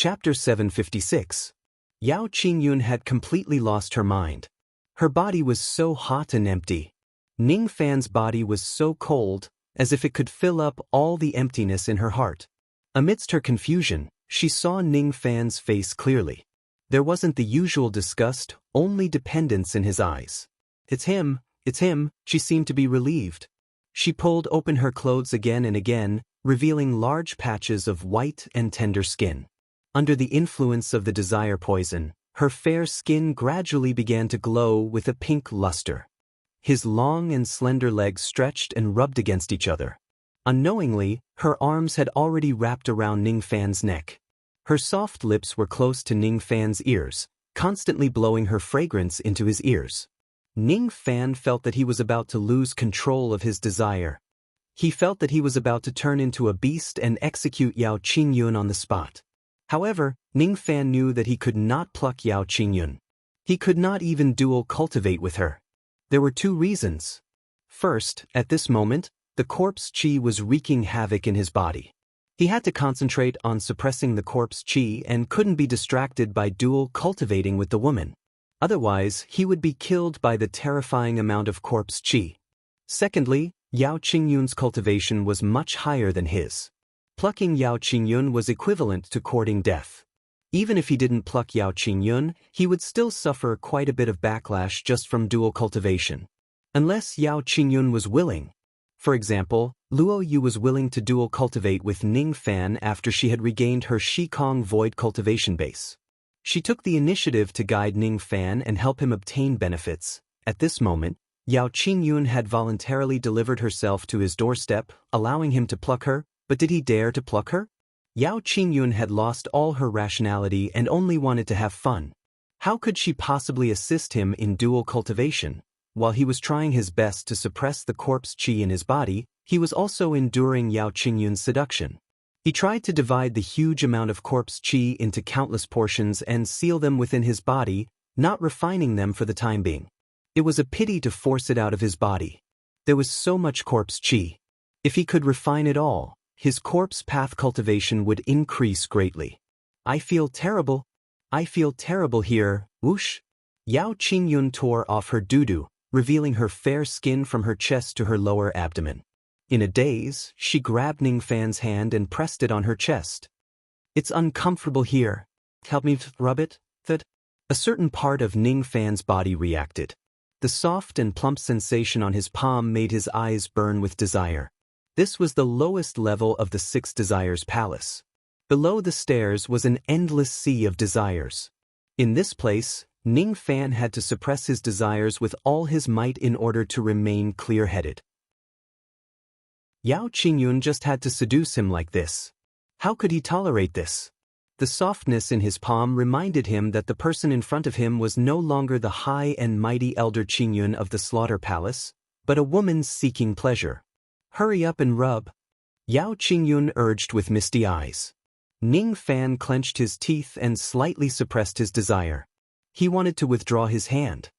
Chapter 756. Yao Qingyun had completely lost her mind. Her body was so hot and empty. Ning Fan's body was so cold, as if it could fill up all the emptiness in her heart. Amidst her confusion, she saw Ning Fan's face clearly. There wasn't the usual disgust, only dependence in his eyes. It's him, she seemed to be relieved. She pulled open her clothes again and again, revealing large patches of white and tender skin. Under the influence of the desire poison, her fair skin gradually began to glow with a pink luster. His long and slender legs stretched and rubbed against each other. Unknowingly, her arms had already wrapped around Ning Fan's neck. Her soft lips were close to Ning Fan's ears, constantly blowing her fragrance into his ears. Ning Fan felt that he was about to lose control of his desire. He felt that he was about to turn into a beast and execute Yao Qingyun on the spot. However, Ning Fan knew that he could not pluck Yao Qingyun. He could not even dual cultivate with her. There were two reasons. First, at this moment, the corpse qi was wreaking havoc in his body. He had to concentrate on suppressing the corpse qi and couldn't be distracted by dual cultivating with the woman. Otherwise, he would be killed by the terrifying amount of corpse qi. Secondly, Yao Qingyun's cultivation was much higher than his. Plucking Yao Qingyun was equivalent to courting death. Even if he didn't pluck Yao Qingyun, he would still suffer quite a bit of backlash just from dual cultivation. Unless Yao Qingyun was willing. For example, Luo Yu was willing to dual cultivate with Ning Fan after she had regained her Shikong void cultivation base. She took the initiative to guide Ning Fan and help him obtain benefits. At this moment, Yao Qingyun had voluntarily delivered herself to his doorstep, allowing him to pluck her, but did he dare to pluck her? Yao Qingyun had lost all her rationality and only wanted to have fun. How could she possibly assist him in dual cultivation? While he was trying his best to suppress the corpse qi in his body, he was also enduring Yao Qingyun's seduction. He tried to divide the huge amount of corpse qi into countless portions and seal them within his body, not refining them for the time being. It was a pity to force it out of his body. There was so much corpse qi. If he could refine it all, his corpse path cultivation would increase greatly. I feel terrible here, whoosh. Yao Qingyun tore off her doo-doo, revealing her fair skin from her chest to her lower abdomen. In a daze, she grabbed Ning Fan's hand and pressed it on her chest. It's uncomfortable here. Help me rub it, A certain part of Ning Fan's body reacted. The soft and plump sensation on his palm made his eyes burn with desire. This was the lowest level of the Six Desires Palace. Below the stairs was an endless sea of desires. In this place, Ning Fan had to suppress his desires with all his might in order to remain clear-headed. Yao Qingyun just had to seduce him like this. How could he tolerate this? The softness in his palm reminded him that the person in front of him was no longer the high and mighty Elder Qingyun of the Slaughter Palace, but a woman seeking pleasure. Hurry up and rub. Yao Qingyun urged with misty eyes. Ning Fan clenched his teeth and slightly suppressed his desire. He wanted to withdraw his hand.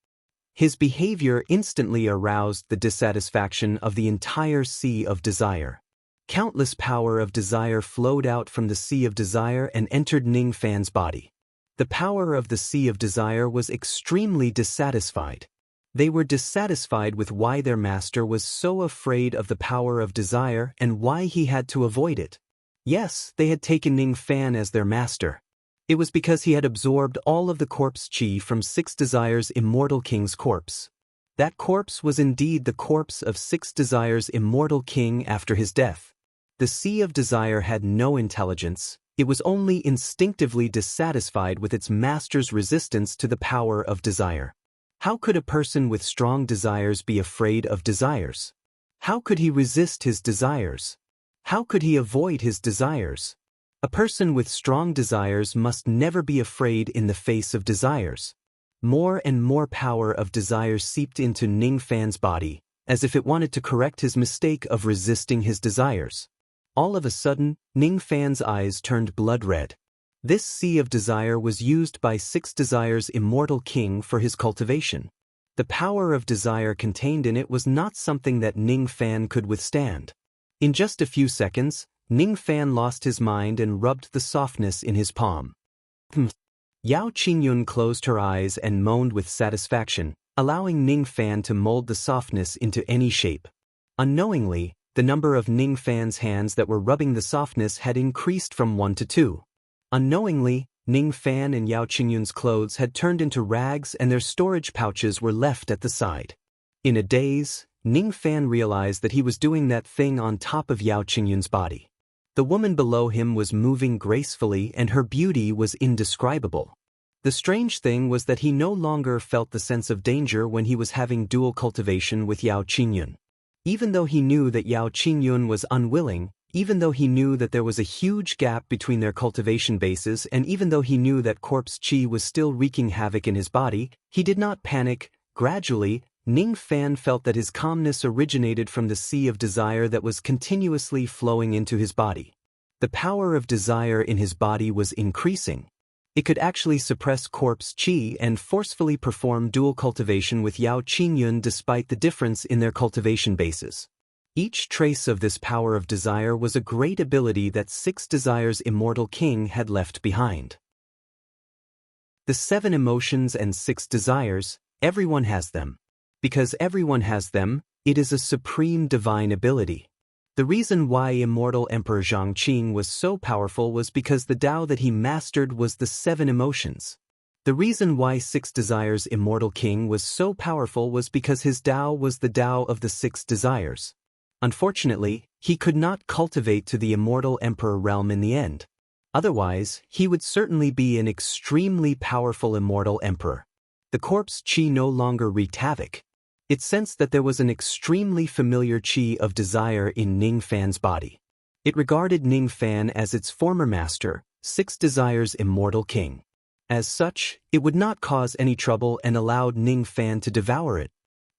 His behavior instantly aroused the dissatisfaction of the entire sea of desire. Countless power of desire flowed out from the sea of desire and entered Ning Fan's body. The power of the sea of desire was extremely dissatisfied. They were dissatisfied with why their master was so afraid of the power of desire and why he had to avoid it. Yes, they had taken Ning Fan as their master. It was because he had absorbed all of the corpse qi from Six Desires' immortal king's corpse. That corpse was indeed the corpse of Six Desires' immortal king after his death. The sea of desire had no intelligence, it was only instinctively dissatisfied with its master's resistance to the power of desire. How could a person with strong desires be afraid of desires? How could he resist his desires? How could he avoid his desires? A person with strong desires must never be afraid in the face of desires. More and more power of desire seeped into Ning Fan's body, as if it wanted to correct his mistake of resisting his desires. All of a sudden, Ning Fan's eyes turned blood red. This sea of desire was used by Six Desires' immortal king for his cultivation. The power of desire contained in it was not something that Ning Fan could withstand. In just a few seconds, Ning Fan lost his mind and rubbed the softness in his palm. Yao Qingyun closed her eyes and moaned with satisfaction, allowing Ning Fan to mold the softness into any shape. Unknowingly, the number of Ning Fan's hands that were rubbing the softness had increased from 1 to 2. Unknowingly, Ning Fan and Yao Qingyun's clothes had turned into rags and their storage pouches were left at the side. In a daze, Ning Fan realized that he was doing that thing on top of Yao Qingyun's body. The woman below him was moving gracefully and her beauty was indescribable. The strange thing was that he no longer felt the sense of danger when he was having dual cultivation with Yao Qingyun. Even though he knew that Yao Qingyun was unwilling, even though he knew that there was a huge gap between their cultivation bases, and even though he knew that corpse qi was still wreaking havoc in his body, he did not panic. Gradually, Ning Fan felt that his calmness originated from the sea of desire that was continuously flowing into his body. The power of desire in his body was increasing. It could actually suppress corpse qi and forcefully perform dual cultivation with Yao Qingyun despite the difference in their cultivation bases. Each trace of this power of desire was a great ability that Six Desires' immortal king had left behind. The 7 emotions and 6 desires, everyone has them. Because everyone has them, it is a supreme divine ability. The reason why immortal Emperor Zhangqing was so powerful was because the Tao that he mastered was the 7 emotions. The reason why Six Desires' immortal king was so powerful was because his Tao was the Tao of the 6 desires. Unfortunately, he could not cultivate to the immortal emperor realm in the end. Otherwise, he would certainly be an extremely powerful immortal emperor. The corpse qi no longer wreaked havoc. It sensed that there was an extremely familiar qi of desire in Ning Fan's body. It regarded Ning Fan as its former master, Six Desires' immortal king. As such, it would not cause any trouble and allowed Ning Fan to devour it.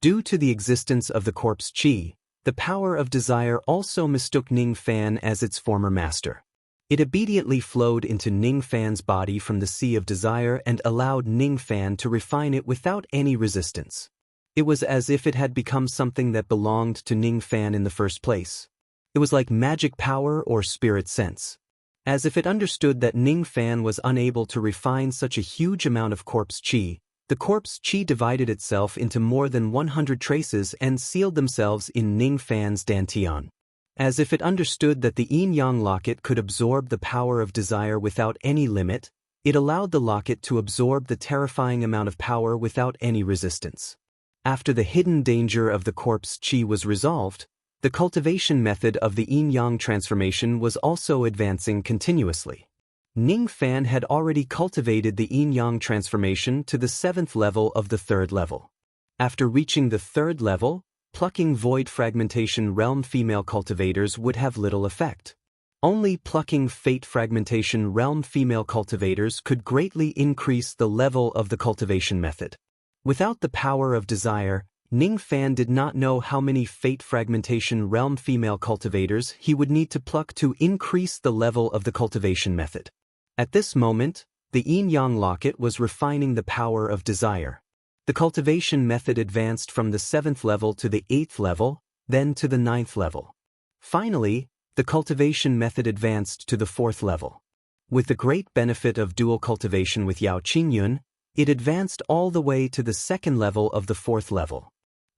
Due to the existence of the corpse qi, the power of desire also mistook Ning Fan as its former master. It immediately flowed into Ning Fan's body from the sea of desire and allowed Ning Fan to refine it without any resistance. It was as if it had become something that belonged to Ning Fan in the first place. It was like magic power or spirit sense. As if it understood that Ning Fan was unable to refine such a huge amount of corpse qi, the corpse qi divided itself into more than 100 traces and sealed themselves in Ning Fan's dantian. As if it understood that the yin-yang locket could absorb the power of desire without any limit, it allowed the locket to absorb the terrifying amount of power without any resistance. After the hidden danger of the corpse qi was resolved, the cultivation method of the yin-yang transformation was also advancing continuously. Ning Fan had already cultivated the yin-yang transformation to the 7th level of the 3rd level. After reaching the 3rd level, plucking void fragmentation realm female cultivators would have little effect. Only plucking fate fragmentation realm female cultivators could greatly increase the level of the cultivation method. Without the power of desire, Ning Fan did not know how many fate fragmentation realm female cultivators he would need to pluck to increase the level of the cultivation method. At this moment, the yin-yang locket was refining the power of desire. The cultivation method advanced from the 7th level to the 8th level, then to the 9th level. Finally, the cultivation method advanced to the 4th level. With the great benefit of dual cultivation with Yao Qingyun, it advanced all the way to the 2nd level of the 4th level.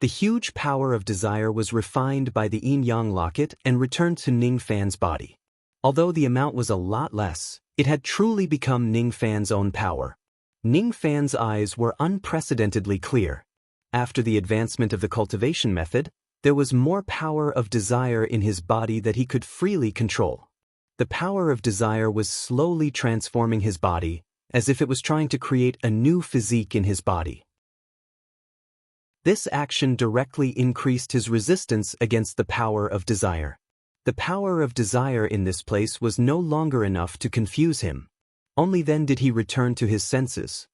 The huge power of desire was refined by the yin-yang locket and returned to Ning Fan's body. Although the amount was a lot less, it had truly become Ning Fan's own power. Ning Fan's eyes were unprecedentedly clear. After the advancement of the cultivation method, there was more power of desire in his body that he could freely control. The power of desire was slowly transforming his body, as if it was trying to create a new physique in his body. This action directly increased his resistance against the power of desire. The power of desire in this place was no longer enough to confuse him. Only then did he return to his senses.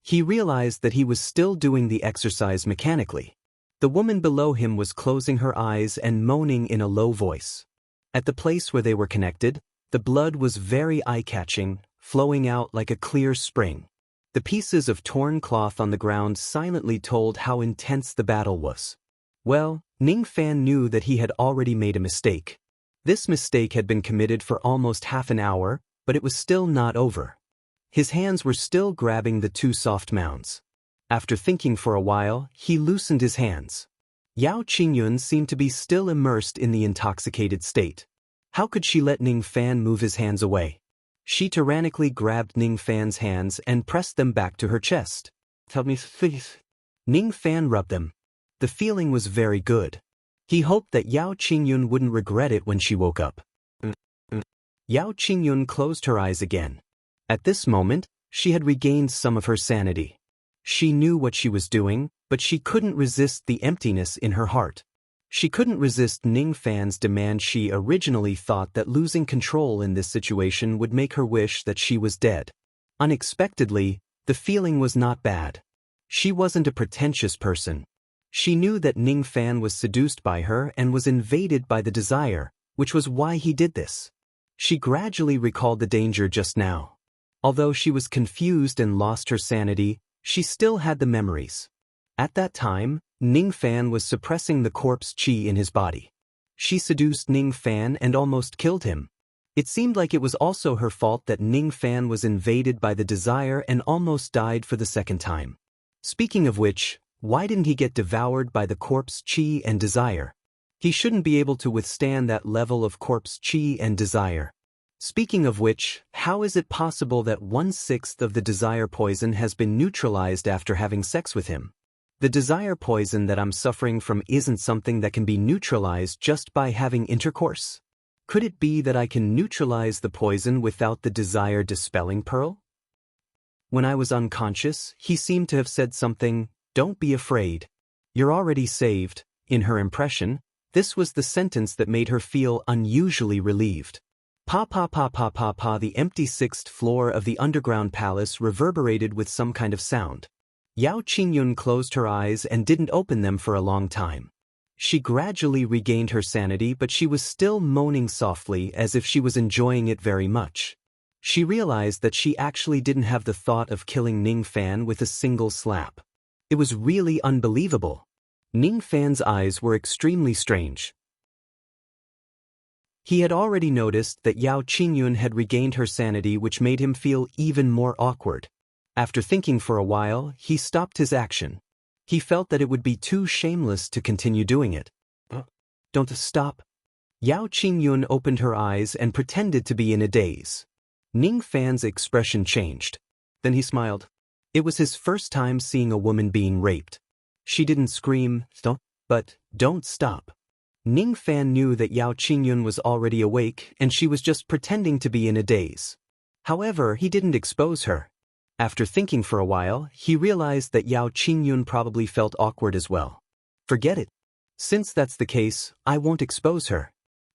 He realized that he was still doing the exercise mechanically. The woman below him was closing her eyes and moaning in a low voice. At the place where they were connected, the blood was very eye-catching, flowing out like a clear spring. The pieces of torn cloth on the ground silently told how intense the battle was. Well, Ning Fan knew that he had already made a mistake. This mistake had been committed for almost half an hour, but it was still not over. His hands were still grabbing the two soft mounds. After thinking for a while, he loosened his hands. Yao Qingyun seemed to be still immersed in the intoxicated state. How could she let Ning Fan move his hands away? She tyrannically grabbed Ning Fan's hands and pressed them back to her chest. "Tell me, please." Ning Fan rubbed them. The feeling was very good. He hoped that Yao Qingyun wouldn't regret it when she woke up. Yao Qingyun closed her eyes again. At this moment, she had regained some of her sanity. She knew what she was doing, but she couldn't resist the emptiness in her heart. She couldn't resist Ning Fan's demand. She originally thought that losing control in this situation would make her wish that she was dead. Unexpectedly, the feeling was not bad. She wasn't a pretentious person. She knew that Ning Fan was seduced by her and was invaded by the desire, which was why he did this. She gradually recalled the danger just now. Although she was confused and lost her sanity, she still had the memories. At that time, Ning Fan was suppressing the corpse qi in his body. She seduced Ning Fan and almost killed him. It seemed like it was also her fault that Ning Fan was invaded by the desire and almost died for the second time. Speaking of which, why didn't he get devoured by the corpse qi and desire? He shouldn't be able to withstand that level of corpse qi and desire. Speaking of which, how is it possible that 1/6 of the desire poison has been neutralized after having sex with him? The desire poison that I'm suffering from isn't something that can be neutralized just by having intercourse. Could it be that I can neutralize the poison without the desire dispelling pearl? When I was unconscious, he seemed to have said something, "Don't be afraid. You're already saved." In her impression, this was the sentence that made her feel unusually relieved. Pa pa pa pa pa pa. The empty sixth floor of the underground palace reverberated with some kind of sound. Yao Qingyun closed her eyes and didn't open them for a long time. She gradually regained her sanity, but she was still moaning softly as if she was enjoying it very much. She realized that she actually didn't have the thought of killing Ning Fan with a single slap. It was really unbelievable. Ning Fan's eyes were extremely strange. He had already noticed that Yao Qingyun had regained her sanity, which made him feel even more awkward. After thinking for a while, he stopped his action. He felt that it would be too shameless to continue doing it. Don't stop. Yao Qingyun opened her eyes and pretended to be in a daze. Ning Fan's expression changed. Then he smiled. It was his first time seeing a woman being raped. She didn't scream, "Stop," but "Don't stop." Ning Fan knew that Yao Qingyun was already awake and she was just pretending to be in a daze. However, he didn't expose her. After thinking for a while, he realized that Yao Qingyun probably felt awkward as well. Forget it. Since that's the case, I won't expose her.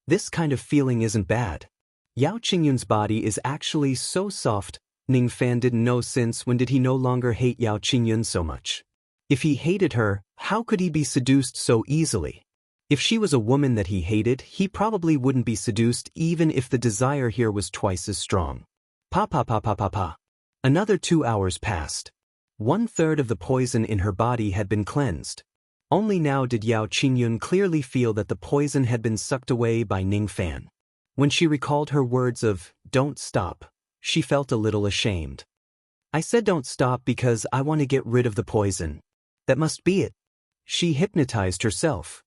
This kind of feeling isn't bad. Yao Qingyun's body is actually so soft. Ning Fan didn't know since when did he no longer hate Yao Qingyun so much. If he hated her, how could he be seduced so easily? If she was a woman that he hated, he probably wouldn't be seduced even if the desire here was twice as strong. Pa pa pa pa pa pa. Another 2 hours passed. 1/3 of the poison in her body had been cleansed. Only now did Yao Qingyun clearly feel that the poison had been sucked away by Ning Fan. When she recalled her words of, "Don't stop," she felt a little ashamed. "I said don't stop because I want to get rid of the poison. That must be it." She hypnotized herself.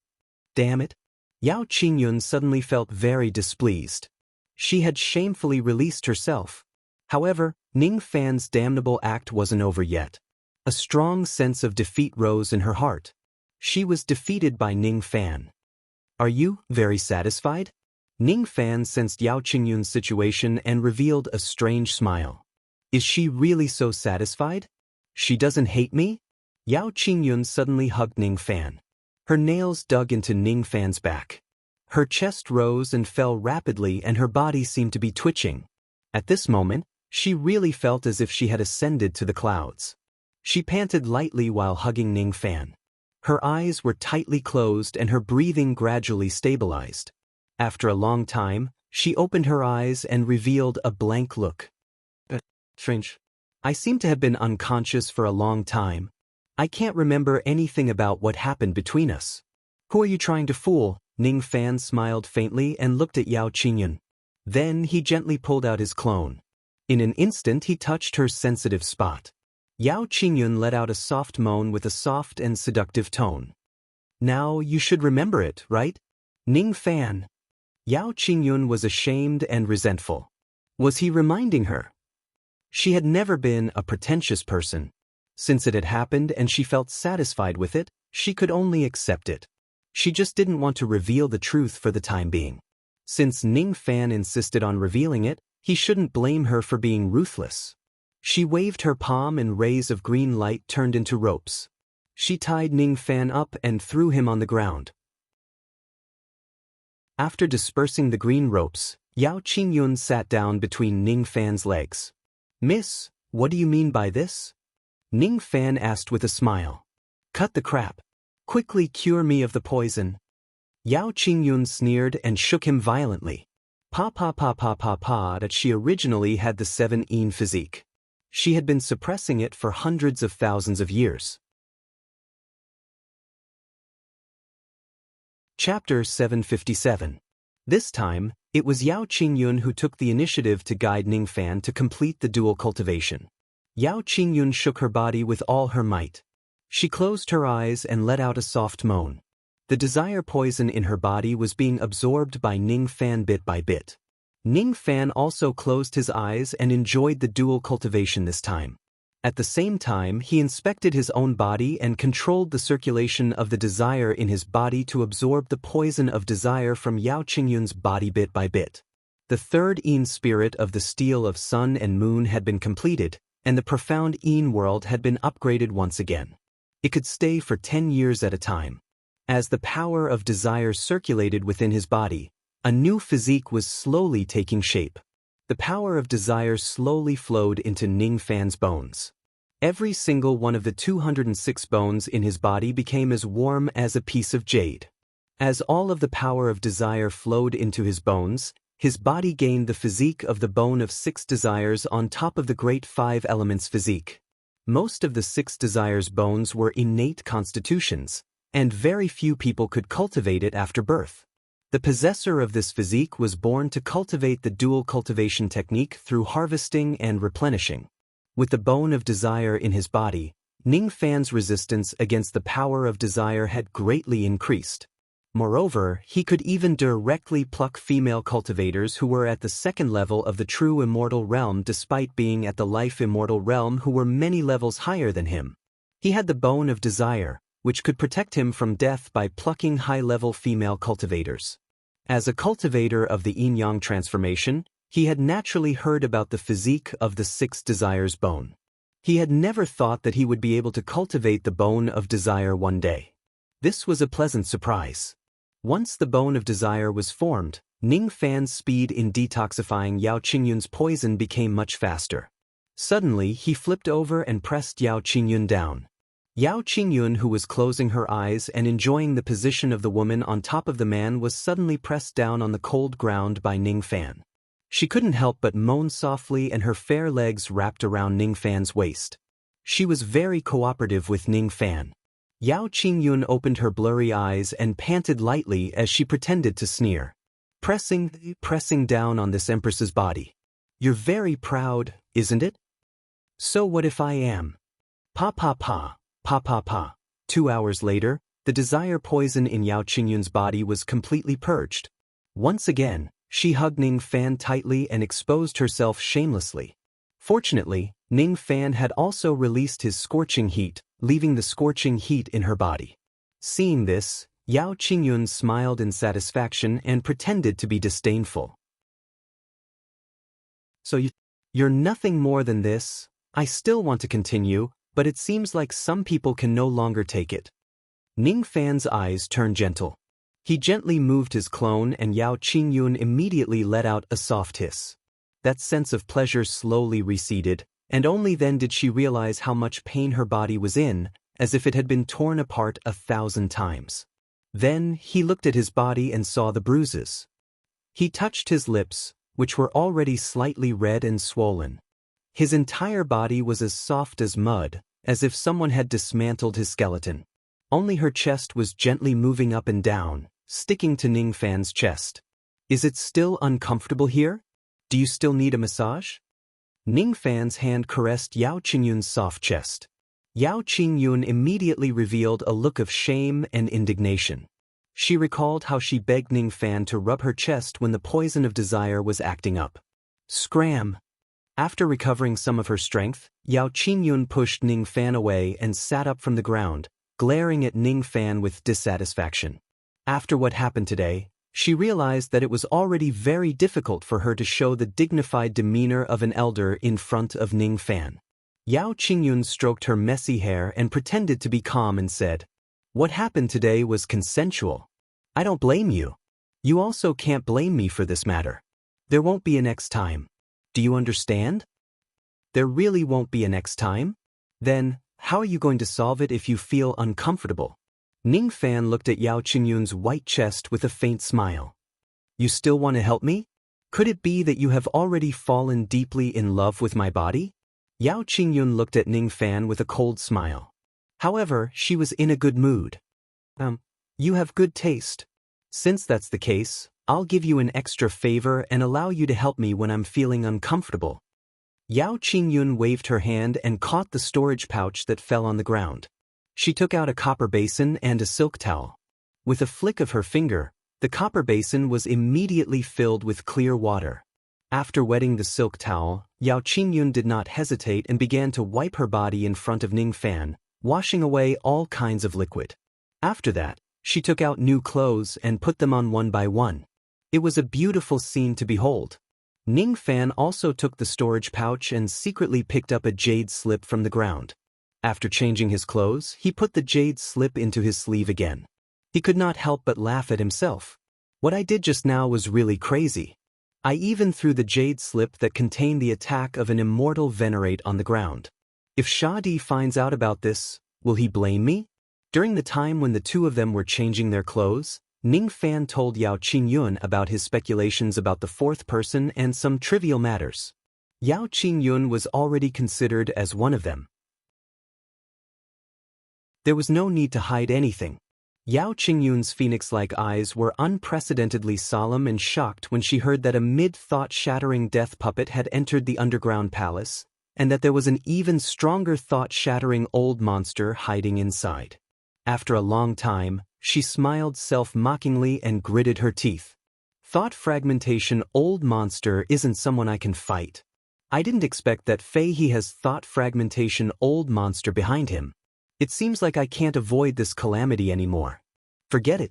Damn it. Yao Qingyun suddenly felt very displeased. She had shamefully released herself. However, Ning Fan's damnable act wasn't over yet. A strong sense of defeat rose in her heart. She was defeated by Ning Fan. "Are you very satisfied?" Ning Fan sensed Yao Qingyun's situation and revealed a strange smile. Is she really so satisfied? She doesn't hate me? Yao Qingyun suddenly hugged Ning Fan. Her nails dug into Ning Fan's back. Her chest rose and fell rapidly and her body seemed to be twitching. At this moment, she really felt as if she had ascended to the clouds. She panted lightly while hugging Ning Fan. Her eyes were tightly closed and her breathing gradually stabilized. After a long time, she opened her eyes and revealed a blank look. Strange. I seem to have been unconscious for a long time. I can't remember anything about what happened between us. Who are you trying to fool? Ning Fan smiled faintly and looked at Yao Qingyun. Then he gently pulled out his clone. In an instant he touched her sensitive spot. Yao Qingyun let out a soft moan with a soft and seductive tone. Now you should remember it, right? Ning Fan. Yao Qingyun was ashamed and resentful. Was he reminding her? She had never been a pretentious person. Since it had happened and she felt satisfied with it, she could only accept it. She just didn't want to reveal the truth for the time being. Since Ning Fan insisted on revealing it, he shouldn't blame her for being ruthless. She waved her palm and rays of green light turned into ropes. She tied Ning Fan up and threw him on the ground. After dispersing the green ropes, Yao Qingyun sat down between Ning Fan's legs. "Miss, what do you mean by this?" Ning Fan asked with a smile. "Cut the crap. Quickly cure me of the poison." Yao Qingyun sneered and shook him violently. That she originally had the 7-yin physique. She had been suppressing it for hundreds of thousands of years. Chapter 757. This time, it was Yao Qingyun who took the initiative to guide Ning Fan to complete the dual cultivation. Yao Qingyun shook her body with all her might. She closed her eyes and let out a soft moan. The desire poison in her body was being absorbed by Ning Fan bit by bit. Ning Fan also closed his eyes and enjoyed the dual cultivation this time. At the same time, he inspected his own body and controlled the circulation of the desire in his body to absorb the poison of desire from Yao Qingyun's body bit by bit. The third yin spirit of the steel of sun and moon had been completed, and the profound yin world had been upgraded once again. It could stay for 10 years at a time. As the power of desire circulated within his body, a new physique was slowly taking shape. The power of desire slowly flowed into Ning Fan's bones. Every single one of the 206 bones in his body became as warm as a piece of jade. As all of the power of desire flowed into his bones, his body gained the physique of the bone of 6 desires on top of the great 5 elements physique. Most of the 6 desires bones were innate constitutions, and very few people could cultivate it after birth. The possessor of this physique was born to cultivate the dual cultivation technique through harvesting and replenishing. With the bone of desire in his body, Ning Fan's resistance against the power of desire had greatly increased. Moreover, he could even directly pluck female cultivators who were at the 2nd level of the true immortal realm despite being at the life immortal realm who were many levels higher than him. He had the bone of desire, which could protect him from death by plucking high-level female cultivators. As a cultivator of the yin-yang transformation, he had naturally heard about the physique of the 6 desires bone. He had never thought that he would be able to cultivate the bone of desire one day. This was a pleasant surprise. Once the bone of desire was formed, Ning Fan's speed in detoxifying Yao Qingyun's poison became much faster. Suddenly, he flipped over and pressed Yao Qingyun down. Yao Qingyun, who was closing her eyes and enjoying the position of the woman on top of the man, was suddenly pressed down on the cold ground by Ning Fan. She couldn't help but moan softly and her fair legs wrapped around Ning Fan's waist. She was very cooperative with Ning Fan. Yao Qingyun opened her blurry eyes and panted lightly as she pretended to sneer. Pressing down on this empress's body. "You're very proud, isn't it? So what if I am?" Pa pa pa, pa pa pa. 2 hours later, the desire poison in Yao Qingyun's body was completely purged. Once again, she hugged Ning Fan tightly and exposed herself shamelessly. Fortunately, Ning Fan had also released his scorching heat, leaving the scorching heat in her body. Seeing this, Yao Qingyun smiled in satisfaction and pretended to be disdainful. "So you're nothing more than this? I still want to continue, but it seems like some people can no longer take it." Ning Fan's eyes turned gentle. He gently moved his clone and Yao Qingyun immediately let out a soft hiss. That sense of pleasure slowly receded, and only then did she realize how much pain her body was in, as if it had been torn apart 1,000 times. Then he looked at his body and saw the bruises. He touched his lips, which were already slightly red and swollen. His entire body was as soft as mud, as if someone had dismantled his skeleton. Only her chest was gently moving up and down, sticking to Ning Fan's chest. Is it still uncomfortable here? Do you still need a massage? Ning Fan's hand caressed Yao Qingyun's soft chest. Yao Qingyun immediately revealed a look of shame and indignation. She recalled how she begged Ning Fan to rub her chest when the poison of desire was acting up. Scram! After recovering some of her strength, Yao Qingyun pushed Ning Fan away and sat up from the ground, glaring at Ning Fan with dissatisfaction. After what happened today, she realized that it was already very difficult for her to show the dignified demeanor of an elder in front of Ning Fan. Yao Qingyun stroked her messy hair and pretended to be calm and said, "What happened today was consensual. I don't blame you. You also can't blame me for this matter. There won't be a next time. Do you understand? There really won't be a next time? Then, how are you going to solve it if you feel uncomfortable?" Ning Fan looked at Yao Qingyun's white chest with a faint smile. "You still want to help me? Could it be that you have already fallen deeply in love with my body?" Yao Qingyun looked at Ning Fan with a cold smile. However, she was in a good mood. You have good taste. Since that's the case, I'll give you an extra favor and allow you to help me when I'm feeling uncomfortable." Yao Qingyun waved her hand and caught the storage pouch that fell on the ground. She took out a copper basin and a silk towel. With a flick of her finger, the copper basin was immediately filled with clear water. After wetting the silk towel, Yao Qingyun did not hesitate and began to wipe her body in front of Ning Fan, washing away all kinds of liquid. After that, she took out new clothes and put them on one by one. It was a beautiful scene to behold. Ning Fan also took the storage pouch and secretly picked up a jade slip from the ground. After changing his clothes, he put the jade slip into his sleeve again. He could not help but laugh at himself. What I did just now was really crazy. I even threw the jade slip that contained the attack of an immortal venerate on the ground. If Shadi finds out about this, will he blame me? During the time when the two of them were changing their clothes, Ning Fan told Yao Qingyun about his speculations about the fourth person and some trivial matters. Yao Qingyun was already considered as one of them. There was no need to hide anything. Yao Qingyun's phoenix-like eyes were unprecedentedly solemn and shocked when she heard that a mid-thought-shattering death puppet had entered the underground palace, and that there was an even stronger thought-shattering old monster hiding inside. After a long time, she smiled self-mockingly and gritted her teeth. Thought fragmentation old monster isn't someone I can fight. I didn't expect that Fei He has thought fragmentation old monster behind him. It seems like I can't avoid this calamity anymore. Forget it.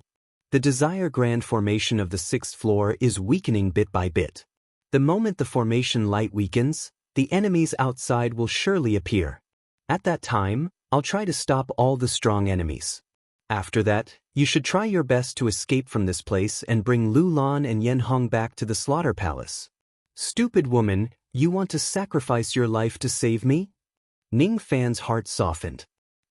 The desire grand formation of the 6th floor is weakening bit by bit. The moment the formation light weakens, the enemies outside will surely appear. At that time, I'll try to stop all the strong enemies. After that, you should try your best to escape from this place and bring Lu Lan and Yen Hong back to the slaughter palace. Stupid woman, you want to sacrifice your life to save me? Ning Fan's heart softened.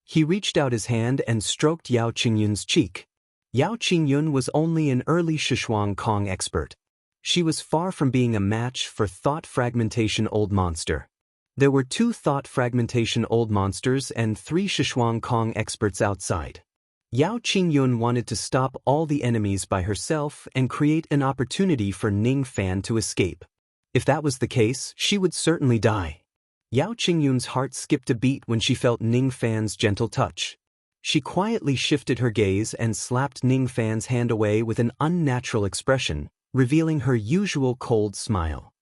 He reached out his hand and stroked Yao Qingyun's cheek. Yao Qingyun was only an early Shishuang Kong expert. She was far from being a match for thought fragmentation old monster. There were 2 thought fragmentation old monsters and 3 Shishuang Kong experts outside. Yao Qingyun wanted to stop all the enemies by herself and create an opportunity for Ning Fan to escape. If that was the case, she would certainly die. Yao Qingyun's heart skipped a beat when she felt Ning Fan's gentle touch. She quietly shifted her gaze and slapped Ning Fan's hand away with an unnatural expression, revealing her usual cold smile.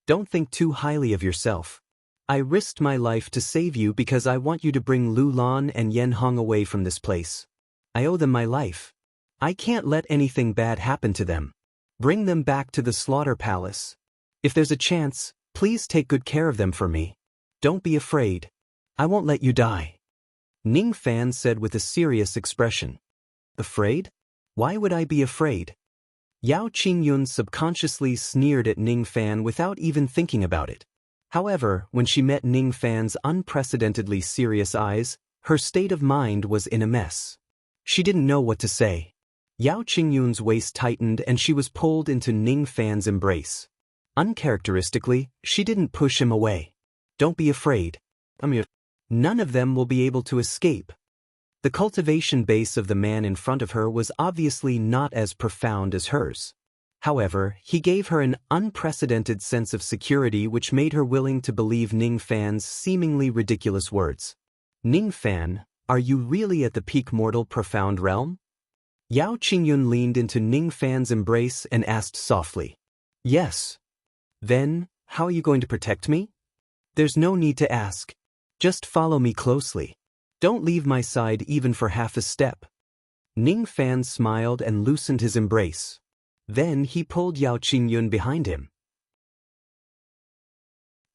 Don't think too highly of yourself. I risked my life to save you because I want you to bring Lu Lan and Yen Hong away from this place. I owe them my life. I can't let anything bad happen to them. Bring them back to the slaughter palace. If there's a chance, please take good care of them for me. Don't be afraid. I won't let you die. Ning Fan said with a serious expression. Afraid? Why would I be afraid? Yao Qingyun subconsciously sneered at Ning Fan without even thinking about it. However, when she met Ning Fan's unprecedentedly serious eyes, her state of mind was in a mess. She didn't know what to say. Yao Qingyun's waist tightened and she was pulled into Ning Fan's embrace. Uncharacteristically, she didn't push him away. Don't be afraid. None of them will be able to escape. The cultivation base of the man in front of her was obviously not as profound as hers. However, he gave her an unprecedented sense of security which made her willing to believe Ning Fan's seemingly ridiculous words. Ning Fan, are you really at the peak mortal profound realm? Yao Qingyun leaned into Ning Fan's embrace and asked softly. Yes. Then, how are you going to protect me? There's no need to ask. Just follow me closely. Don't leave my side even for half a step. Ning Fan smiled and loosened his embrace. Then he pulled Yao Qingyun behind him.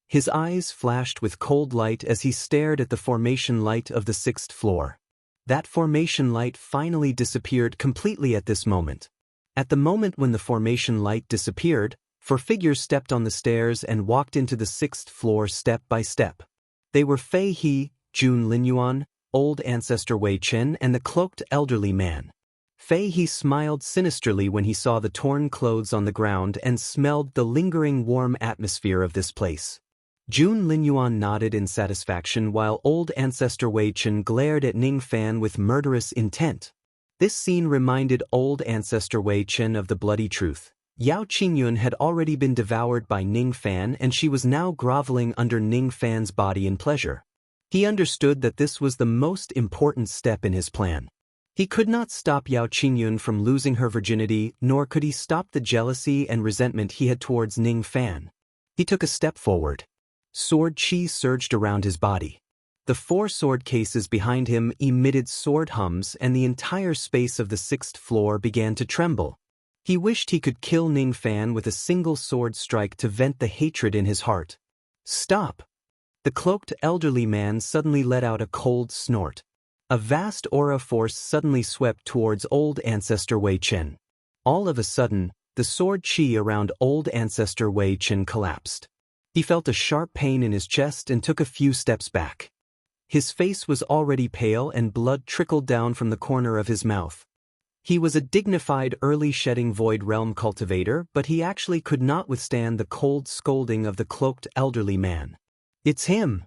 His eyes flashed with cold light as he stared at the formation light of the 6th floor. That formation light finally disappeared completely at this moment. At the moment when the formation light disappeared, 4 figures stepped on the stairs and walked into the 6th floor step by step. They were Fei He, Jun Linyuan, Old Ancestor Wei Chen, and the cloaked elderly man. Fei He smiled sinisterly when he saw the torn clothes on the ground and smelled the lingering warm atmosphere of this place. Jun Linyuan nodded in satisfaction while Old Ancestor Wei Chen glared at Ning Fan with murderous intent. This scene reminded Old Ancestor Wei Chen of the bloody truth. Yao Qingyun had already been devoured by Ning Fan and she was now groveling under Ning Fan's body in pleasure. He understood that this was the most important step in his plan. He could not stop Yao Qingyun from losing her virginity, nor could he stop the jealousy and resentment he had towards Ning Fan. He took a step forward. Sword chi surged around his body. The 4 sword cases behind him emitted sword hums and the entire space of the 6th floor began to tremble. He wished he could kill Ning Fan with a single sword strike to vent the hatred in his heart. Stop! The cloaked elderly man suddenly let out a cold snort. A vast aura force suddenly swept towards Old Ancestor Wei Chen. All of a sudden, the sword chi around Old Ancestor Wei Chen collapsed. He felt a sharp pain in his chest and took a few steps back. His face was already pale and blood trickled down from the corner of his mouth. He was a dignified early shedding void realm cultivator, but he actually could not withstand the cold scolding of the cloaked elderly man. It's him!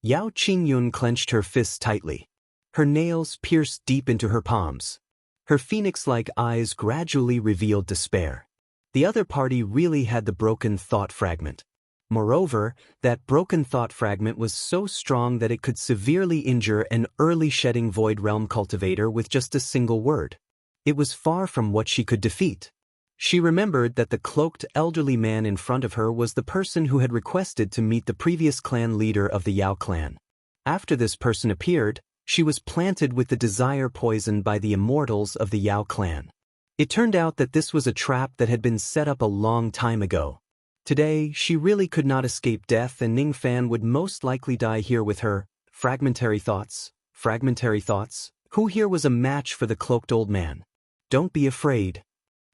Yao Qingyun clenched her fists tightly. Her nails pierced deep into her palms. Her phoenix-like eyes gradually revealed despair. The other party really had the broken thought fragment. Moreover, that broken thought fragment was so strong that it could severely injure an early shedding void realm cultivator with just a single word. It was far from what she could defeat. She remembered that the cloaked elderly man in front of her was the person who had requested to meet the previous clan leader of the Yao clan. After this person appeared, she was planted with the desire poison by the immortals of the Yao clan. It turned out that this was a trap that had been set up a long time ago. Today, she really could not escape death and Ning Fan would most likely die here with her. Fragmentary thoughts. Who here was a match for the cloaked old man? Don't be afraid.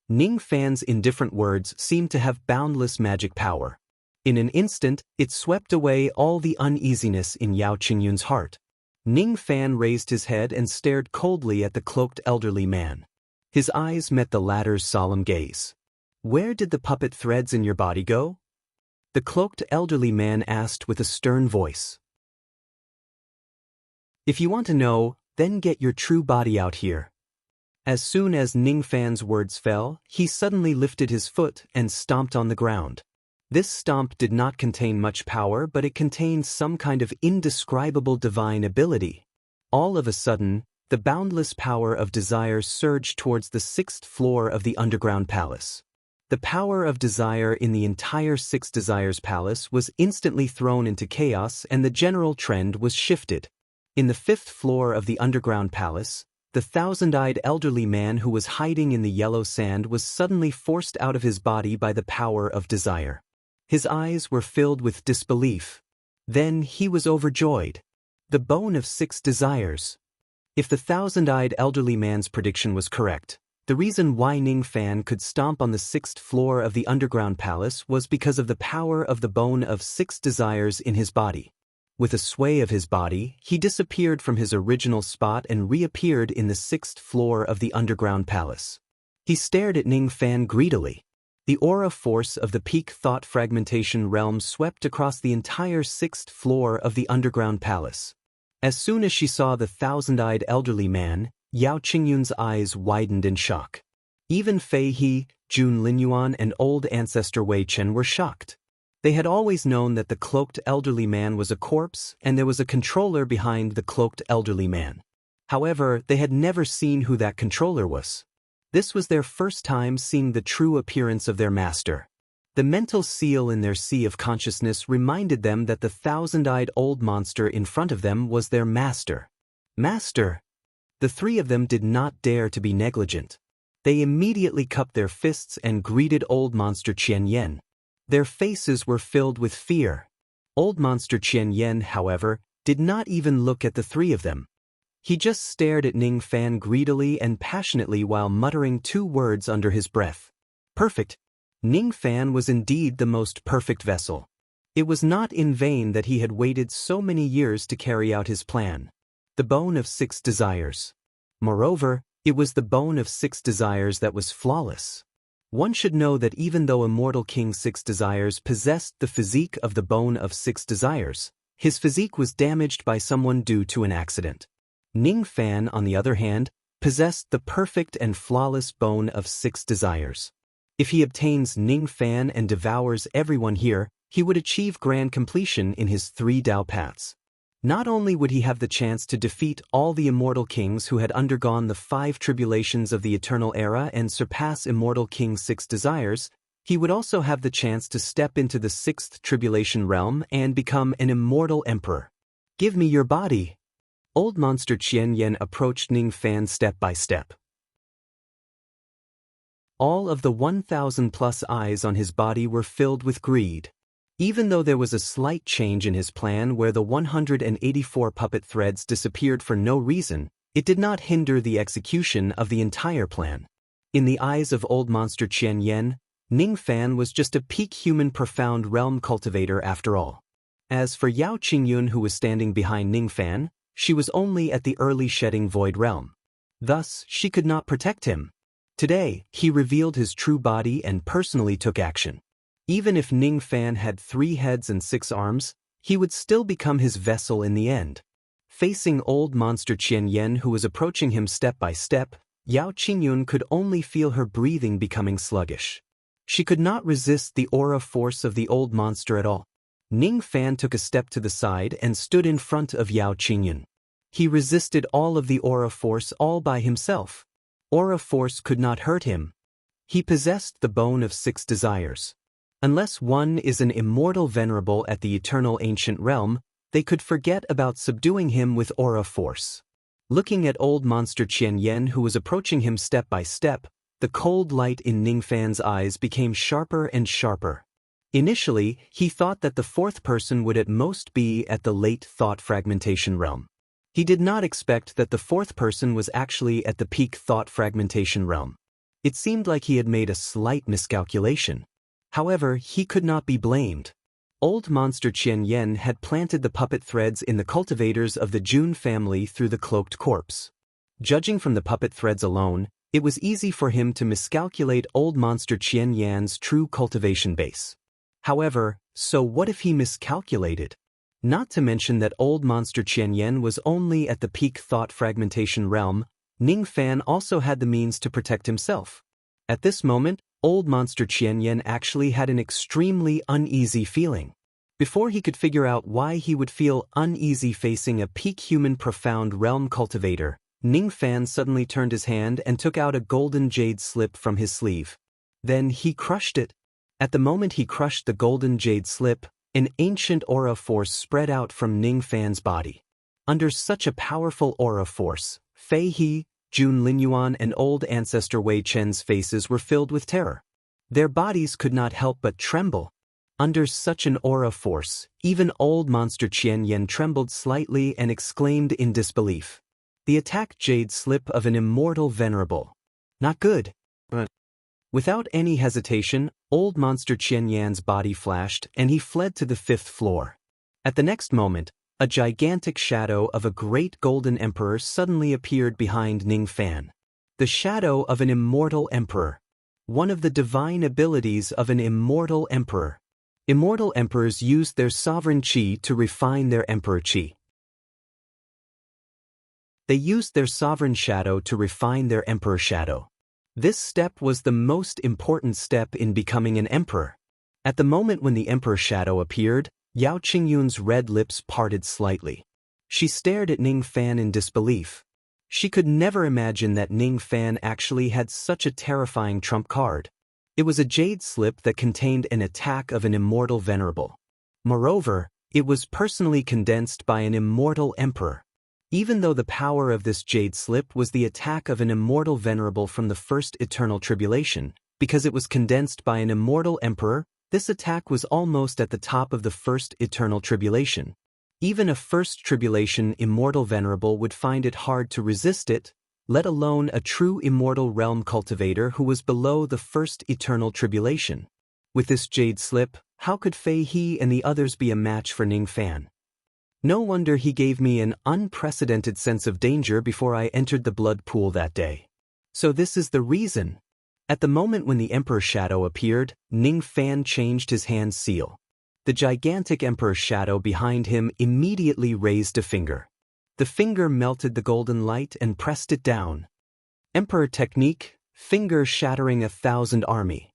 Ning Fan's indifferent words seemed to have boundless magic power. In an instant, it swept away all the uneasiness in Yao Qingyun's heart. Ning Fan raised his head and stared coldly at the cloaked elderly man. His eyes met the latter's solemn gaze. Where did the puppet threads in your body go? The cloaked elderly man asked with a stern voice. If you want to know, then get your true body out here. As soon as Ning Fan's words fell, he suddenly lifted his foot and stomped on the ground. This stomp did not contain much power, but it contained some kind of indescribable divine ability. All of a sudden, the boundless power of desire surged towards the 6th floor of the underground palace. The power of desire in the entire 6 Desires Palace was instantly thrown into chaos and the general trend was shifted. In the 5th floor of the underground palace, the 1,000-eyed elderly man who was hiding in the yellow sand was suddenly forced out of his body by the power of desire. His eyes were filled with disbelief. Then he was overjoyed. The bone of 6 desires. If the 1,000-eyed elderly man's prediction was correct, the reason why Ning Fan could stomp on the 6th floor of the underground palace was because of the power of the bone of 6 desires in his body. With a sway of his body, he disappeared from his original spot and reappeared in the 6th floor of the underground palace. He stared at Ning Fan greedily. The aura force of the peak thought fragmentation realm swept across the entire 6th floor of the underground palace. As soon as she saw the thousand-eyed elderly man, Yao Qingyun's eyes widened in shock. Even Fei He, Jun Linyuan and old ancestor Wei Chen were shocked. They had always known that the cloaked elderly man was a corpse and there was a controller behind the cloaked elderly man. However, they had never seen who that controller was. This was their first time seeing the true appearance of their master. The mental seal in their sea of consciousness reminded them that the thousand-eyed old monster in front of them was their master. Master! The three of them did not dare to be negligent. They immediately cupped their fists and greeted old monster Qian Yen. Their faces were filled with fear. Old monster Qian Yen, however, did not even look at the three of them. He just stared at Ning Fan greedily and passionately while muttering two words under his breath. Perfect. Ning Fan was indeed the most perfect vessel. It was not in vain that he had waited so many years to carry out his plan. The bone of 6 desires. Moreover, it was the bone of 6 desires that was flawless. One should know that even though immortal King 6 Desires possessed the physique of the bone of 6 desires, his physique was damaged by someone due to an accident. Ning Fan, on the other hand, possessed the perfect and flawless bone of 6 desires. If he obtains Ning Fan and devours everyone here, he would achieve grand completion in his 3 Dao paths. Not only would he have the chance to defeat all the immortal kings who had undergone the 5 tribulations of the eternal era and surpass immortal King 6 Desires, he would also have the chance to step into the 6th tribulation realm and become an immortal emperor. Give me your body. Old monster Qian Yen approached Ning Fan step by step. All of the 1,000+ eyes on his body were filled with greed. Even though there was a slight change in his plan where the 184 puppet threads disappeared for no reason, it did not hinder the execution of the entire plan. In the eyes of old monster Qian Yen, Ning Fan was just a peak human profound realm cultivator after all. As for Yao Qingyun, who was standing behind Ning Fan, she was only at the early shedding void realm. Thus, she could not protect him. Today, he revealed his true body and personally took action. Even if Ning Fan had 3 heads and 6 arms, he would still become his vessel in the end. Facing old monster Qian Yen, who was approaching him step by step, Yao Qingyun could only feel her breathing becoming sluggish. She could not resist the aura force of the old monster at all. Ning Fan took a step to the side and stood in front of Yao Qingyun. He resisted all of the aura force all by himself. Aura force could not hurt him. He possessed the bone of 6 desires. Unless one is an immortal venerable at the eternal ancient realm, they could forget about subduing him with aura force. Looking at old monster Qian Yen, who was approaching him step by step, the cold light in Ning Fan's eyes became sharper and sharper. Initially, he thought that the 4th person would at most be at the late thought fragmentation realm. He did not expect that the 4th person was actually at the peak thought fragmentation realm. It seemed like he had made a slight miscalculation. However, he could not be blamed. Old monster Qian Yen had planted the puppet threads in the cultivators of the Jun family through the cloaked corpse. Judging from the puppet threads alone, it was easy for him to miscalculate old monster Qian Yan's true cultivation base. However, so what if he miscalculated? Not to mention that old monster Qian Yen was only at the peak thought fragmentation realm, Ning Fan also had the means to protect himself. At this moment, old monster Qian Yen actually had an extremely uneasy feeling. Before he could figure out why he would feel uneasy facing a peak human profound realm cultivator, Ning Fan suddenly turned his hand and took out a golden jade slip from his sleeve. Then he crushed it. At the moment he crushed the golden jade slip, an ancient aura force spread out from Ning Fan's body. Under such a powerful aura force, Fei He, Jun Linyuan and old ancestor Wei Chen's faces were filled with terror. Their bodies could not help but tremble. Under such an aura force, even old monster Qian Yen trembled slightly and exclaimed in disbelief. The attack jade slip of an immortal venerable. Not good. But without any hesitation, old monster Qian Yan's body flashed and he fled to the 5th floor. At the next moment, a gigantic shadow of a great golden emperor suddenly appeared behind Ning Fan. The shadow of an immortal emperor. One of the divine abilities of an immortal emperor. Immortal emperors used their sovereign qi to refine their emperor qi. They used their sovereign shadow to refine their emperor shadow. This step was the most important step in becoming an emperor. At the moment when the emperor shadow appeared, Yao Qingyun's red lips parted slightly. She stared at Ning Fan in disbelief. She could never imagine that Ning Fan actually had such a terrifying trump card. It was a jade slip that contained an attack of an immortal venerable. Moreover, it was personally condensed by an immortal emperor. Even though the power of this jade slip was the attack of an immortal venerable from the first eternal tribulation, because it was condensed by an immortal emperor, this attack was almost at the top of the first eternal tribulation. Even a first tribulation immortal venerable would find it hard to resist it, let alone a true immortal realm cultivator who was below the first eternal tribulation. With this jade slip, how could Fei He and the others be a match for Ning Fan? No wonder he gave me an unprecedented sense of danger before I entered the blood pool that day. So this is the reason. At the moment when the Emperor's shadow appeared, Ning Fan changed his hand seal. The gigantic Emperor's shadow behind him immediately raised a finger. The finger melted the golden light and pressed it down. Emperor technique, finger shattering 1,000 army.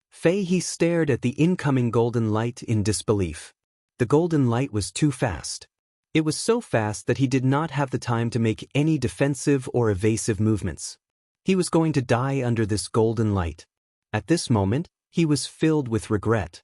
Fei He stared at the incoming golden light in disbelief. The golden light was too fast. It was so fast that he did not have the time to make any defensive or evasive movements. He was going to die under this golden light. At this moment, he was filled with regret.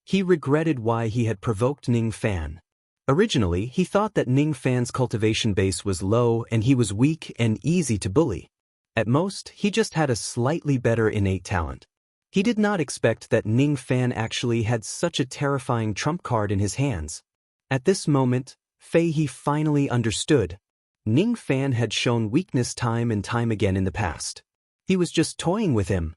He regretted why he had provoked Ning Fan. Originally, he thought that Ning Fan's cultivation base was low and he was weak and easy to bully. At most, he just had a slightly better innate talent. He did not expect that Ning Fan actually had such a terrifying trump card in his hands. At this moment, Fei He finally understood. Ning Fan had shown weakness time and time again in the past. He was just toying with him.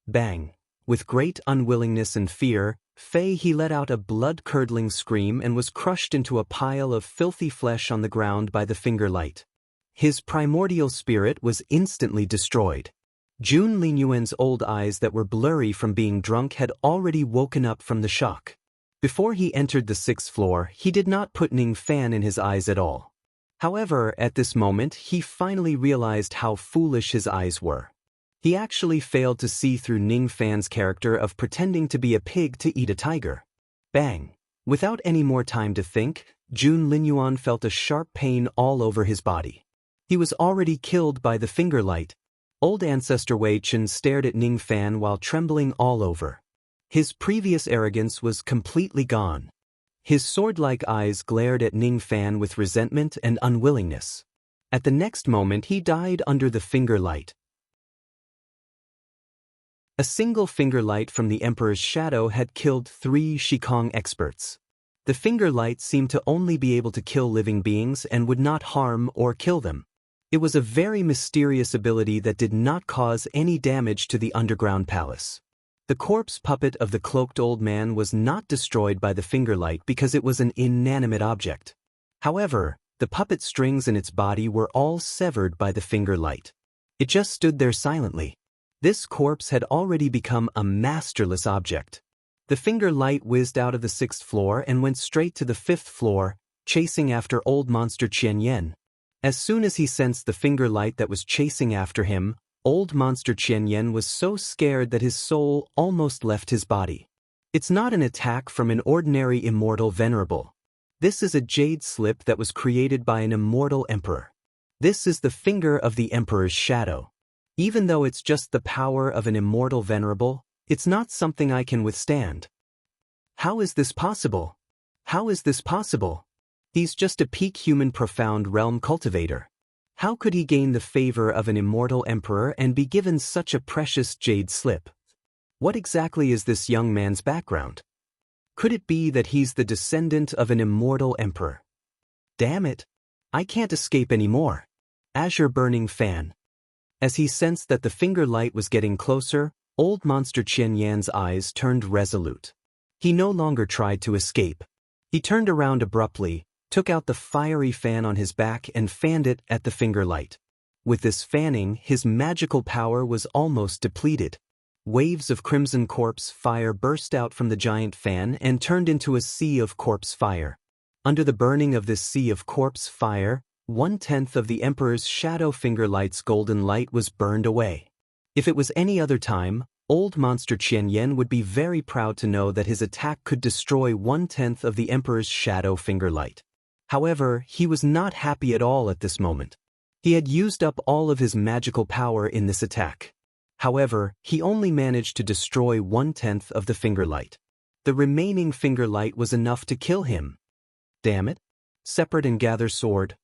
Bang! With great unwillingness and fear, Fei He let out a blood-curdling scream and was crushed into a pile of filthy flesh on the ground by the finger light. His primordial spirit was instantly destroyed. Jun Linyuan's old eyes that were blurry from being drunk had already woken up from the shock. Before he entered the 6th floor, he did not put Ning Fan in his eyes at all. However, at this moment, he finally realized how foolish his eyes were. He actually failed to see through Ning Fan's character of pretending to be a pig to eat a tiger. Bang! Without any more time to think, Jun Linyuan felt a sharp pain all over his body. He was already killed by the finger light. Old Ancestor Wei Chen stared at Ning Fan while trembling all over. His previous arrogance was completely gone. His sword-like eyes glared at Ning Fan with resentment and unwillingness. At the next moment he died under the finger light. A single finger light from the Emperor's shadow had killed 3 Shikong experts. The finger light seemed to only be able to kill living beings and would not harm or kill them. It was a very mysterious ability that did not cause any damage to the underground palace. The corpse puppet of the cloaked old man was not destroyed by the finger light because it was an inanimate object. However, the puppet strings in its body were all severed by the finger light. It just stood there silently. This corpse had already become a masterless object. The finger light whizzed out of the 6th floor and went straight to the 5th floor, chasing after old monster Qian Yan. As soon as he sensed the finger light that was chasing after him, old monster Qian Yan was so scared that his soul almost left his body. It's not an attack from an ordinary immortal venerable. This is a jade slip that was created by an immortal emperor. This is the finger of the emperor's shadow. Even though it's just the power of an immortal venerable, it's not something I can withstand. How is this possible? How is this possible? He's just a peak human profound realm cultivator. How could he gain the favor of an immortal emperor and be given such a precious jade slip? What exactly is this young man's background? Could it be that he's the descendant of an immortal emperor? Damn it! I can't escape anymore. Azure Burning Fan. As he sensed that the finger light was getting closer, old monster Qian Yan's eyes turned resolute. He no longer tried to escape. He turned around abruptly, took out the fiery fan on his back and fanned it at the finger light. With this fanning, his magical power was almost depleted. Waves of crimson corpse fire burst out from the giant fan and turned into a sea of corpse fire. Under the burning of this sea of corpse fire, 1/10 of the Emperor's shadow finger light's golden light was burned away. If it was any other time, old monster Qian Yan would be very proud to know that his attack could destroy 1/10 of the Emperor's shadow finger light. However, he was not happy at all at this moment. He had used up all of his magical power in this attack. However, he only managed to destroy 1/10 of the finger light. The remaining finger light was enough to kill him. Damn it. Separate and gather sword.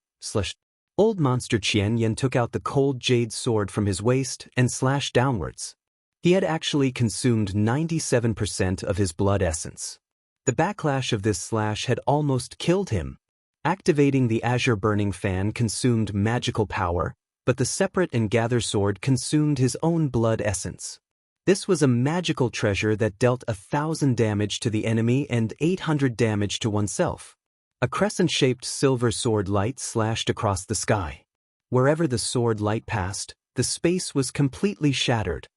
Old monster Qian Yan took out the cold jade sword from his waist and slashed downwards. He had actually consumed 97% of his blood essence. The backlash of this slash had almost killed him. Activating the azure burning fan consumed magical power, but the separate and gather sword consumed his own blood essence. This was a magical treasure that dealt 1,000 damage to the enemy and 800 damage to oneself. A crescent-shaped silver sword light slashed across the sky. Wherever the sword light passed, the space was completely shattered.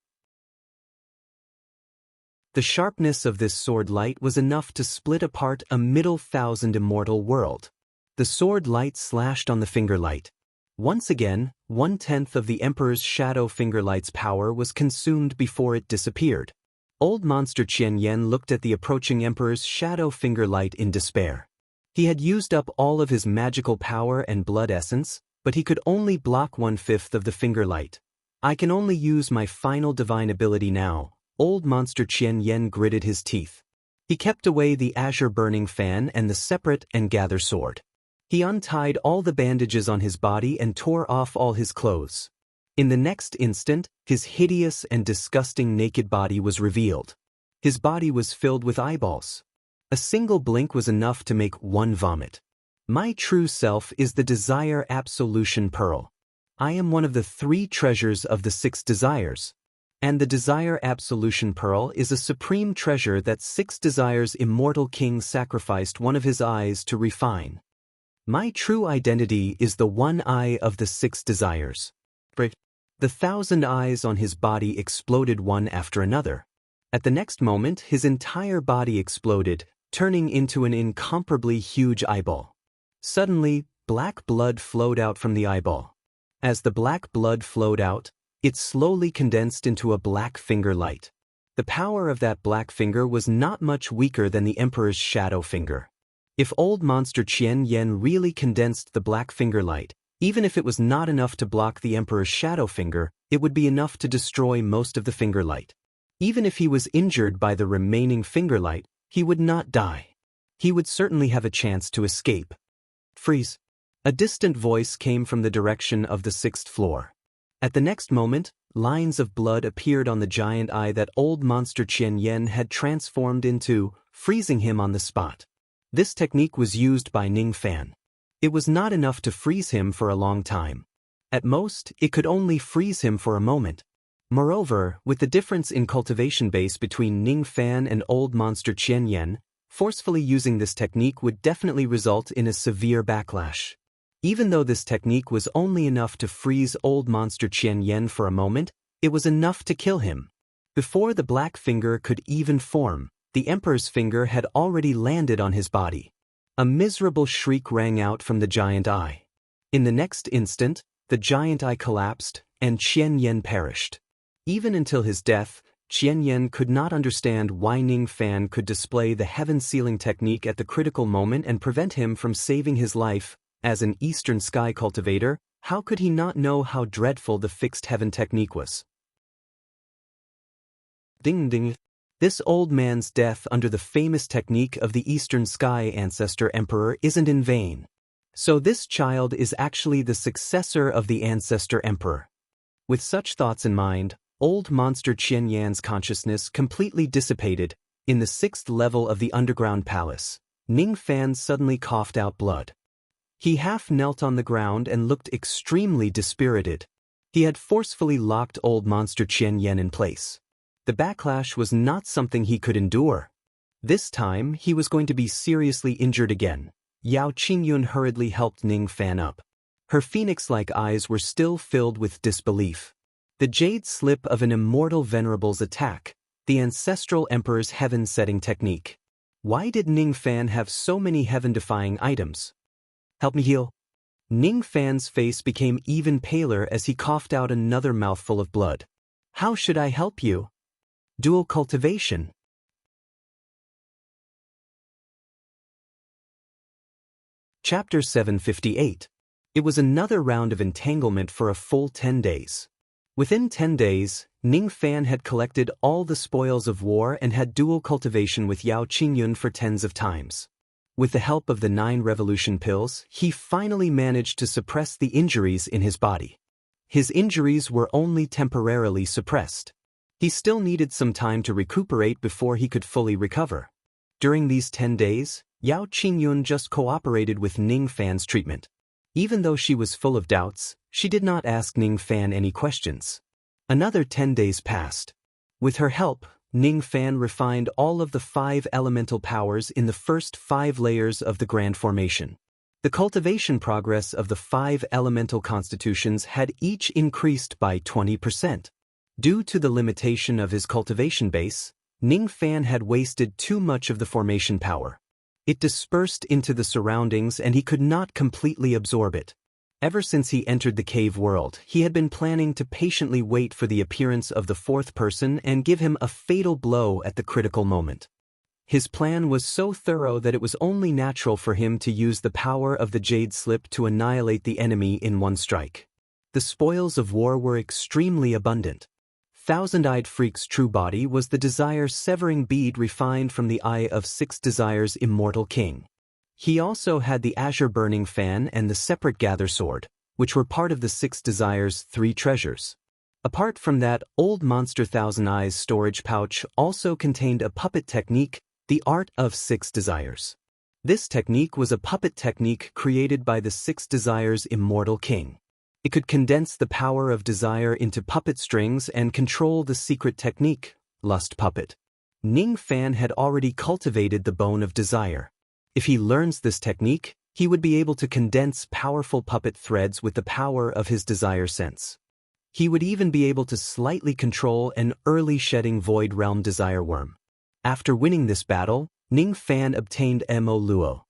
The sharpness of this sword light was enough to split apart a middle thousand immortal world. The sword light slashed on the finger light. Once again, 1/10 of the Emperor's shadow finger light's power was consumed before it disappeared. Old monster Qian Yan looked at the approaching Emperor's shadow finger light in despair. He had used up all of his magical power and blood essence, but he could only block 1/5 of the finger light. I can only use my final divine ability now. Old monster Qian Yan gritted his teeth. He kept away the azure burning fan and the separate and gather sword. He untied all the bandages on his body and tore off all his clothes. In the next instant, his hideous and disgusting naked body was revealed. His body was filled with eyeballs. A single blink was enough to make one vomit. My true self is the Desire Absolution Pearl. I am one of the 3 treasures of the 6 desires. And the Desire Absolution Pearl is a supreme treasure that 6 desires immortal king sacrificed one of his eyes to refine. My true identity is the one eye of the 6 desires. The 1,000 eyes on his body exploded one after another. At the next moment, his entire body exploded, turning into an incomparably huge eyeball. Suddenly, black blood flowed out from the eyeball. As the black blood flowed out, it slowly condensed into a black finger light. The power of that black finger was not much weaker than the Emperor's shadow finger. If old monster Qian Yan really condensed the black finger light, even if it was not enough to block the Emperor's shadow finger, it would be enough to destroy most of the finger light. Even if he was injured by the remaining finger light, he would not die. He would certainly have a chance to escape. Freeze! A distant voice came from the direction of the 6th floor. At the next moment, lines of blood appeared on the giant eye that old monster Qian Yan had transformed into, freezing him on the spot. This technique was used by Ning Fan. It was not enough to freeze him for a long time. At most, it could only freeze him for a moment. Moreover, with the difference in cultivation base between Ning Fan and old monster Qian Yan, forcefully using this technique would definitely result in a severe backlash. Even though this technique was only enough to freeze old monster Qian Yan for a moment, it was enough to kill him. Before the black finger could even form, the Emperor's finger had already landed on his body. A miserable shriek rang out from the giant eye. In the next instant, the giant eye collapsed, and Qian Yan perished. Even until his death, Qian Yan could not understand why Ning Fan could display the heaven sealing technique at the critical moment and prevent him from saving his life. As an Eastern Sky cultivator, how could he not know how dreadful the fixed heaven technique was? Ding ding. This old man's death under the famous technique of the Eastern Sky Ancestor Emperor isn't in vain. So this child is actually the successor of the Ancestor Emperor. With such thoughts in mind, old monster Qian Yan's consciousness completely dissipated. In the 6th level of the underground palace, Ning Fan suddenly coughed out blood. He half knelt on the ground and looked extremely dispirited. He had forcefully locked old monster Qian Yan in place. The backlash was not something he could endure. This time, he was going to be seriously injured again. Yao Qingyun hurriedly helped Ning Fan up. Her phoenix-like eyes were still filled with disbelief. The jade slip of an immortal venerable's attack, the ancestral emperor's heaven-setting technique. Why did Ning Fan have so many heaven-defying items? Help me heal. Ning Fan's face became even paler as he coughed out another mouthful of blood. How should I help you? Dual cultivation. Chapter 758. It was another round of entanglement for a full 10 days. Within 10 days, Ning Fan had collected all the spoils of war and had dual cultivation with Yao Qingyun for tens of times. With the help of the 9 revolution pills, he finally managed to suppress the injuries in his body. His injuries were only temporarily suppressed. He still needed some time to recuperate before he could fully recover. During these 10 days, Yao Qingyun just cooperated with Ning Fan's treatment. Even though she was full of doubts, she did not ask Ning Fan any questions. Another 10 days passed. With her help, Ning Fan refined all of the 5 elemental powers in the first 5 layers of the Grand Formation. The cultivation progress of the 5 elemental constitutions had each increased by 20%. Due to the limitation of his cultivation base, Ning Fan had wasted too much of the formation power. It dispersed into the surroundings and he could not completely absorb it. Ever since he entered the cave world, he had been planning to patiently wait for the appearance of the 4th person and give him a fatal blow at the critical moment. His plan was so thorough that it was only natural for him to use the power of the Jade Slip to annihilate the enemy in one strike. The spoils of war were extremely abundant. Thousand-Eyed Freak's true body was the desire-severing bead refined from the eye of 6 Desire's immortal king. He also had the Azure Burning Fan and the Separate Gather Sword, which were part of the 6 Desire's 3 treasures. Apart from that, Old Monster Thousand Eyes storage pouch also contained a puppet technique, the Art of 6 Desires. This technique was a puppet technique created by the 6 Desire's immortal king. It could condense the power of desire into puppet strings and control the secret technique, Lust Puppet. Ning Fan had already cultivated the bone of desire. If he learns this technique, he would be able to condense powerful puppet threads with the power of his desire sense. He would even be able to slightly control an early shedding Void Realm desire worm. After winning this battle, Ning Fan obtained Mo Luo.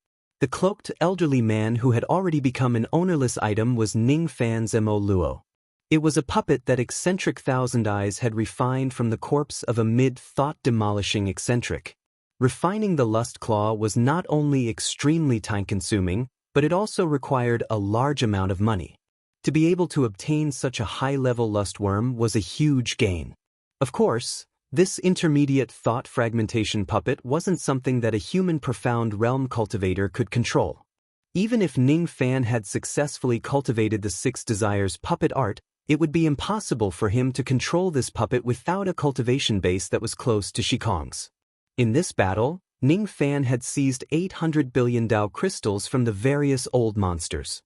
The cloaked elderly man who had already become an ownerless item was Ning Fan's Mo Luo. It was a puppet that eccentric Thousand Eyes had refined from the corpse of a mid-thought demolishing eccentric. Refining the Lust Claw was not only extremely time-consuming, but it also required a large amount of money. To be able to obtain such a high-level lust worm was a huge gain. Of course, this intermediate thought fragmentation puppet wasn't something that a human profound realm cultivator could control. Even if Ning Fan had successfully cultivated the 6 Desires puppet art, it would be impossible for him to control this puppet without a cultivation base that was close to Shikong's. In this battle, Ning Fan had seized 800 billion Dao crystals from the various old monsters.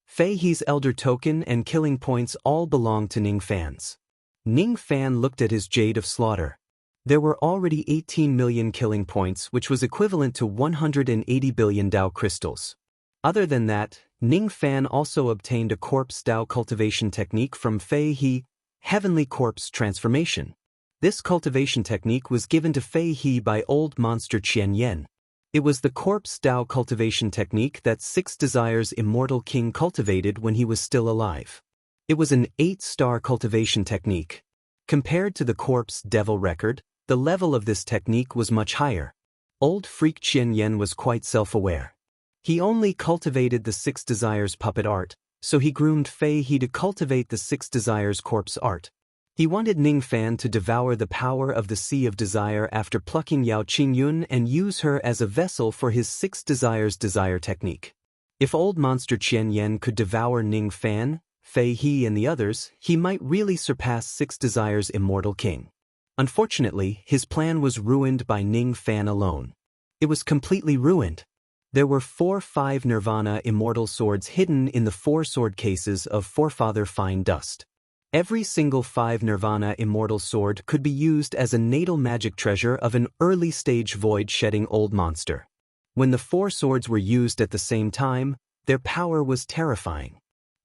Fei He's Elder Token and Killing Points all belonged to Ning Fan's. Ning Fan looked at his Jade of Slaughter. There were already 18 million killing points, which was equivalent to 180 billion Dao crystals. Other than that, Ning Fan also obtained a Corpse Dao cultivation technique from Fei He, Heavenly Corpse Transformation. This cultivation technique was given to Fei He by Old Monster Qian Yen. It was the Corpse Dao cultivation technique that 6 Desire's immortal king cultivated when he was still alive. It was an 8-star cultivation technique. Compared to the Corpse Devil record, the level of this technique was much higher. Old Freak Qian Yen was quite self-aware. He only cultivated the 6 Desire's puppet art, so he groomed Fei He to cultivate the 6 Desire's corpse art. He wanted Ning Fan to devour the power of the Sea of Desire after plucking Yao Qingyun and use her as a vessel for his 6 Desire's desire technique. If Old Monster Qian Yen could devour Ning Fan, Fei He and the others, he might really surpass 6 Desire's immortal king. Unfortunately, his plan was ruined by Ning Fan alone. It was completely ruined. There were 4-5 Nirvana immortal swords hidden in the 4 sword cases of Forefather Fine Dust. Every single 5 Nirvana immortal sword could be used as a natal magic treasure of an early-stage void-shedding old monster. When the 4 swords were used at the same time, their power was terrifying.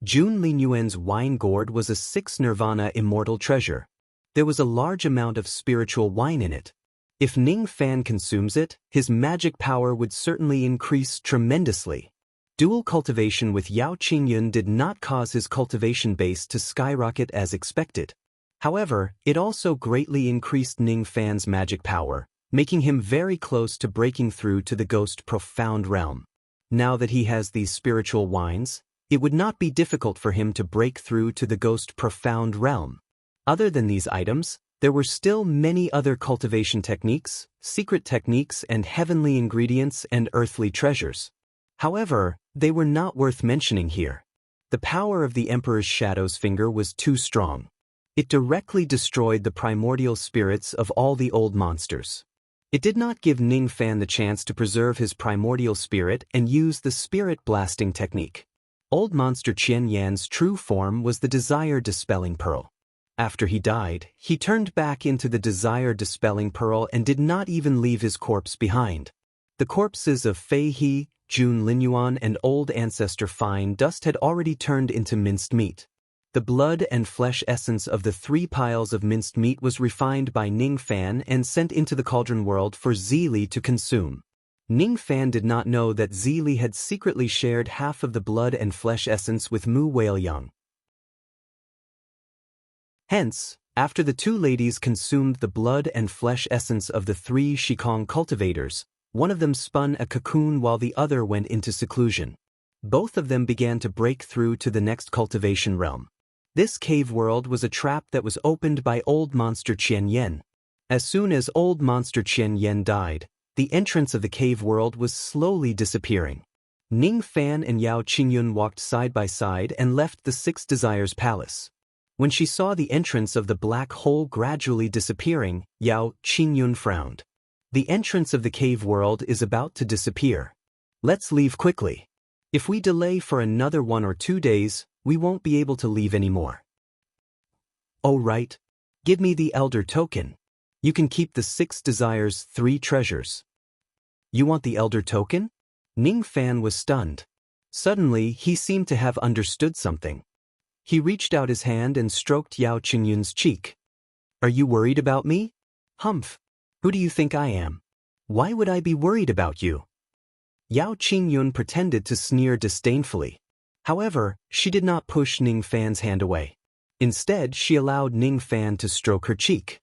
Jun Linyuan's wine gourd was a 6 Nirvana immortal treasure. There was a large amount of spiritual wine in it. If Ning Fan consumes it, his magic power would certainly increase tremendously. Dual cultivation with Yao Qingyun did not cause his cultivation base to skyrocket as expected. However, it also greatly increased Ning Fan's magic power, making him very close to breaking through to the ghost profound realm. Now that he has these spiritual wines, it would not be difficult for him to break through to the ghost profound realm. Other than these items, there were still many other cultivation techniques, secret techniques and heavenly ingredients and earthly treasures. However, they were not worth mentioning here. The power of the Emperor's Shadow's finger was too strong. It directly destroyed the primordial spirits of all the old monsters. It did not give Ning Fan the chance to preserve his primordial spirit and use the spirit blasting technique. Old monster Qian Yan's true form was the desire dispelling pearl. After he died, he turned back into the desire dispelling pearl and did not even leave his corpse behind. The corpses of Fei He, Jun Linyuan and old ancestor Fine Dust had already turned into minced meat. The blood and flesh essence of the 3 piles of minced meat was refined by Ning Fan and sent into the cauldron world for Zili to consume. Ning Fan did not know that Zili had secretly shared half of the blood and flesh essence with Mu Weiliang. Hence, after the 2 ladies consumed the blood and flesh essence of the 3 Shikong cultivators, one of them spun a cocoon while the other went into seclusion. Both of them began to break through to the next cultivation realm. This cave world was a trap that was opened by old monster Qian Yan. As soon as old monster Qian Yan died, the entrance of the cave world was slowly disappearing. Ning Fan and Yao Qingyun walked side by side and left the 6 Desires Palace. When she saw the entrance of the black hole gradually disappearing, Yao Qingyun frowned. The entrance of the cave world is about to disappear. Let's leave quickly. If we delay for another 1 or 2 days, we won't be able to leave anymore. Oh right. Give me the Elder Token. You can keep the 6 Desires 3 treasures. You want the Elder Token? Ning Fan was stunned. Suddenly, he seemed to have understood something. He reached out his hand and stroked Yao Qingyun's cheek. Are you worried about me? Humph. Who do you think I am? Why would I be worried about you? Yao Qingyun pretended to sneer disdainfully. However, she did not push Ning Fan's hand away. Instead, she allowed Ning Fan to stroke her cheek.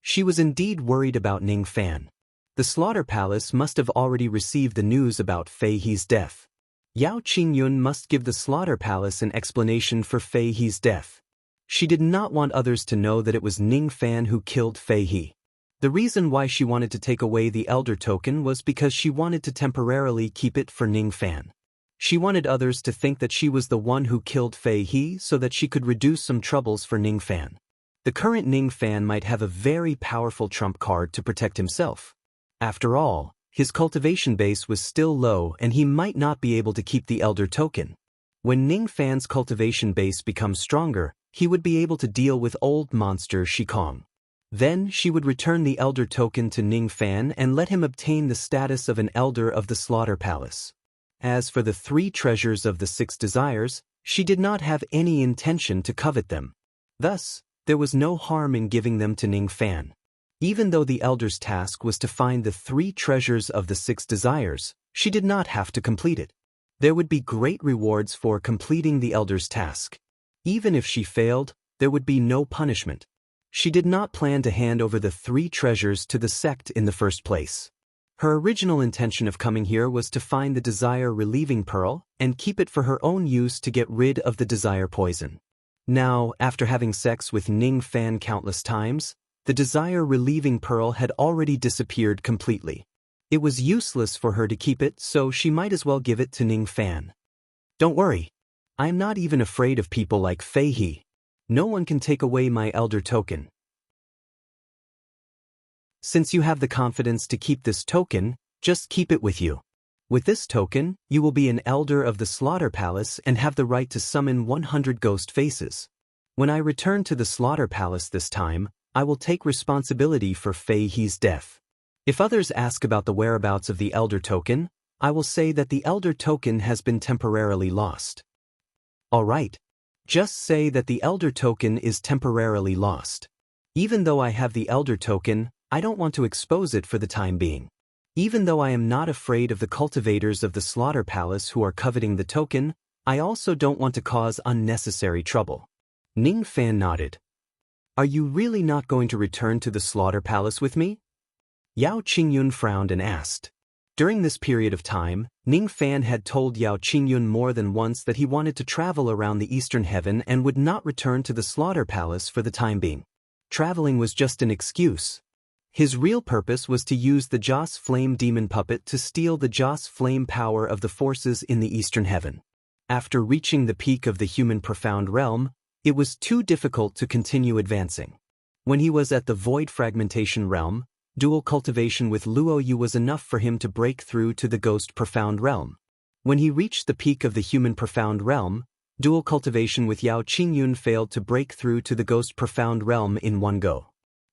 She was indeed worried about Ning Fan. The Slaughter Palace must have already received the news about Fei He's death. Yao Qingyun must give the Slaughter Palace an explanation for Fei He's death. She did not want others to know that it was Ning Fan who killed Fei He. The reason why she wanted to take away the Elder Token was because she wanted to temporarily keep it for Ning Fan. She wanted others to think that she was the one who killed Fei He so that she could reduce some troubles for Ning Fan. The current Ning Fan might have a very powerful trump card to protect himself. After all, his cultivation base was still low and he might not be able to keep the Elder Token. When Ning Fan's cultivation base becomes stronger, he would be able to deal with old monster Shikong. Then she would return the Elder Token to Ning Fan and let him obtain the status of an Elder of the Slaughter Palace. As for the 3 treasures of the 6 Desires, she did not have any intention to covet them. Thus, there was no harm in giving them to Ning Fan. Even though the Elder's task was to find the 3 treasures of the 6 Desires, she did not have to complete it. There would be great rewards for completing the Elder's task. Even if she failed, there would be no punishment. She did not plan to hand over the 3 treasures to the sect in the first place. Her original intention of coming here was to find the desire-relieving pearl and keep it for her own use to get rid of the desire poison. Now, after having sex with Ning Fan countless times, the desire-relieving pearl had already disappeared completely. It was useless for her to keep it, so she might as well give it to Ning Fan. Don't worry. I am not even afraid of people like Fei He. No one can take away my Elder Token. Since you have the confidence to keep this token, just keep it with you. With this token, you will be an Elder of the Slaughter Palace and have the right to summon 100 ghost faces. When I return to the Slaughter Palace this time, I will take responsibility for Fei He's death. If others ask about the whereabouts of the Elder Token, I will say that the Elder Token has been temporarily lost. Alright. Just say that the Elder Token is temporarily lost. Even though I have the Elder Token, I don't want to expose it for the time being. Even though I am not afraid of the cultivators of the slaughter palace who are coveting the token, I also don't want to cause unnecessary trouble. Ning Fan nodded. Are you really not going to return to the slaughter palace with me? Yao Qingyun frowned and asked. During this period of time, Ning Fan had told Yao Qingyun more than once that he wanted to travel around the eastern heaven and would not return to the slaughter palace for the time being. Traveling was just an excuse. His real purpose was to use the Joss Flame Demon Puppet to steal the Joss Flame power of the forces in the eastern heaven. After reaching the peak of the human profound realm, it was too difficult to continue advancing. When he was at the void fragmentation realm, dual cultivation with Luo Yu was enough for him to break through to the ghost profound realm. When he reached the peak of the human profound realm, dual cultivation with Yao Qingyun failed to break through to the ghost profound realm in one go.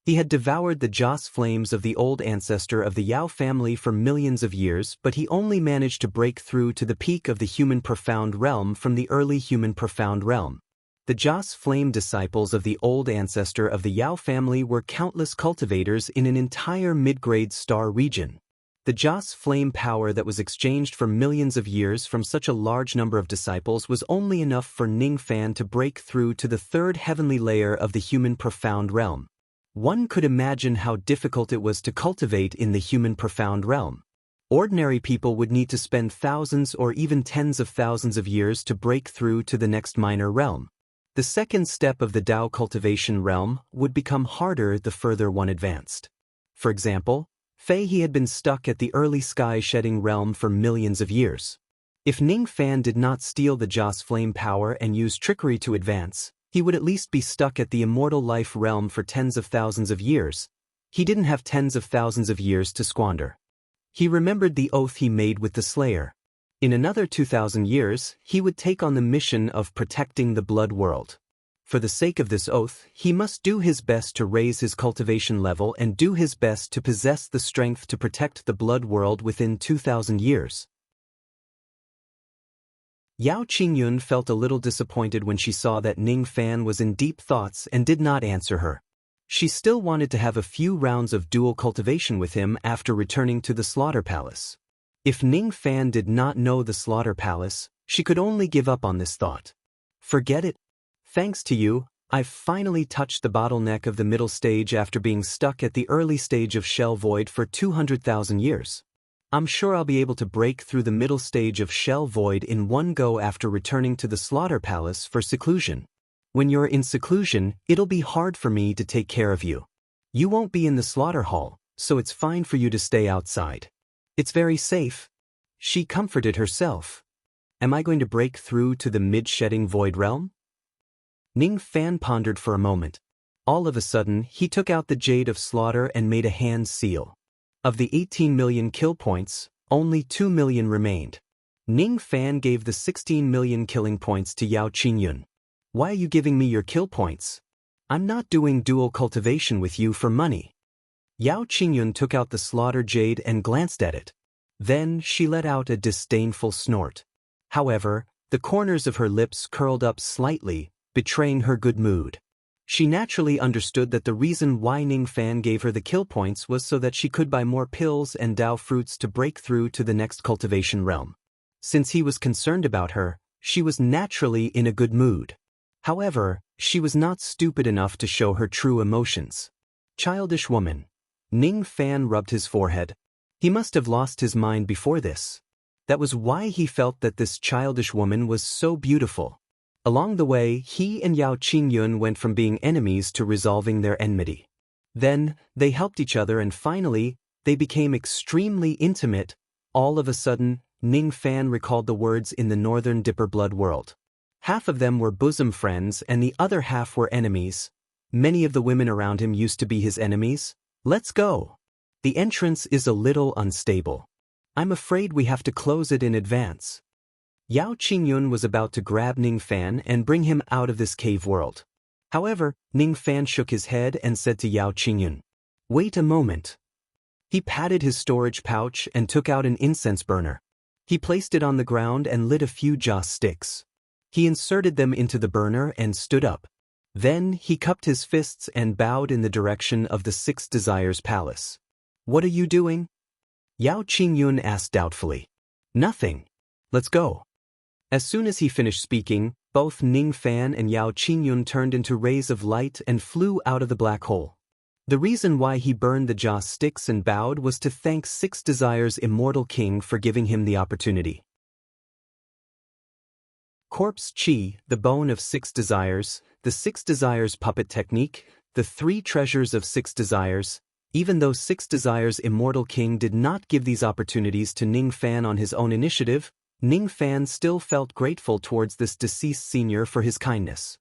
He had devoured the Joss flames of the old ancestor of the Yao family for millions of years, but he only managed to break through to the peak of the human profound realm from the early human profound realm. The Joss flame disciples of the old ancestor of the Yao family were countless cultivators in an entire mid-grade star region. The Joss flame power that was exchanged for millions of years from such a large number of disciples was only enough for Ning Fan to break through to the third heavenly layer of the human profound realm. One could imagine how difficult it was to cultivate in the human profound realm. Ordinary people would need to spend thousands or even tens of thousands of years to break through to the next minor realm. The second step of the Tao cultivation realm would become harder the further one advanced. For example, Fei He had been stuck at the early sky shedding realm for millions of years. If Ning Fan did not steal the Joss flame power and use trickery to advance, he would at least be stuck at the immortal life realm for tens of thousands of years. He didn't have tens of thousands of years to squander. He remembered the oath he made with the Slayer. In another 2,000 years, he would take on the mission of protecting the blood world. For the sake of this oath, he must do his best to raise his cultivation level and do his best to possess the strength to protect the blood world within 2,000 years. Yao Qingyun felt a little disappointed when she saw that Ning Fan was in deep thoughts and did not answer her. She still wanted to have a few rounds of dual cultivation with him after returning to the slaughter palace. If Ning Fan did not know the slaughter palace, she could only give up on this thought. Forget it. Thanks to you, I've finally touched the bottleneck of the middle stage after being stuck at the early stage of Shell Void for 200,000 years. I'm sure I'll be able to break through the middle stage of Shell Void in one go after returning to the slaughter palace for seclusion. When you're in seclusion, it'll be hard for me to take care of you. You won't be in the slaughter hall, so it's fine for you to stay outside. It's very safe. She comforted herself. Am I going to break through to the mid-shedding void realm? Ning Fan pondered for a moment. All of a sudden, he took out the Jade of Slaughter and made a hand seal. Of the 18 million kill points, only 2 million remained. Ning Fan gave the 16 million killing points to Yao Qingyun. Why are you giving me your kill points? I'm not doing dual cultivation with you for money. Yao Qingyun took out the Slaughter Jade and glanced at it. Then she let out a disdainful snort. However, the corners of her lips curled up slightly, betraying her good mood. She naturally understood that the reason why Ning Fan gave her the kill points was so that she could buy more pills and Tao fruits to break through to the next cultivation realm. Since he was concerned about her, she was naturally in a good mood. However, she was not stupid enough to show her true emotions. Childish woman. Ning Fan rubbed his forehead. He must have lost his mind before this. That was why he felt that this childish woman was so beautiful. Along the way, he and Yao Qingyun went from being enemies to resolving their enmity. Then, they helped each other and finally, they became extremely intimate. All of a sudden, Ning Fan recalled the words in the Northern Dipper blood world. Half of them were bosom friends and the other half were enemies. Many of the women around him used to be his enemies. Let's go. The entrance is a little unstable. I'm afraid we have to close it in advance. Yao Qingyun was about to grab Ning Fan and bring him out of this cave world. However, Ning Fan shook his head and said to Yao Qingyun, "Wait a moment." He patted his storage pouch and took out an incense burner. He placed it on the ground and lit a few joss sticks. He inserted them into the burner and stood up. Then he cupped his fists and bowed in the direction of the Six Desires Palace. "What are you doing?" Yao Qingyun asked doubtfully. Nothing. Let's go. As soon as he finished speaking, both Ning Fan and Yao Qingyun turned into rays of light and flew out of the black hole. The reason why he burned the joss sticks and bowed was to thank Six Desires' immortal king for giving him the opportunity. Corpse Chi, the bone of Six Desires, the Six Desires puppet technique, the three treasures of Six Desires. Even though Six Desires' immortal king did not give these opportunities to Ning Fan on his own initiative, Ning Fan still felt grateful towards this deceased senior for his kindness.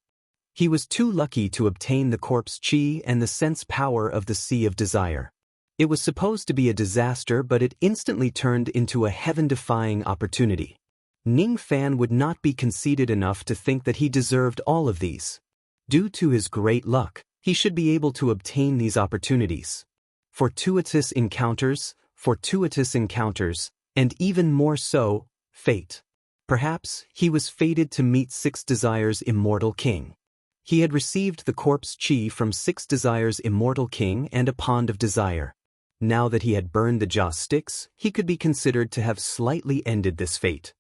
He was too lucky to obtain the corpse chi and the sense power of the Sea of Desire. It was supposed to be a disaster, but it instantly turned into a heaven-defying opportunity. Ning Fan would not be conceited enough to think that he deserved all of these. Due to his great luck, he should be able to obtain these opportunities. Fortuitous encounters, and even more so, fate. Perhaps he was fated to meet Six Desires' immortal king. He had received the corpse chi from Six Desires' immortal king and a pond of desire. Now that he had burned the joss sticks, he could be considered to have slightly ended this fate.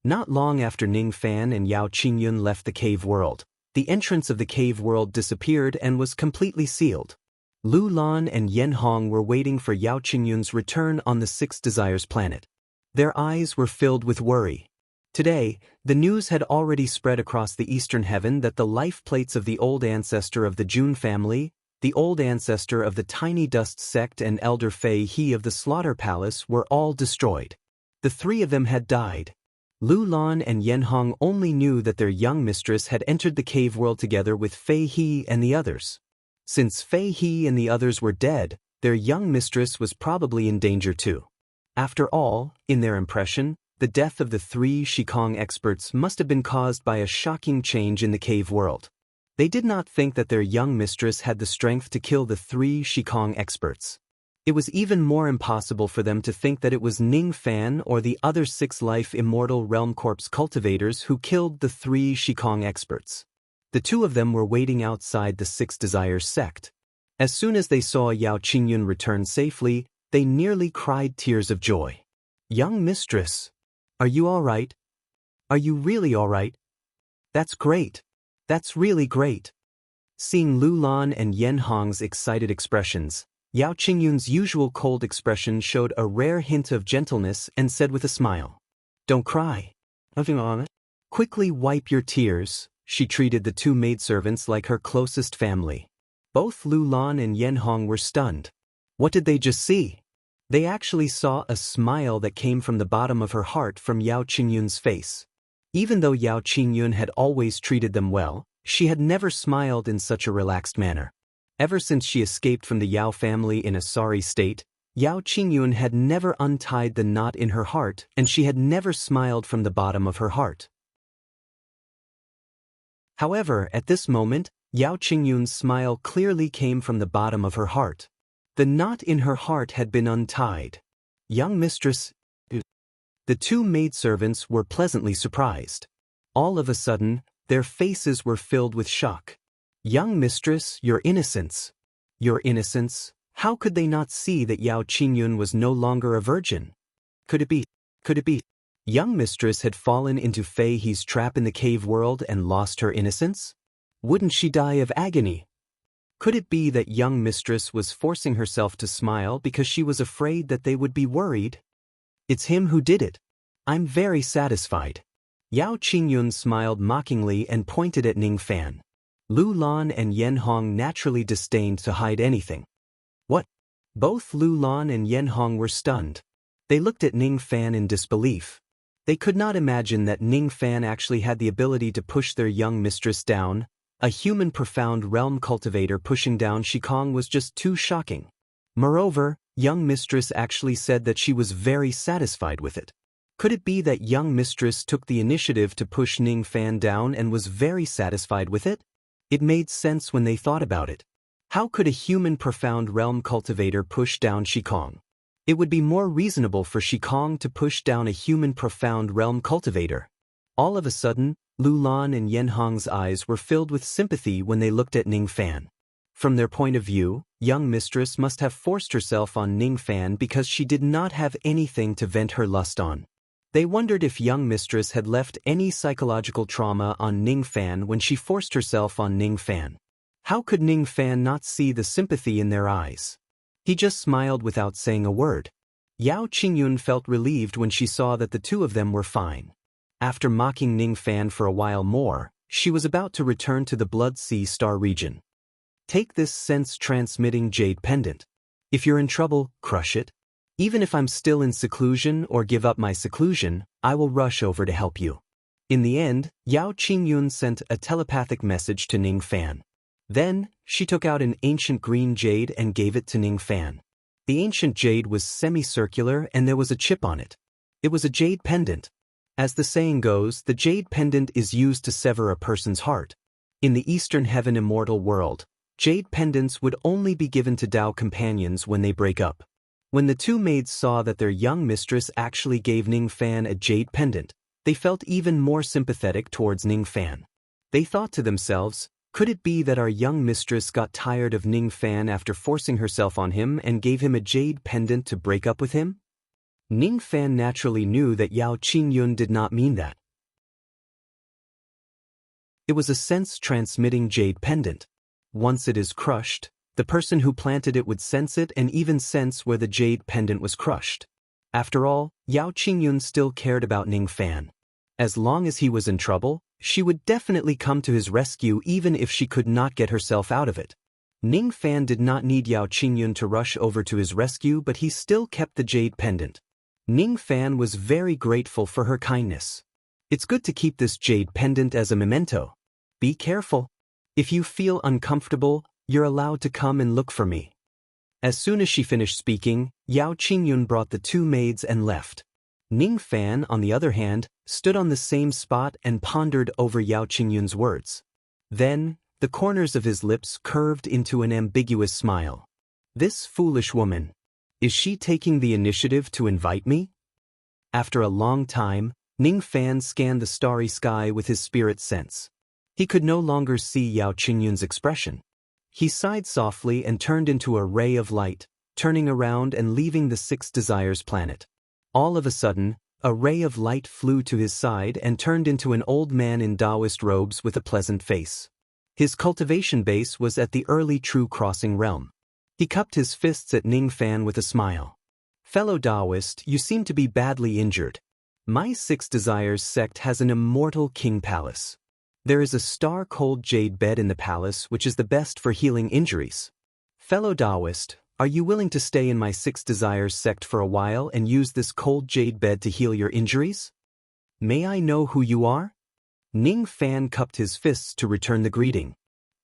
Not long after Ning Fan and Yao Qingyun left the cave world, the entrance of the cave world disappeared and was completely sealed. Lu Lan and Yen Hong were waiting for Yao Qingyun's return on the Six Desires planet. Their eyes were filled with worry. Today, the news had already spread across the eastern heaven that the life plates of the old ancestor of the Jun family, the old ancestor of the Tiny Dust sect and Elder Fei He of the Slaughter Palace were all destroyed. The three of them had died. Lu Lan and Yen Hong only knew that their young mistress had entered the cave world together with Fei He and the others. Since Fei He and the others were dead, their young mistress was probably in danger too. After all, in their impression, the death of the three Shikong experts must have been caused by a shocking change in the cave world. They did not think that their young mistress had the strength to kill the three Shikong experts. It was even more impossible for them to think that it was Ning Fan or the other six life immortal realm corpse cultivators who killed the three Shikong experts. The two of them were waiting outside the Six Desires sect. As soon as they saw Yao Qingyun return safely, they nearly cried tears of joy. Young mistress, are you all right? Are you really all right? That's great. That's really great. Seeing Lu Lan and Yen Hong's excited expressions, Yao Qingyun's usual cold expression showed a rare hint of gentleness and said with a smile, "Don't cry. Nothing on it. Quickly wipe your tears." She treated the two maidservants like her closest family. Both Lu Lan and Yen Hong were stunned. What did they just see? They actually saw a smile that came from the bottom of her heart from Yao Qingyun's face. Even though Yao Qingyun had always treated them well, she had never smiled in such a relaxed manner. Ever since she escaped from the Yao family in a sorry state, Yao Qingyun had never untied the knot in her heart, and she had never smiled from the bottom of her heart. However, at this moment, Yao Qingyun's smile clearly came from the bottom of her heart. The knot in her heart had been untied. Young mistress. The two maidservants were pleasantly surprised. All of a sudden, their faces were filled with shock. Young mistress, your innocence. Your innocence? How could they not see that Yao Qingyun was no longer a virgin? Could it be? Could it be? Young mistress had fallen into Fei He's trap in the cave world and lost her innocence? Wouldn't she die of agony? Could it be that young mistress was forcing herself to smile because she was afraid that they would be worried? It's him who did it. I'm very satisfied. Yao Qingyun smiled mockingly and pointed at Ning Fan. Lu Lan and Yen Hong naturally disdained to hide anything. What? Both Lu Lan and Yen Hong were stunned. They looked at Ning Fan in disbelief. They could not imagine that Ning Fan actually had the ability to push their young mistress down. A human profound realm cultivator pushing down Shikong was just too shocking. Moreover, young mistress actually said that she was very satisfied with it. Could it be that young mistress took the initiative to push Ning Fan down and was very satisfied with it? It made sense when they thought about it. How could a human profound realm cultivator push down Shikong? It would be more reasonable for Shikong to push down a human profound realm cultivator. All of a sudden, Lu Lan and Yen Hong's eyes were filled with sympathy when they looked at Ning Fan. From their point of view, young mistress must have forced herself on Ningfan because she did not have anything to vent her lust on. They wondered if young mistress had left any psychological trauma on Ningfan when she forced herself on Ningfan. How could Ningfan not see the sympathy in their eyes? He just smiled without saying a word. Yao Qingyun felt relieved when she saw that the two of them were fine. After mocking Ningfan for a while more, she was about to return to the Blood Sea Star region. Take this sense-transmitting jade pendant. If you're in trouble, crush it. Even if I'm still in seclusion or give up my seclusion, I will rush over to help you. In the end, Yao Qingyun sent a telepathic message to Ningfan. Then, she took out an ancient green jade and gave it to Ningfan. The ancient jade was semicircular and there was a chip on it. It was a jade pendant. As the saying goes, the jade pendant is used to sever a person's heart. In the Eastern Heaven immortal world, jade pendants would only be given to Dao companions when they break up. When the two maids saw that their young mistress actually gave Ningfan a jade pendant, they felt even more sympathetic towards Ningfan. They thought to themselves, could it be that our young mistress got tired of Ningfan after forcing herself on him and gave him a jade pendant to break up with him? Ningfan naturally knew that Yao Qingyun did not mean that. It was a sense-transmitting jade pendant. Once it is crushed, the person who planted it would sense it and even sense where the jade pendant was crushed. After all, Yao Qingyun still cared about Ningfan. As long as he was in trouble, she would definitely come to his rescue even if she could not get herself out of it. Ningfan did not need Yao Qingyun to rush over to his rescue, but he still kept the jade pendant. Ningfan was very grateful for her kindness. It's good to keep this jade pendant as a memento. Be careful. If you feel uncomfortable, you're allowed to come and look for me. As soon as she finished speaking, Yao Qingyun brought the two maids and left. Ningfan, on the other hand, stood on the same spot and pondered over Yao Qingyun's words. Then, the corners of his lips curved into an ambiguous smile. This foolish woman. Is she taking the initiative to invite me? After a long time, Ningfan scanned the starry sky with his spirit sense. He could no longer see Yao Qingyun's expression. He sighed softly and turned into a ray of light, turning around and leaving the Six Desires planet. All of a sudden, a ray of light flew to his side and turned into an old man in Taoist robes with a pleasant face. His cultivation base was at the early True Crossing realm. He cupped his fists at Ningfan with a smile. Fellow Taoist, you seem to be badly injured. My Six Desires sect has an immortal king palace. There is a star-cold jade bed in the palace which is the best for healing injuries. Fellow Taoist, are you willing to stay in my Six Desires sect for a while and use this cold jade bed to heal your injuries? May I know who you are? Ningfan cupped his fists to return the greeting.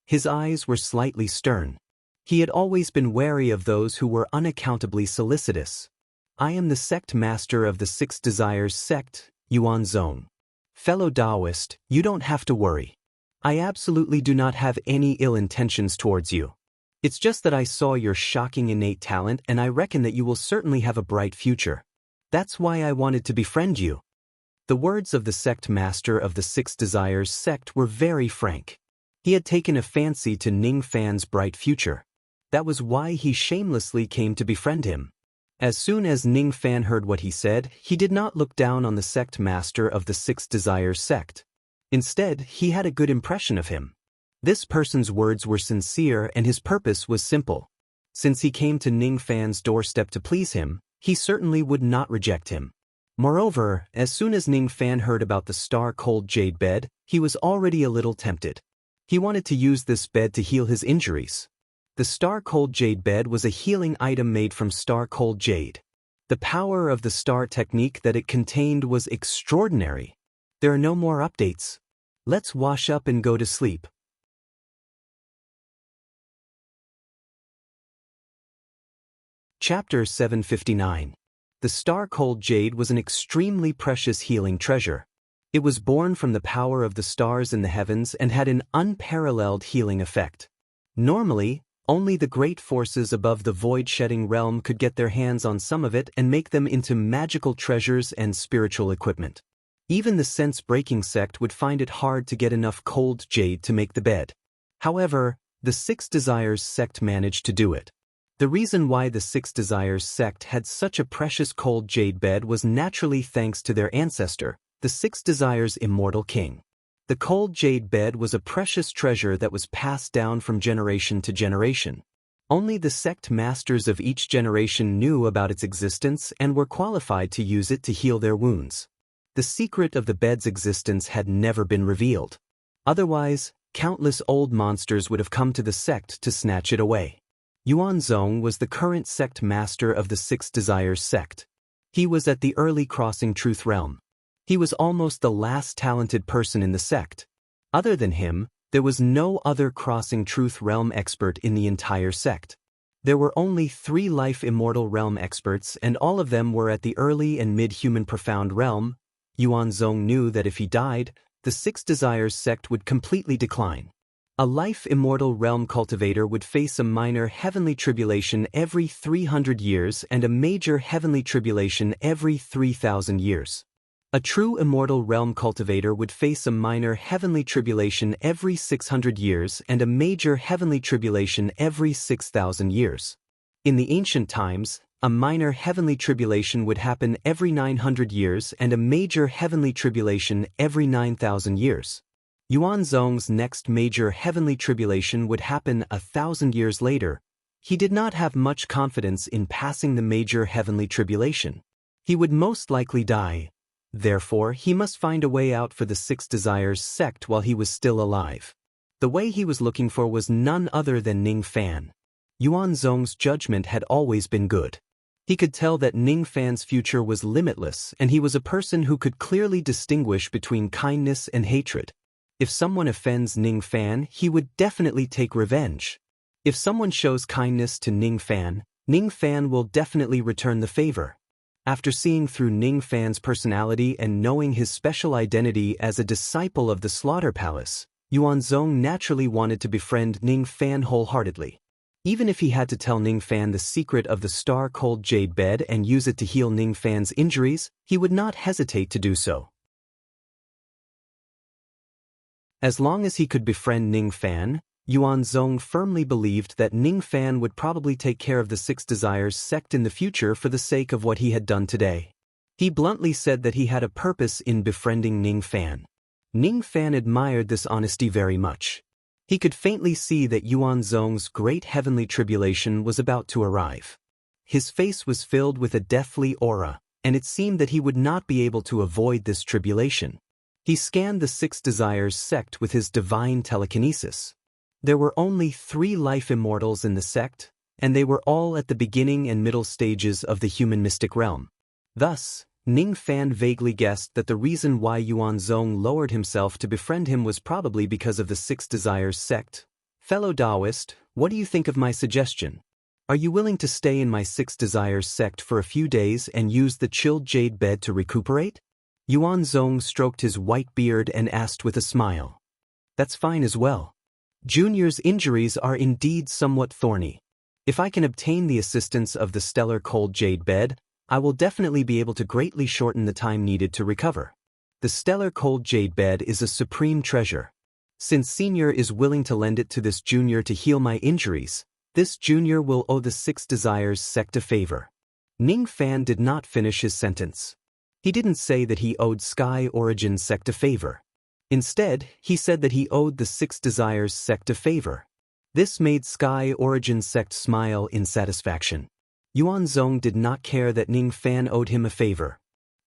His eyes were slightly stern. He had always been wary of those who were unaccountably solicitous. I am the sect master of the Six Desires sect, Yuan Zong. Fellow Taoist, you don't have to worry. I absolutely do not have any ill intentions towards you. It's just that I saw your shocking innate talent and I reckon that you will certainly have a bright future. That's why I wanted to befriend you. The words of the sect master of the Six Desires sect were very frank. He had taken a fancy to Ningfan's bright future. That was why he shamelessly came to befriend him. As soon as Ningfan heard what he said, he did not look down on the sect master of the Six Desires sect. Instead, he had a good impression of him. This person's words were sincere and his purpose was simple. Since he came to Ningfan's doorstep to please him, he certainly would not reject him. Moreover, as soon as Ningfan heard about the star-cold jade bed, he was already a little tempted. He wanted to use this bed to heal his injuries. The star-cold jade bed was a healing item made from star-cold jade. The power of the star technique that it contained was extraordinary. There are no more updates. Let's wash up and go to sleep. Chapter 759. The star-cold jade was an extremely precious healing treasure. It was born from the power of the stars in the heavens and had an unparalleled healing effect. Normally, only the great forces above the void-shedding realm could get their hands on some of it and make them into magical treasures and spiritual equipment. Even the sense-breaking sect would find it hard to get enough cold jade to make the bed. However, The Six Desires sect managed to do it. The reason why the Six Desires sect had such a precious cold jade bed was naturally thanks to their ancestor, the Six Desires immortal king. The cold jade bed was a precious treasure that was passed down from generation to generation. Only the sect masters of each generation knew about its existence and were qualified to use it to heal their wounds. The secret of the bed's existence had never been revealed. Otherwise, countless old monsters would have come to the sect to snatch it away. Yuanzong was the current sect master of the Six Desires sect. He was at the early crossing truth realm. He was almost the last talented person in the sect. Other than him, there was no other crossing truth realm expert in the entire sect. There were only 3 life immortal realm experts, and all of them were at the early and mid-human profound realm. Yuanzong knew that if he died, the Six Desires sect would completely decline. A life immortal realm cultivator would face a minor heavenly tribulation every 300 years and a major heavenly tribulation every 3,000 years. A true immortal realm cultivator would face a minor heavenly tribulation every 600 years and a major heavenly tribulation every 6,000 years. In the ancient times, a minor heavenly tribulation would happen every 900 years and a major heavenly tribulation every 9,000 years. Yuanzong's next major heavenly tribulation would happen 1,000 years later. He did not have much confidence in passing the major heavenly tribulation. He would most likely die. Therefore, he must find a way out for the Six Desires sect while he was still alive. The way he was looking for was none other than Ning Fan. Yuanzong's judgment had always been good. He could tell that Ning Fan's future was limitless, and he was a person who could clearly distinguish between kindness and hatred. If someone offends Ning Fan, he would definitely take revenge. If someone shows kindness to Ning Fan will definitely return the favor. After seeing through Ning Fan's personality and knowing his special identity as a disciple of the Slaughter Palace, Yuanzong naturally wanted to befriend Ning Fan wholeheartedly. Even if he had to tell Ning Fan the secret of the star-cold jade bed and use it to heal Ning Fan's injuries, he would not hesitate to do so. As long as he could befriend Ning Fan, Yuanzong firmly believed that Ning Fan would probably take care of the Six Desires sect in the future for the sake of what he had done today. He bluntly said that he had a purpose in befriending Ning Fan. Ning Fan admired this honesty very much. He could faintly see that Yuanzong's great heavenly tribulation was about to arrive. His face was filled with a deathly aura, and it seemed that he would not be able to avoid this tribulation. He scanned the Six Desires sect with his divine telekinesis. There were only 3 life immortals in the sect, and they were all at the beginning and middle stages of the human mystic realm. Thus, Ning Fan vaguely guessed that the reason why Yuanzong lowered himself to befriend him was probably because of the Six Desires sect. Fellow Taoist, what do you think of my suggestion? Are you willing to stay in my Six Desires sect for a few days and use the chilled jade bed to recuperate? Yuanzong stroked his white beard and asked with a smile. That's fine as well. Junior's injuries are indeed somewhat thorny. If I can obtain the assistance of the stellar cold jade bed, I will definitely be able to greatly shorten the time needed to recover. The stellar cold jade bed is a supreme treasure. Since Senior is willing to lend it to this junior to heal my injuries, this junior will owe the Six Desires sect a favor. Ning Fan did not finish his sentence. He didn't say that he owed Sky Origin sect a favor. Instead, he said that he owed the Six Desires sect a favor. This made Sky Origin sect smile in satisfaction. Yuanzong did not care that Ning Fan owed him a favor.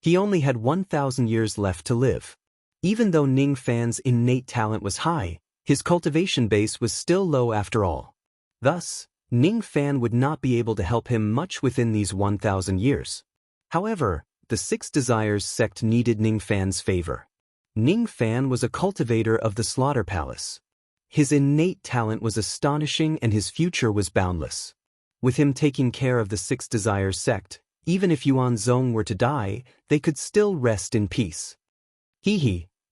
He only had 1,000 years left to live. Even though Ning Fan's innate talent was high, his cultivation base was still low after all. Thus, Ning Fan would not be able to help him much within these 1,000 years. However, the Six Desires sect needed Ning Fan's favor. Ning Fan was a cultivator of the Slaughter Palace. His innate talent was astonishing and his future was boundless. With him taking care of the Six Desires sect, even if Yuanzong were to die, they could still rest in peace.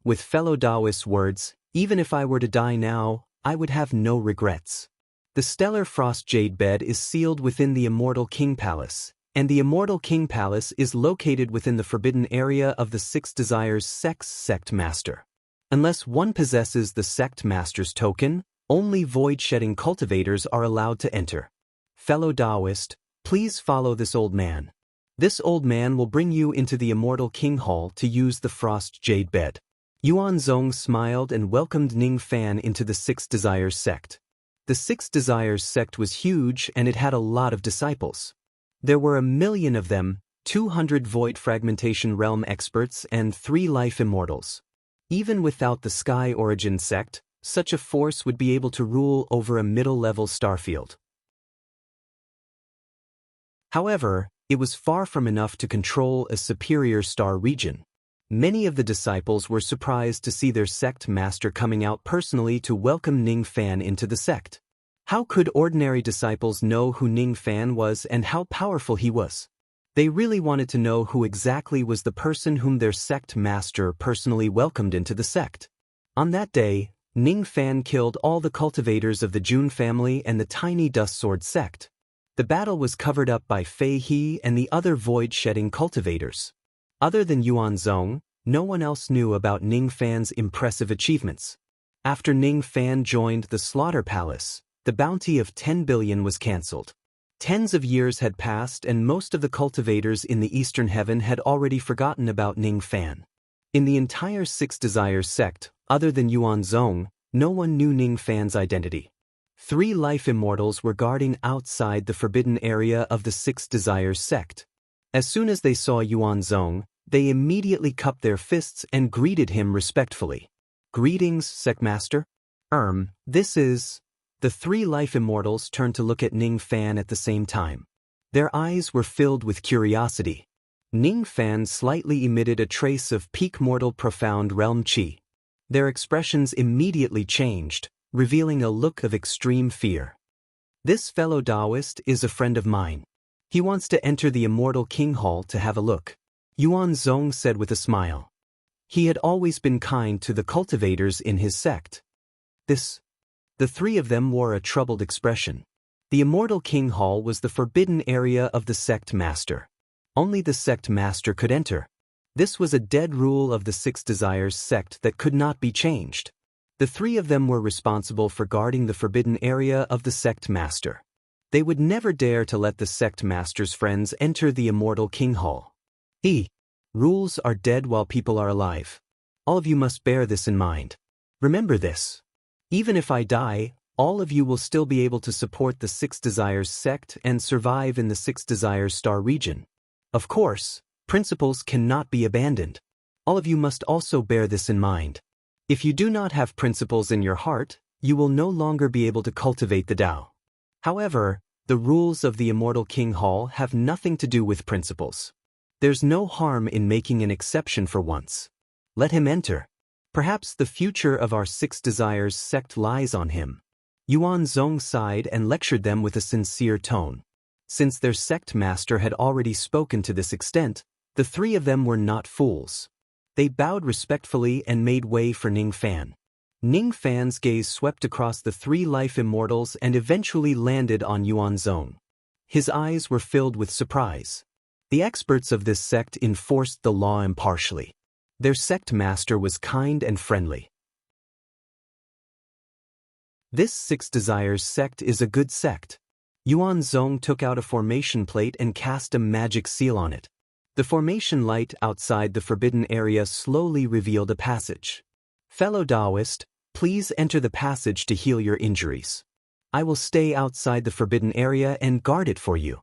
With fellow Taoist words, even if I were to die now, I would have no regrets. The stellar frost jade bed is sealed within the Immortal King Palace, and the Immortal King Palace is located within the forbidden area of the Six Desires sect Master. Unless one possesses the Sect Master's token, Only void-shedding cultivators are allowed to enter. Fellow Taoist, please follow this old man. This old man will bring you into the immortal King Hall to use the frost jade bed. Yuanzong smiled and welcomed Ning Fan into the Six Desires sect. The Six Desires sect was huge and it had a lot of disciples. There were 1,000,000 of them, 200 void fragmentation realm experts and 3 life immortals. Even without the Sky Origin sect, such a force would be able to rule over a middle-level starfield. However, it was far from enough to control a superior star region. Many of the disciples were surprised to see their sect master coming out personally to welcome Ning Fan into the sect. How could ordinary disciples know who Ning Fan was and how powerful he was? They really wanted to know who exactly was the person whom their sect master personally welcomed into the sect. On that day, Ning Fan killed all the cultivators of the Jun family and the tiny Dust Sword sect. The battle was covered up by Fei He and the other void-shedding cultivators. Other than Yuanzong, no one else knew about Ning Fan's impressive achievements. After Ning Fan joined the Slaughter Palace, the bounty of 10 billion was cancelled. Tens of years had passed and most of the cultivators in the Eastern Heaven had already forgotten about Ning Fan. In the entire Six Desires sect, other than Yuanzong, no one knew Ning Fan's identity. 3 life immortals were guarding outside the forbidden area of the Six Desires sect. As soon as they saw Yuanzong, they immediately cupped their fists and greeted him respectfully. "Greetings, Sectmaster." This is..." The 3 life immortals turned to look at Ning Fan at the same time. Their eyes were filled with curiosity. Ning Fan slightly emitted a trace of peak mortal profound realm qi. Their expressions immediately changed, revealing a look of extreme fear. "This fellow Taoist is a friend of mine. He wants to enter the immortal King Hall to have a look," Yuanzong said with a smile. He had always been kind to the cultivators in his sect. The 3 of them wore a troubled expression. The immortal King Hall was the forbidden area of the sect master. Only the sect master could enter. This was a dead rule of the Six Desires sect that could not be changed. The 3 of them were responsible for guarding the forbidden area of the sect master. They would never dare to let the sect master's friends enter the immortal King Hall. Rules are dead while people are alive. All of you must bear this in mind. Remember this. Even if I die, all of you will still be able to support the Six Desires sect and survive in the Six Desires star region. Of course, principles cannot be abandoned. All of you must also bear this in mind. If you do not have principles in your heart, you will no longer be able to cultivate the Tao. However, the rules of the immortal King Hall have nothing to do with principles. There's no harm in making an exception for once. Let him enter. Perhaps the future of our Six Desires sect lies on him. Yuanzong sighed and lectured them with a sincere tone. Since their sect master had already spoken to this extent, the 3 of them were not fools. They bowed respectfully and made way for Ning Fan. Ning Fan's gaze swept across the 3 life immortals and eventually landed on Yuanzong. His eyes were filled with surprise. The experts of this sect enforced the law impartially. Their sect master was kind and friendly. This Six Desires sect is a good sect. Yuanzong took out a formation plate and cast a magic seal on it. The formation light outside the forbidden area slowly revealed a passage. "Fellow Taoist, please enter the passage to heal your injuries. I will stay outside the forbidden area and guard it for you."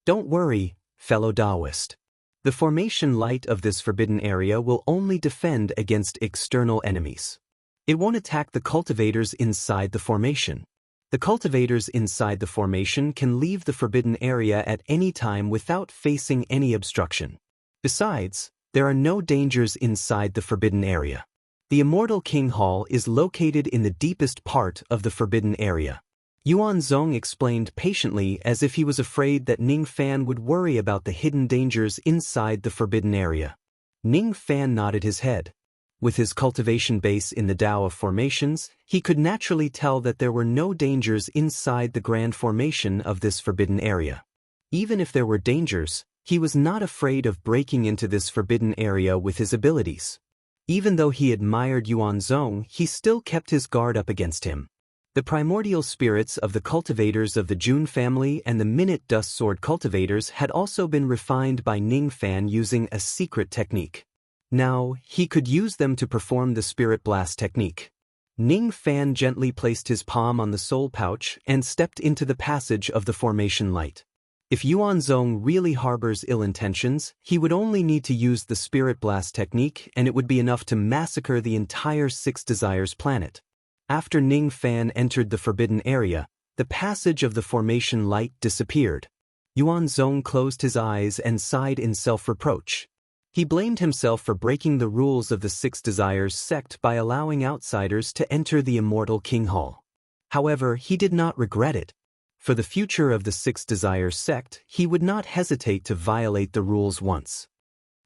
"Don't worry, fellow Taoist. The formation light of this forbidden area will only defend against external enemies. It won't attack the cultivators inside the formation. The cultivators inside the formation can leave the forbidden area at any time without facing any obstruction. Besides, there are no dangers inside the forbidden area. The immortal King Hall is located in the deepest part of the forbidden area." Yuanzong explained patiently as if he was afraid that Ning Fan would worry about the hidden dangers inside the forbidden area. Ning Fan nodded his head. With his cultivation base in the Tao of formations, he could naturally tell that there were no dangers inside the grand formation of this forbidden area. Even if there were dangers, he was not afraid of breaking into this forbidden area with his abilities. Even though he admired Yuanzong, he still kept his guard up against him. The primordial spirits of the cultivators of the June family and the Minute Dust Sword cultivators had also been refined by Ning Fan using a secret technique. Now, he could use them to perform the Spirit Blast technique. Ning Fan gently placed his palm on the soul pouch and stepped into the passage of the formation light. If Yuan Zhong really harbors ill intentions, he would only need to use the Spirit Blast technique and it would be enough to massacre the entire Six Desires planet. After Ning Fan entered the forbidden area, the passage of the formation light disappeared. Yuan Zhong closed his eyes and sighed in self-reproach. He blamed himself for breaking the rules of the Six Desires sect by allowing outsiders to enter the Immortal King Hall. However, he did not regret it. For the future of the Six Desires sect, he would not hesitate to violate the rules once.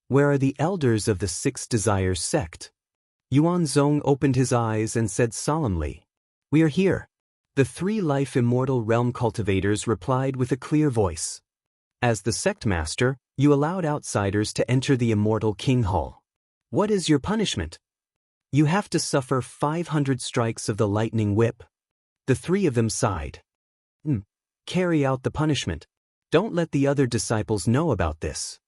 Where are the elders of the Six Desires sect? Yuan Zhong opened his eyes and said solemnly, "We are here." The three life immortal realm cultivators replied with a clear voice. As the sect master, you allowed outsiders to enter the Immortal King Hall. What is your punishment? You have to suffer 500 strikes of the lightning whip. The three of them sighed. Carry out the punishment. Don't let the other disciples know about this.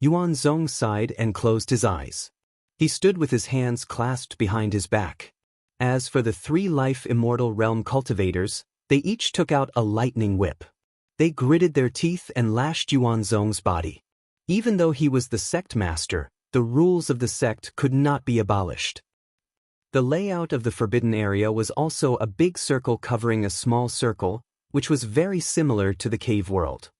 Yuan Zhong sighed and closed his eyes. He stood with his hands clasped behind his back. As for the three life immortal realm cultivators, they each took out a lightning whip. They gritted their teeth and lashed Yuan Zhong's body. Even though he was the sect master, the rules of the sect could not be abolished. The layout of the forbidden area was also a big circle covering a small circle, which was very similar to the cave world.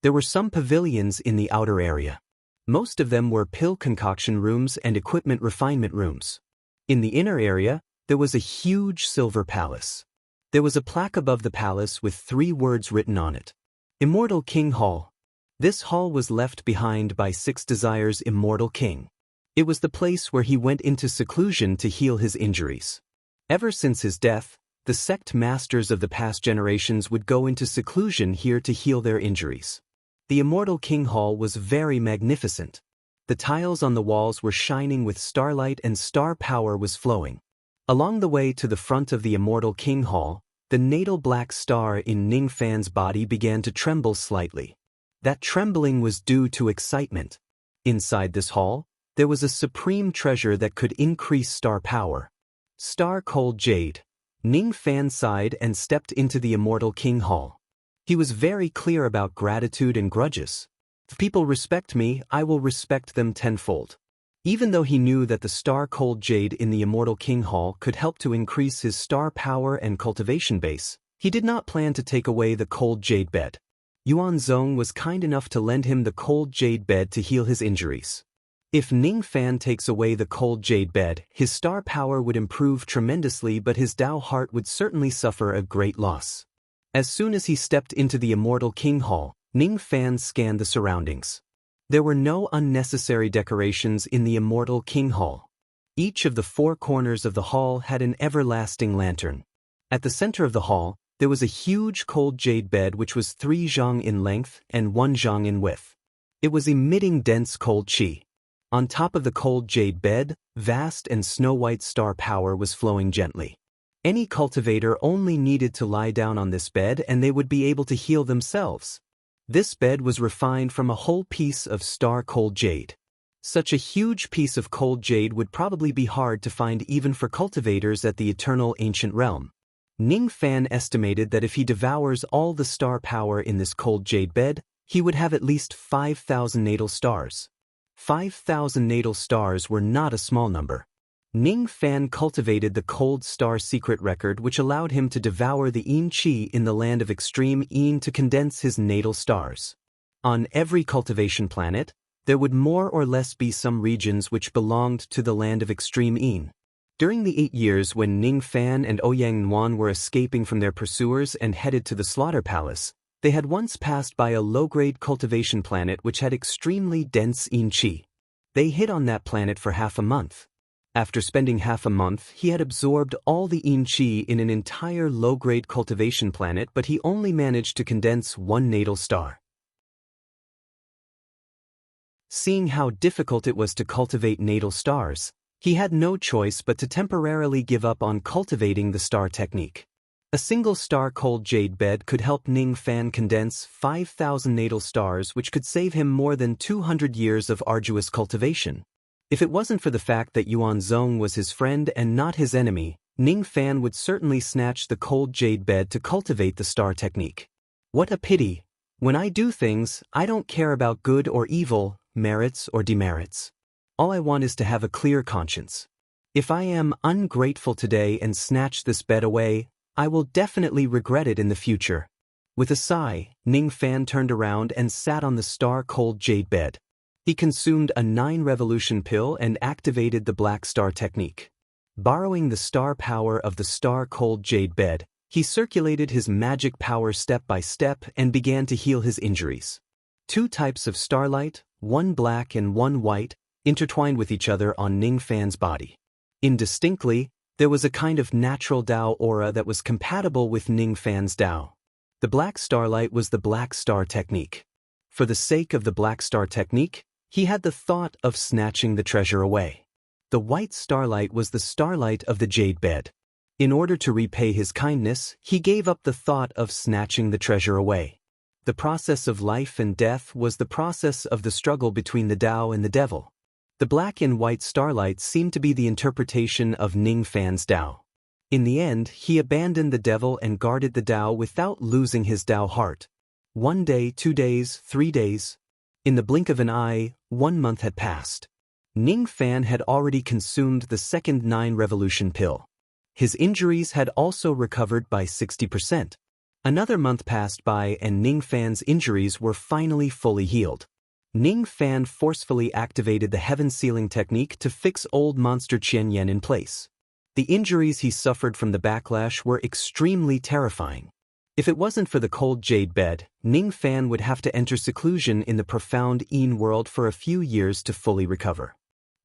There were some pavilions in the outer area. Most of them were pill concoction rooms and equipment refinement rooms. In the inner area, there was a huge silver palace. There was a plaque above the palace with 3 words written on it. Immortal King Hall. This hall was left behind by Six Desires' Immortal King. It was the place where he went into seclusion to heal his injuries. Ever since his death, the sect masters of the past generations would go into seclusion here to heal their injuries. The Immortal King Hall was very magnificent. The tiles on the walls were shining with starlight and star power was flowing. Along the way to the front of the Immortal King Hall, the natal black star in Ning Fan's body began to tremble slightly. That trembling was due to excitement. Inside this hall, there was a supreme treasure that could increase star power. Star Cold Jade. Ning Fan sighed and stepped into the Immortal King Hall. He was very clear about gratitude and grudges. If people respect me, I will respect them tenfold. Even though he knew that the Star Cold Jade in the Immortal King Hall could help to increase his star power and cultivation base, he did not plan to take away the Cold Jade bed. Yuan Zhong was kind enough to lend him the Cold Jade bed to heal his injuries. If Ning Fan takes away the Cold Jade bed, his star power would improve tremendously, but his Tao heart would certainly suffer a great loss. As soon as he stepped into the Immortal King Hall, Ning Fan scanned the surroundings. There were no unnecessary decorations in the Immortal King Hall. Each of the 4 corners of the hall had an everlasting lantern. At the center of the hall, there was a huge cold jade bed which was 3 zhang in length and 1 zhang in width. It was emitting dense cold qi. On top of the cold jade bed, vast and snow-white star power was flowing gently. Any cultivator only needed to lie down on this bed and they would be able to heal themselves. This bed was refined from a whole piece of star cold jade. Such a huge piece of cold jade would probably be hard to find even for cultivators at the eternal ancient realm. Ning Fan estimated that if he devours all the star power in this cold jade bed, he would have at least 5,000 natal stars. 5,000 natal stars were not a small number. Ning Fan cultivated the Cold Star secret record which allowed him to devour the Yin Qi in the land of extreme Yin to condense his natal stars. On every cultivation planet, there would more or less be some regions which belonged to the land of extreme Yin. During the 8 years when Ning Fan and Ouyang Nuan were escaping from their pursuers and headed to the Slaughter Palace, they had once passed by a low-grade cultivation planet which had extremely dense Yin Qi. They hid on that planet for half a month. After spending half a month, he had absorbed all the Yin Qi in an entire low-grade cultivation planet, but he only managed to condense 1 natal star. Seeing how difficult it was to cultivate natal stars, He had no choice but to temporarily give up on cultivating the star technique. A single star cold jade bed could help Ning Fan condense 5,000 natal stars, which could save him more than 200 years of arduous cultivation. If it wasn't for the fact that Yuan Zhong was his friend and not his enemy, Ning Fan would certainly snatch the cold jade bed to cultivate the star technique. What a pity! When I do things, I don't care about good or evil, merits or demerits. All I want is to have a clear conscience. If I am ungrateful today and snatch this bed away, I will definitely regret it in the future. With a sigh, Ning Fan turned around and sat on the star-cold jade bed. He consumed a 9-revolution pill and activated the Black Star technique. Borrowing the star power of the star-cold jade bed, he circulated his magic power step by step and began to heal his injuries. 2 types of starlight, one black and one white, intertwined with each other on Ning Fan's body. Indistinctly, there was a kind of natural Dao aura that was compatible with Ning Fan's Dao. The black starlight was the Black Star technique. For the sake of the Black Star technique, he had the thought of snatching the treasure away. The white starlight was the starlight of the jade bed. In order to repay his kindness, he gave up the thought of snatching the treasure away. The process of life and death was the process of the struggle between the Dao and the devil. The black and white starlight seemed to be the interpretation of Ning Fan's Dao. In the end, he abandoned the devil and guarded the Dao without losing his Dao heart. 1 day, 2 days, 3 days. In the blink of an eye, 1 month had passed. Ning Fan had already consumed the second 9-revolution pill. His injuries had also recovered by 60%. Another month passed by and Ning Fan's injuries were finally fully healed. Ning Fan forcefully activated the heaven sealing technique to fix old monster Qian Yan in place. The injuries he suffered from the backlash were extremely terrifying. If it wasn't for the cold jade bed, Ning Fan would have to enter seclusion in the profound Yin world for a few years to fully recover.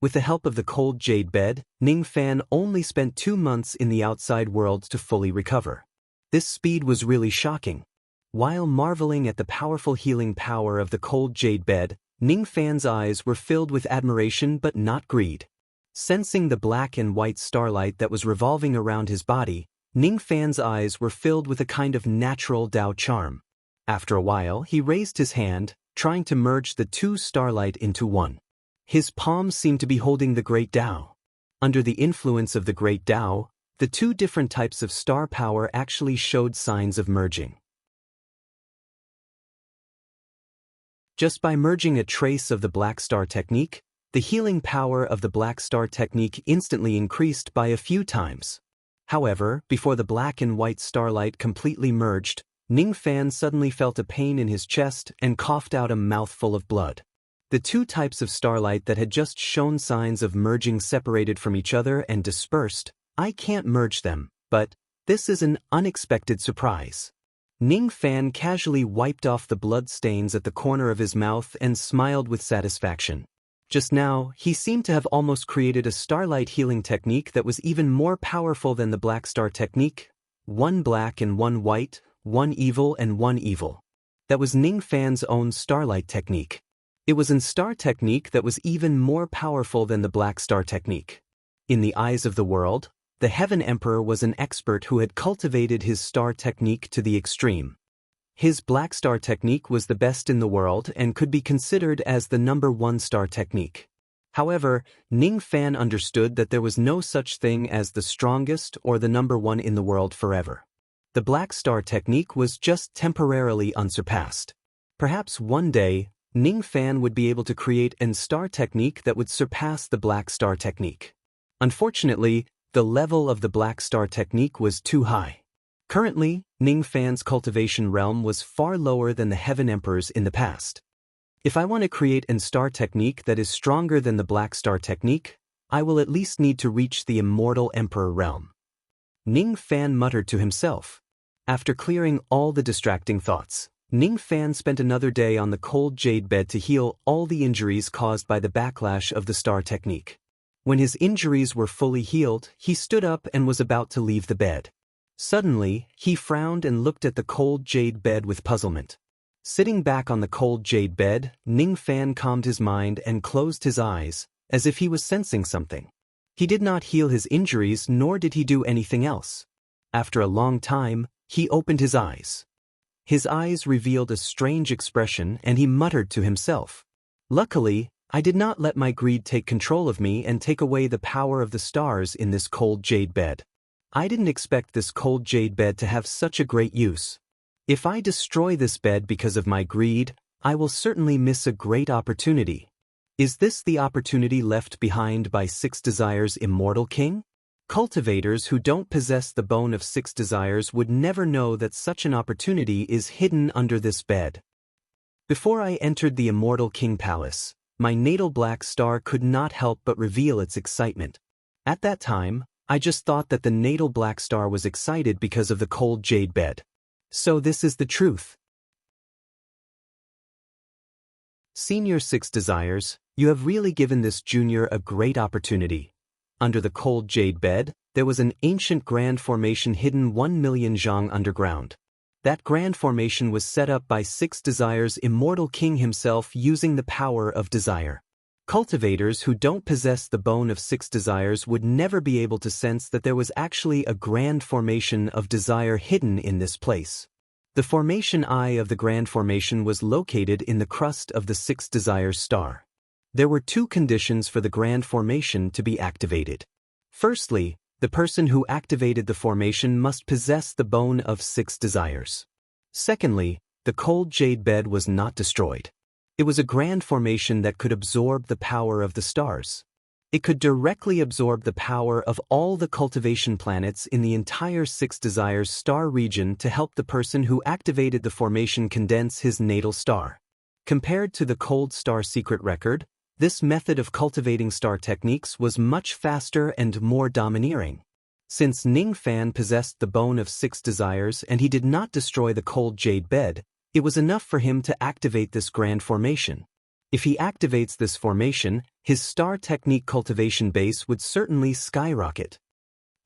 With the help of the cold jade bed, Ning Fan only spent 2 months in the outside world to fully recover. This speed was really shocking. While marveling at the powerful healing power of the cold jade bed, Ning Fan's eyes were filled with admiration but not greed. Sensing the black and white starlight that was revolving around his body, Ning Fan's eyes were filled with a kind of natural Dao charm. After a while, he raised his hand, trying to merge the 2 starlight into one. His palm seemed to be holding the great Dao. Under the influence of the great Dao, the 2 different types of star power actually showed signs of merging. Just by merging a trace of the Black Star technique, the healing power of the Black Star technique instantly increased by a few times. However, before the black and white starlight completely merged, Ning Fan suddenly felt a pain in his chest and coughed out a mouthful of blood. The 2 types of starlight that had just shown signs of merging separated from each other and dispersed. I can't merge them, but this is an unexpected surprise. Ning Fan casually wiped off the blood stains at the corner of his mouth and smiled with satisfaction. Just now, he seemed to have almost created a starlight healing technique that was even more powerful than the Black Star technique. 1 black and 1 white, 1 evil and 1 evil. That was Ning Fan's own starlight technique. It was an star technique that was even more powerful than the Black Star technique. In the eyes of the world, the Heaven Emperor was an expert who had cultivated his star technique to the extreme. His Black Star technique was the best in the world and could be considered as the #1 star technique. However, Ning Fan understood that there was no such thing as the strongest or the #1 in the world forever. The Black Star technique was just temporarily unsurpassed. Perhaps one day, Ning Fan would be able to create an star technique that would surpass the Black Star technique. Unfortunately, the level of the Black Star technique was too high. Currently, Ning Fan's cultivation realm was far lower than the Heaven Emperor's in the past. If I want to create an star technique that is stronger than the Black Star technique, I will at least need to reach the Immortal Emperor realm. Ning Fan muttered to himself. After clearing all the distracting thoughts, Ning Fan spent another day on the cold jade bed to heal all the injuries caused by the backlash of the star technique. When his injuries were fully healed, he stood up and was about to leave the bed. Suddenly, he frowned and looked at the cold jade bed with puzzlement. Sitting back on the cold jade bed, Ning Fan calmed his mind and closed his eyes, as if he was sensing something. He did not heal his injuries, nor did he do anything else. After a long time, he opened his eyes. His eyes revealed a strange expression, and he muttered to himself, "Luckily, I did not let my greed take control of me and take away the power of the stars in this cold jade bed. I didn't expect this cold jade bed to have such a great use. If I destroy this bed because of my greed, I will certainly miss a great opportunity. Is this the opportunity left behind by Six Desires' immortal king? Cultivators who don't possess the bone of Six Desires would never know that such an opportunity is hidden under this bed. Before I entered the immortal king palace, my natal black star could not help but reveal its excitement. At that time, I just thought that the natal black star was excited because of the cold jade bed. So this is the truth. Senior Six Desires, you have really given this junior a great opportunity. Under the cold jade bed, there was an ancient grand formation hidden 1,000,000 zhang underground. That grand formation was set up by Six Desires' immortal king himself using the power of desire. Cultivators who don't possess the bone of Six Desires would never be able to sense that there was actually a grand formation of desire hidden in this place. The formation eye of the grand formation was located in the crust of the Six Desires star. There were two conditions for the grand formation to be activated. Firstly, the person who activated the formation must possess the bone of Six Desires. Secondly, the cold jade bed was not destroyed. It was a grand formation that could absorb the power of the stars. It could directly absorb the power of all the cultivation planets in the entire Six Desires star region to help the person who activated the formation condense his natal star. Compared to the cold star secret record, this method of cultivating star techniques was much faster and more domineering. Since Ning Fan possessed the bone of Six Desires and he did not destroy the cold jade bed, it was enough for him to activate this grand formation. If he activates this formation, his star technique cultivation base would certainly skyrocket.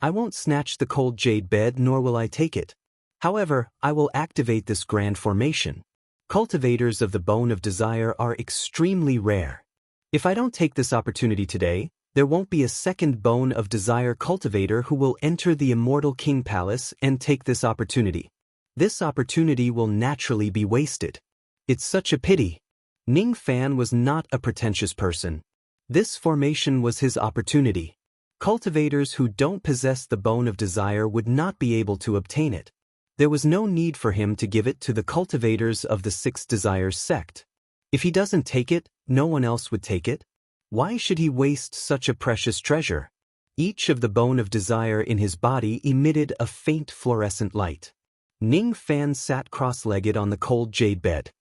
I won't snatch the cold jade bed, nor will I take it. However, I will activate this grand formation. Cultivators of the bone of desire are extremely rare. If I don't take this opportunity today, there won't be a second bone of desire cultivator who will enter the immortal king palace and take this opportunity. This opportunity will naturally be wasted. It's such a pity. Ning Fan was not a pretentious person. This formation was his opportunity. Cultivators who don't possess the bone of desire would not be able to obtain it. There was no need for him to give it to the cultivators of the Six Desires sect. If he doesn't take it, no one else would take it. Why should he waste such a precious treasure? Each of the bone of desire in his body emitted a faint fluorescent light. Ning Fan sat cross-legged on the cold jade bed.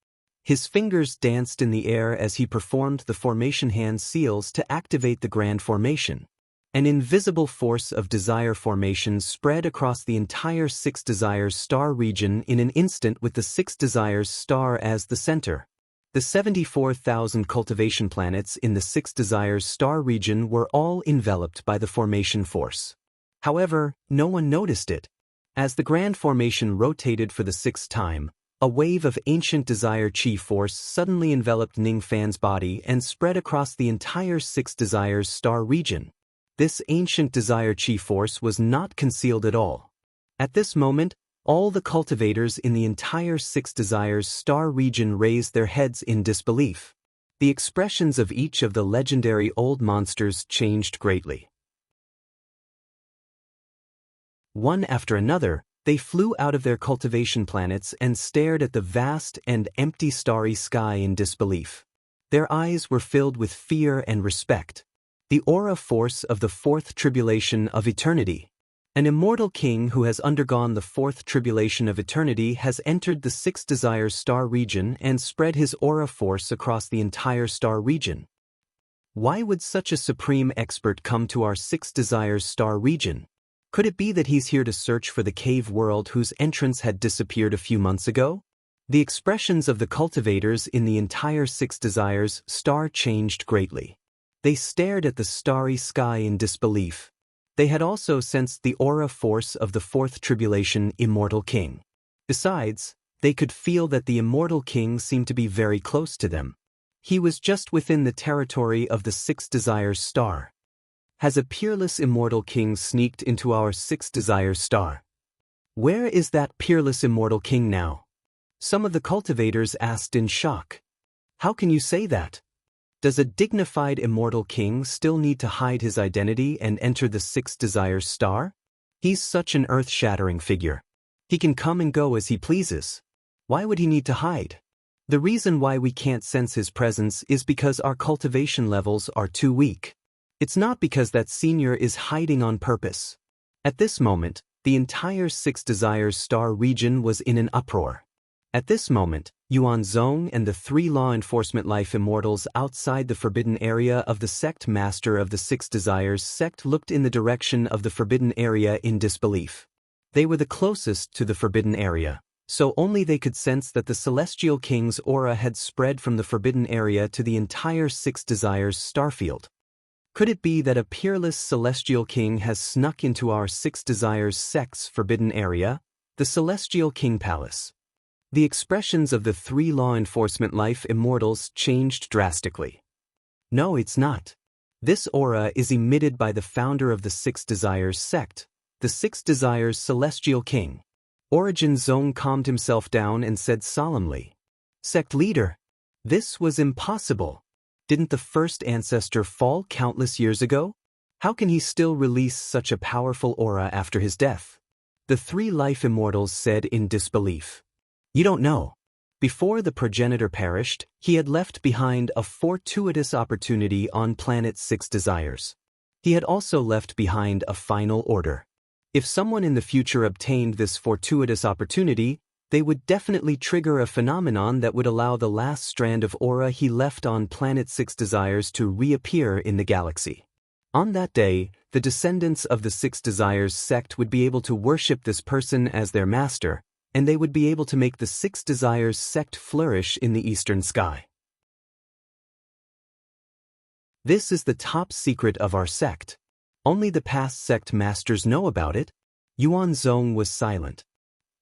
His fingers danced in the air as he performed the formation hand seals to activate the grand formation. An invisible force of desire formation spread across the entire Six Desires star region in an instant with the Six Desires star as the center. The 74,000 cultivation planets in the Six Desires star region were all enveloped by the formation force. However, no one noticed it. As the grand formation rotated for the sixth time, a wave of ancient desire chi force suddenly enveloped Ning Fan's body and spread across the entire Six Desires star region. This ancient desire chi force was not concealed at all. At this moment, all the cultivators in the entire Six Desires star region raised their heads in disbelief. The expressions of each of the legendary old monsters changed greatly. One after another, they flew out of their cultivation planets and stared at the vast and empty starry sky in disbelief. Their eyes were filled with fear and respect. The aura force of the fourth tribulation of eternity. An immortal king who has undergone the fourth tribulation of eternity has entered the Six Desires star region and spread his aura force across the entire star region. Why would such a supreme expert come to our Six Desires star region? Could it be that he's here to search for the cave world whose entrance had disappeared a few months ago? The expressions of the cultivators in the entire Six Desires star changed greatly. They stared at the starry sky in disbelief. They had also sensed the aura force of the fourth tribulation immortal king. Besides, they could feel that the immortal king seemed to be very close to them. He was just within the territory of the Six Desires star. Has a peerless immortal king sneaked into our sixth desire star? Where is that peerless immortal king now? Some of the cultivators asked in shock. How can you say that? Does a dignified immortal king still need to hide his identity and enter the sixth desire star? He's such an earth-shattering figure. He can come and go as he pleases. Why would he need to hide? The reason why we can't sense his presence is because our cultivation levels are too weak. It's not because that senior is hiding on purpose. At this moment, the entire sixth desires star region was in an uproar. At this moment, Yuan Zhong and the 3 law enforcement life immortals outside the forbidden area of the sect master of the six desires sect looked in the direction of the forbidden area in disbelief. They were the closest to the forbidden area, so only they could sense that the celestial king's aura had spread from the forbidden area to the entire six desires starfield. Could it be that a peerless celestial king has snuck into our six desires sect's forbidden area, the celestial king palace? The expressions of the 3 law enforcement life immortals changed drastically. No, it's not. This aura is emitted by the founder of the six desires sect, the six desires celestial king. Origin Zong calmed himself down and said solemnly, "Sect leader, this was impossible. Didn't the first ancestor fall countless years ago? How can he still release such a powerful aura after his death?" The 3 life immortals said in disbelief. You don't know. Before the progenitor perished, he had left behind a fortuitous opportunity on planet 6 desires. He had also left behind a final order. If someone in the future obtained this fortuitous opportunity, they would definitely trigger a phenomenon that would allow the last strand of aura he left on planet 6 desires to reappear in the galaxy. On that day, the descendants of the six desires sect would be able to worship this person as their master, and they would be able to make the six desires sect flourish in the eastern sky. This is the top secret of our sect. Only the past sect masters know about it. Yuan Zong was silent.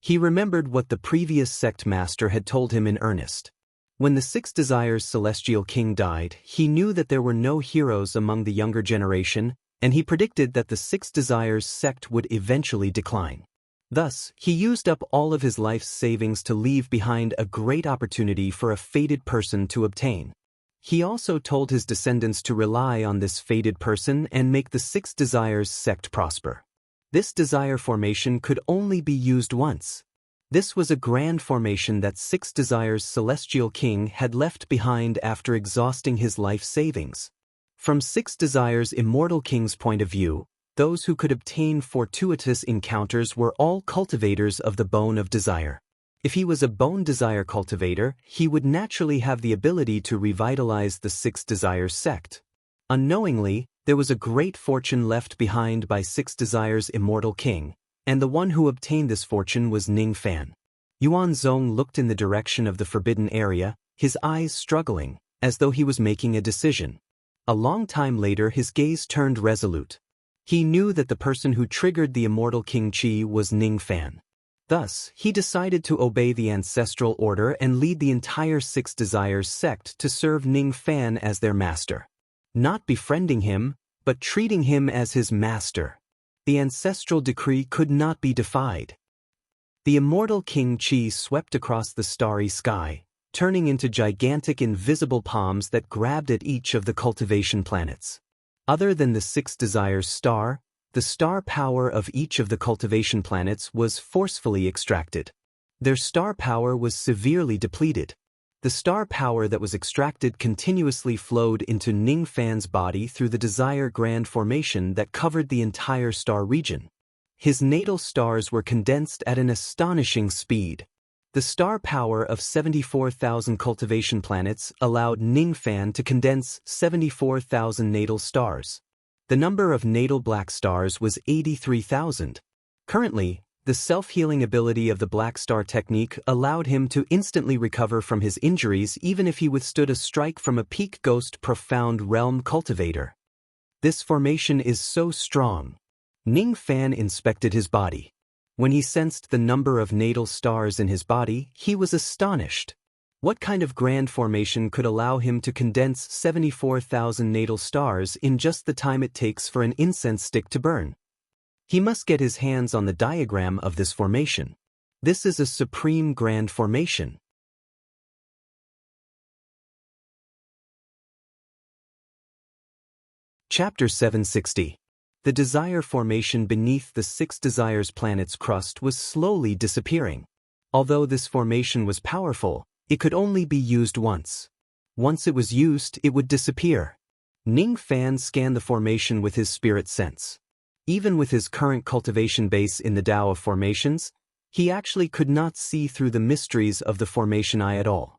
He remembered what the previous sect master had told him in earnest. When the six desires celestial king died, he knew that there were no heroes among the younger generation, and he predicted that the six desires sect would eventually decline. Thus, he used up all of his life's savings to leave behind a great opportunity for a fated person to obtain. He also told his descendants to rely on this fated person and make the six desires sect prosper. This desire formation could only be used once. This was a grand formation that six desires celestial king had left behind after exhausting his life savings. From six desires immortal king's point of view, those who could obtain fortuitous encounters were all cultivators of the bone of desire. If he was a bone desire cultivator, he would naturally have the ability to revitalize the six desires sect. Unknowingly, there was a great fortune left behind by six desires immortal king, and the one who obtained this fortune was Ning Fan. Yuan Zong looked in the direction of the forbidden area, his eyes struggling, as though he was making a decision. A long time later his gaze turned resolute. He knew that the person who triggered the immortal King Qi was Ning Fan. Thus, he decided to obey the ancestral order and lead the entire six desires sect to serve Ning Fan as their master. Not befriending him, but treating him as his master. The ancestral decree could not be defied. The immortal King Qi swept across the starry sky, turning into gigantic invisible palms that grabbed at each of the cultivation planets. Other than the six desires star, the star power of each of the cultivation planets was forcefully extracted. Their star power was severely depleted. The star power that was extracted continuously flowed into Ning Fan's body through the desire grand formation that covered the entire star region. His natal stars were condensed at an astonishing speed. The star power of 74,000 cultivation planets allowed Ning Fan to condense 74,000 natal stars. The number of natal black stars was 83,000. Currently, the self-healing ability of the black star technique allowed him to instantly recover from his injuries even if he withstood a strike from a peak ghost profound realm cultivator. This formation is so strong. Ning Fan inspected his body. When he sensed the number of natal stars in his body, he was astonished. What kind of grand formation could allow him to condense 74,000 natal stars in just the time it takes for an incense stick to burn? He must get his hands on the diagram of this formation. This is a supreme grand formation. Chapter 760. The desire formation beneath the 6 desires planet's crust was slowly disappearing. Although this formation was powerful, it could only be used once. Once it was used, it would disappear. Ning Fan scanned the formation with his spirit sense. Even with his current cultivation base in the Tao of formations, he actually could not see through the mysteries of the formation eye at all.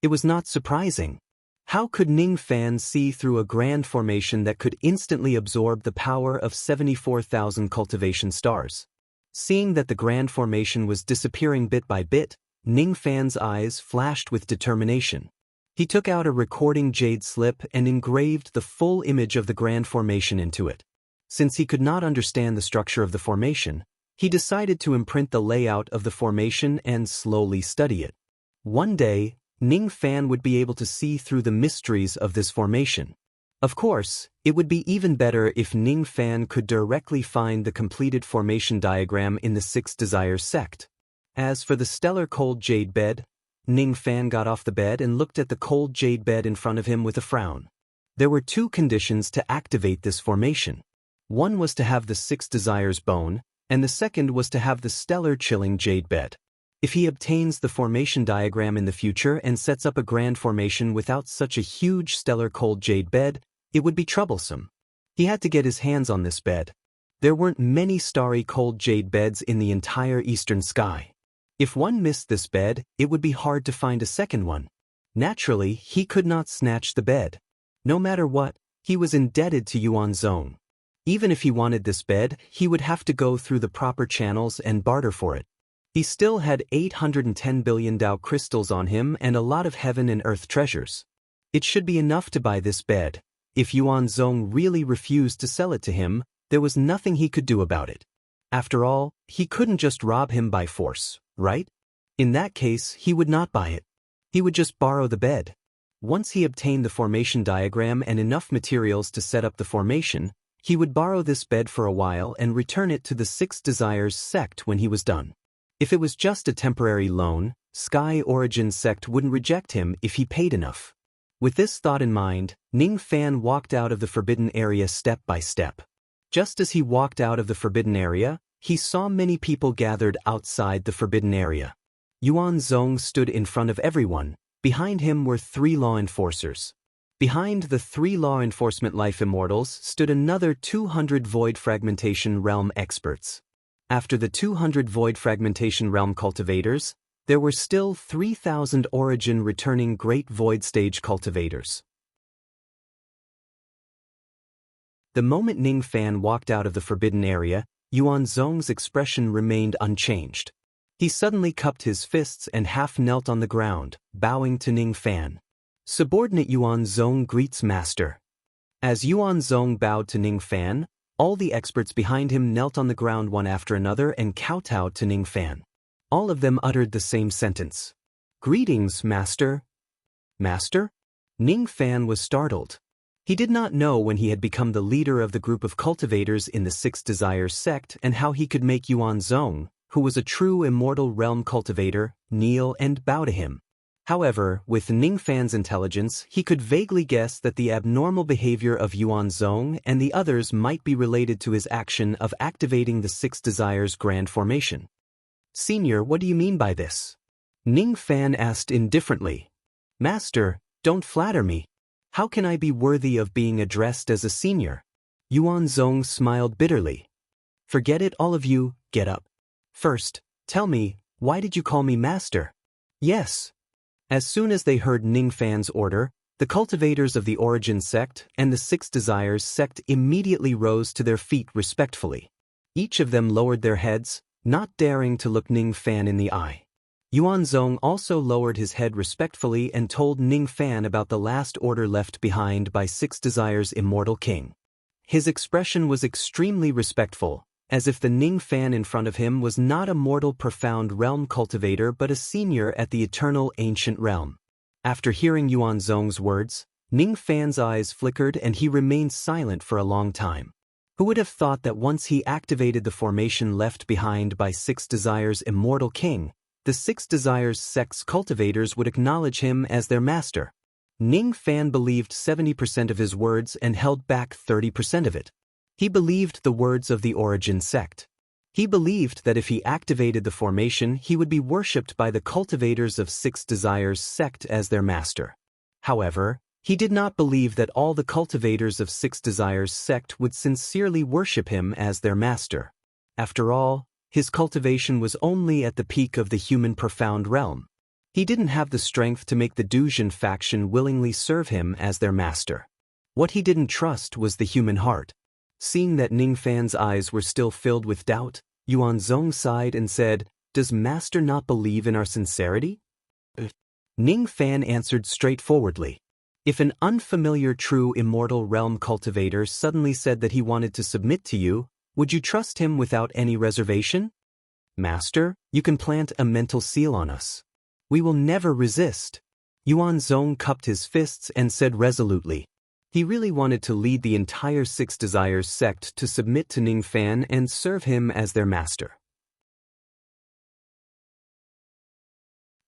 It was not surprising. How could Ning Fan see through a grand formation that could instantly absorb the power of 74,000 cultivation stars? Seeing that the grand formation was disappearing bit by bit, Ning Fan's eyes flashed with determination. He took out a recording jade slip and engraved the full image of the grand formation into it. Since he could not understand the structure of the formation, he decided to imprint the layout of the formation and slowly study it. One day, Ning Fan would be able to see through the mysteries of this formation. Of course, it would be even better if Ning Fan could directly find the completed formation diagram in the 6 Desires sect. As for the stellar cold jade bed, Ning Fan got off the bed and looked at the cold jade bed in front of him with a frown. There were 2 conditions to activate this formation. One was to have the 6 Desires bone, and the second was to have the stellar chilling jade bed. If he obtains the formation diagram in the future and sets up a grand formation without such a huge stellar cold jade bed, it would be troublesome. He had to get his hands on this bed. There weren't many starry cold jade beds in the entire eastern sky. If one missed this bed, it would be hard to find a second one. Naturally, he could not snatch the bed. No matter what, he was indebted to Yuan Zong. Even if he wanted this bed, he would have to go through the proper channels and barter for it. He still had 810 billion Tao crystals on him and a lot of heaven and earth treasures. It should be enough to buy this bed. If Yuan Zong really refused to sell it to him, there was nothing he could do about it. After all, he couldn't just rob him by force, right? In that case, he would not buy it. He would just borrow the bed. Once he obtained the formation diagram and enough materials to set up the formation, he would borrow this bed for a while and return it to the 6 Desires sect when he was done. If it was just a temporary loan, Sky Origin sect wouldn't reject him if he paid enough. With this thought in mind, Ning Fan walked out of the forbidden area step by step. Just as he walked out of the forbidden area, he saw many people gathered outside the forbidden area. Yuan Zong stood in front of everyone. Behind him were 3 law enforcers. Behind the 3 law enforcement life immortals stood another 200 void fragmentation realm experts. After the 200 void fragmentation realm cultivators, there were still 3,000 origin returning great void stage cultivators. The moment Ning Fan walked out of the forbidden area, Yuan Zong's expression remained unchanged. He suddenly cupped his fists and half knelt on the ground, bowing to Ning Fan. Subordinate Yuan Zong greets Master. As Yuan Zong bowed to Ning Fan, all the experts behind him knelt on the ground one after another and kowtowed to Ning Fan. All of them uttered the same sentence. "Greetings, Master." Master? Ning Fan was startled. He did not know when he had become the leader of the group of cultivators in the 6 Desires sect and how he could make Yuan Zong, who was a true immortal realm cultivator, kneel and bow to him. However, with Ning Fan's intelligence, he could vaguely guess that the abnormal behavior of Yuan Zong and the others might be related to his action of activating the 6 Desires grand formation. "Senior, what do you mean by this?" Ning Fan asked indifferently. "Master, don't flatter me. How can I be worthy of being addressed as a senior?" Yuan Zong smiled bitterly. "Forget it, all of you, get up. First, tell me, why did you call me Master?" "Yes." As soon as they heard Ning Fan's order, the cultivators of the Origin sect and the 6 Desires sect immediately rose to their feet respectfully. Each of them lowered their heads, not daring to look Ning Fan in the eye. Yuan Zong also lowered his head respectfully and told Ning Fan about the last order left behind by 6 Desires' immortal king. His expression was extremely respectful, as if the Ning Fan in front of him was not a mortal profound realm cultivator but a senior at the eternal ancient realm. After hearing Yuan Zhong's words, Ning Fan's eyes flickered and he remained silent for a long time. Who would have thought that once he activated the formation left behind by Six Desires' immortal king, the Six Desires sect's cultivators would acknowledge him as their master? Ning Fan believed 70% of his words and held back 30% of it. He believed the words of the Origin sect. He believed that if he activated the formation, he would be worshipped by the cultivators of Six Desires sect as their master. However, he did not believe that all the cultivators of Six Desires sect would sincerely worship him as their master. After all, his cultivation was only at the peak of the human profound realm. He didn't have the strength to make the Duzhen faction willingly serve him as their master. What he didn't trust was the human heart. Seeing that Ning Fan's eyes were still filled with doubt, Yuan Zhong sighed and said, "Does Master not believe in our sincerity?" Ning Fan answered straightforwardly. If an unfamiliar true immortal realm cultivator suddenly said that he wanted to submit to you, would you trust him without any reservation? Master, you can plant a mental seal on us. We will never resist. Yuan Zhong cupped his fists and said resolutely. He really wanted to lead the entire Six Desires sect to submit to Ning Fan and serve him as their master.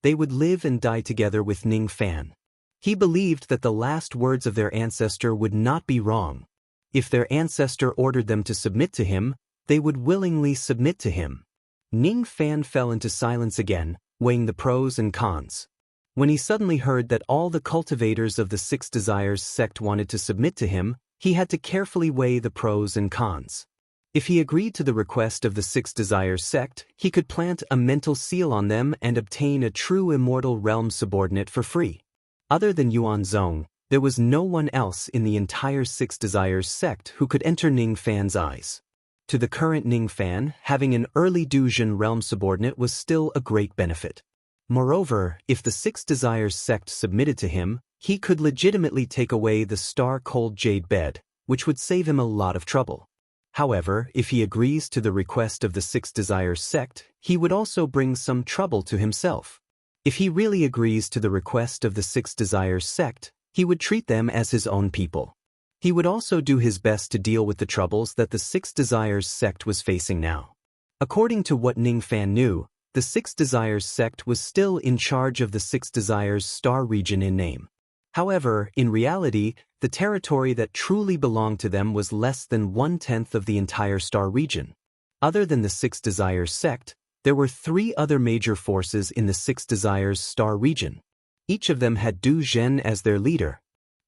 They would live and die together with Ning Fan. He believed that the last words of their ancestor would not be wrong. If their ancestor ordered them to submit to him, they would willingly submit to him. Ning Fan fell into silence again, weighing the pros and cons. When he suddenly heard that all the cultivators of the Six Desires sect wanted to submit to him, he had to carefully weigh the pros and cons. If he agreed to the request of the Six Desires sect, he could plant a mental seal on them and obtain a true immortal realm subordinate for free. Other than Yuan Zhong, there was no one else in the entire Six Desires sect who could enter Ning Fan's eyes. To the current Ning Fan, having an early Duzhen realm subordinate was still a great benefit. Moreover, if the Six Desires sect submitted to him, he could legitimately take away the star-cold jade bed, which would save him a lot of trouble. However, if he agrees to the request of the Six Desires sect, he would also bring some trouble to himself. If he really agrees to the request of the Six Desires sect, he would treat them as his own people. He would also do his best to deal with the troubles that the Six Desires sect was facing now. According to what Ning Fan knew, the Six Desires sect was still in charge of the Six Desires star region in name. However, in reality, the territory that truly belonged to them was less than 1/10 of the entire star region. Other than the Six Desires sect, there were 3 other major forces in the Six Desires star region. Each of them had Du Zhen as their leader.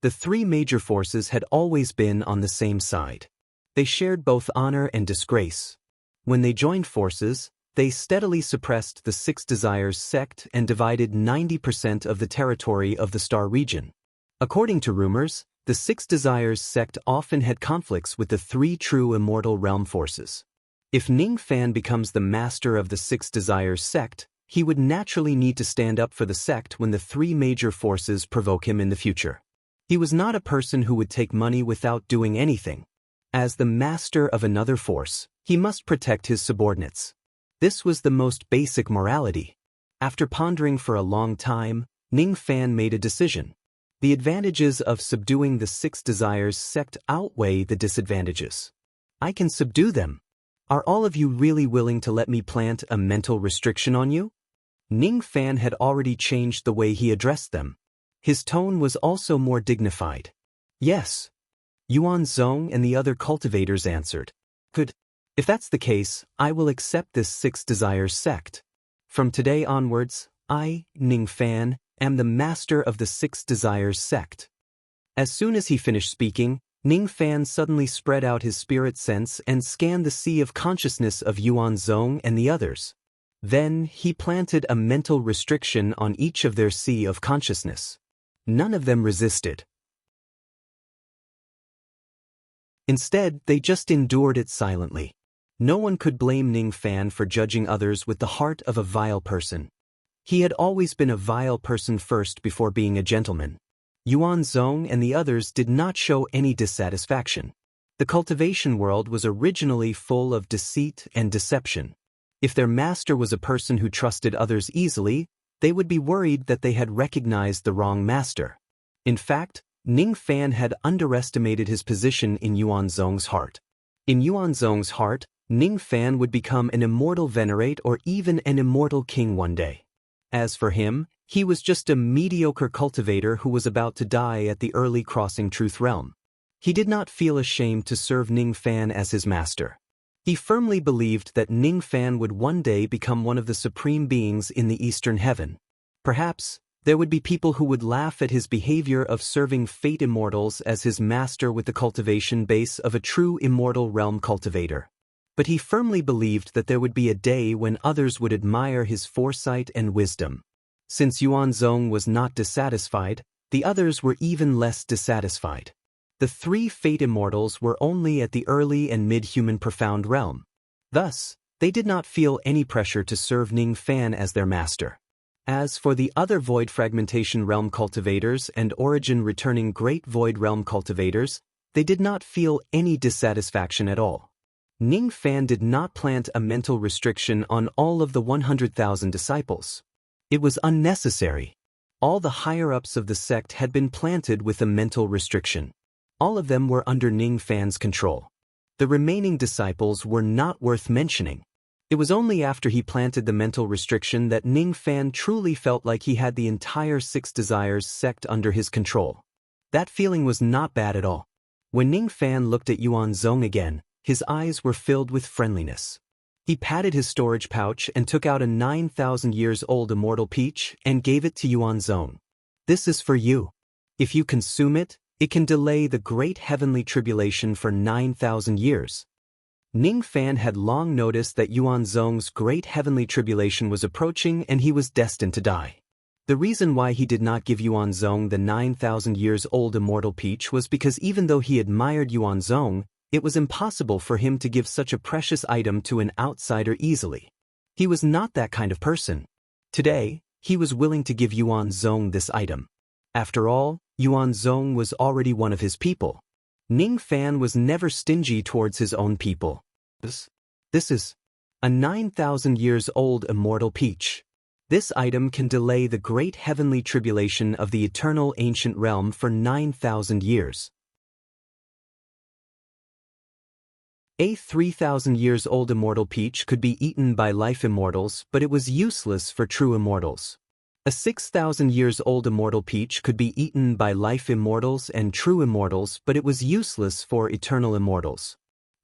The 3 major forces had always been on the same side. They shared both honor and disgrace. When they joined forces, they steadily suppressed the Six Desires sect and divided 90% of the territory of the star region. According to rumors, the Six Desires sect often had conflicts with the 3 true immortal realm forces. If Ning Fan becomes the master of the Six Desires sect, he would naturally need to stand up for the sect when the 3 major forces provoke him in the future. He was not a person who would take money without doing anything. As the master of another force, he must protect his subordinates. This was the most basic morality. After pondering for a long time, Ning Fan made a decision. The advantages of subduing the Six Desires sect outweigh the disadvantages. I can subdue them. Are all of you really willing to let me plant a mental restriction on you? Ning Fan had already changed the way he addressed them. His tone was also more dignified. Yes. Yuan Zhong and the other cultivators answered. Good. If that's the case, I will accept this Six Desires sect. From today onwards, I, Ning Fan, am the master of the Six Desires sect. As soon as he finished speaking, Ning Fan suddenly spread out his spirit sense and scanned the sea of consciousness of Yuan Zhong and the others. Then, he planted a mental restriction on each of their sea of consciousness. None of them resisted. Instead, they just endured it silently. No one could blame Ning Fan for judging others with the heart of a vile person. He had always been a vile person first before being a gentleman. Yuan Zhong and the others did not show any dissatisfaction. The cultivation world was originally full of deceit and deception. If their master was a person who trusted others easily, they would be worried that they had recognized the wrong master. In fact, Ning Fan had underestimated his position in Yuanzong's heart. In Yuanzong's heart, Ning Fan would become an immortal venerate or even an immortal king one day. As for him, he was just a mediocre cultivator who was about to die at the early crossing truth realm. He did not feel ashamed to serve Ning Fan as his master. He firmly believed that Ning Fan would one day become one of the supreme beings in the Eastern Heaven. Perhaps, there would be people who would laugh at his behavior of serving fate immortals as his master with the cultivation base of a true immortal realm cultivator. But he firmly believed that there would be a day when others would admire his foresight and wisdom. Since Yuanzong was not dissatisfied, the others were even less dissatisfied. The three fate immortals were only at the early and mid-human profound realm. Thus, they did not feel any pressure to serve Ning Fan as their master. As for the other Void Fragmentation Realm cultivators and Origin Returning Great Void Realm cultivators, they did not feel any dissatisfaction at all. Ning Fan did not plant a mental restriction on all of the 100,000 disciples. It was unnecessary. All the higher-ups of the sect had been planted with a mental restriction. All of them were under Ning Fan's control. The remaining disciples were not worth mentioning. It was only after he planted the mental restriction that Ning Fan truly felt like he had the entire Six Desires sect under his control. That feeling was not bad at all. When Ning Fan looked at Yuanzong again, his eyes were filled with friendliness. He patted his storage pouch and took out a 9,000 years old immortal peach and gave it to Yuanzong. This is for you. If you consume it, it can delay the great heavenly tribulation for 9,000 years. Ning Fan had long noticed that Yuanzong's great heavenly tribulation was approaching and he was destined to die. The reason why he did not give Yuanzong the 9,000 years old immortal peach was because even though he admired Yuanzong, it was impossible for him to give such a precious item to an outsider easily. He was not that kind of person. Today, he was willing to give Yuanzong this item. After all, Yuanzong was already one of his people. Ning Fan was never stingy towards his own people. This is a 9,000 years old immortal peach. This item can delay the great heavenly tribulation of the eternal ancient realm for 9,000 years. A 3,000 years old immortal peach could be eaten by life immortals, but it was useless for true immortals. A 6,000 years old immortal peach could be eaten by life immortals and true immortals, but it was useless for eternal immortals.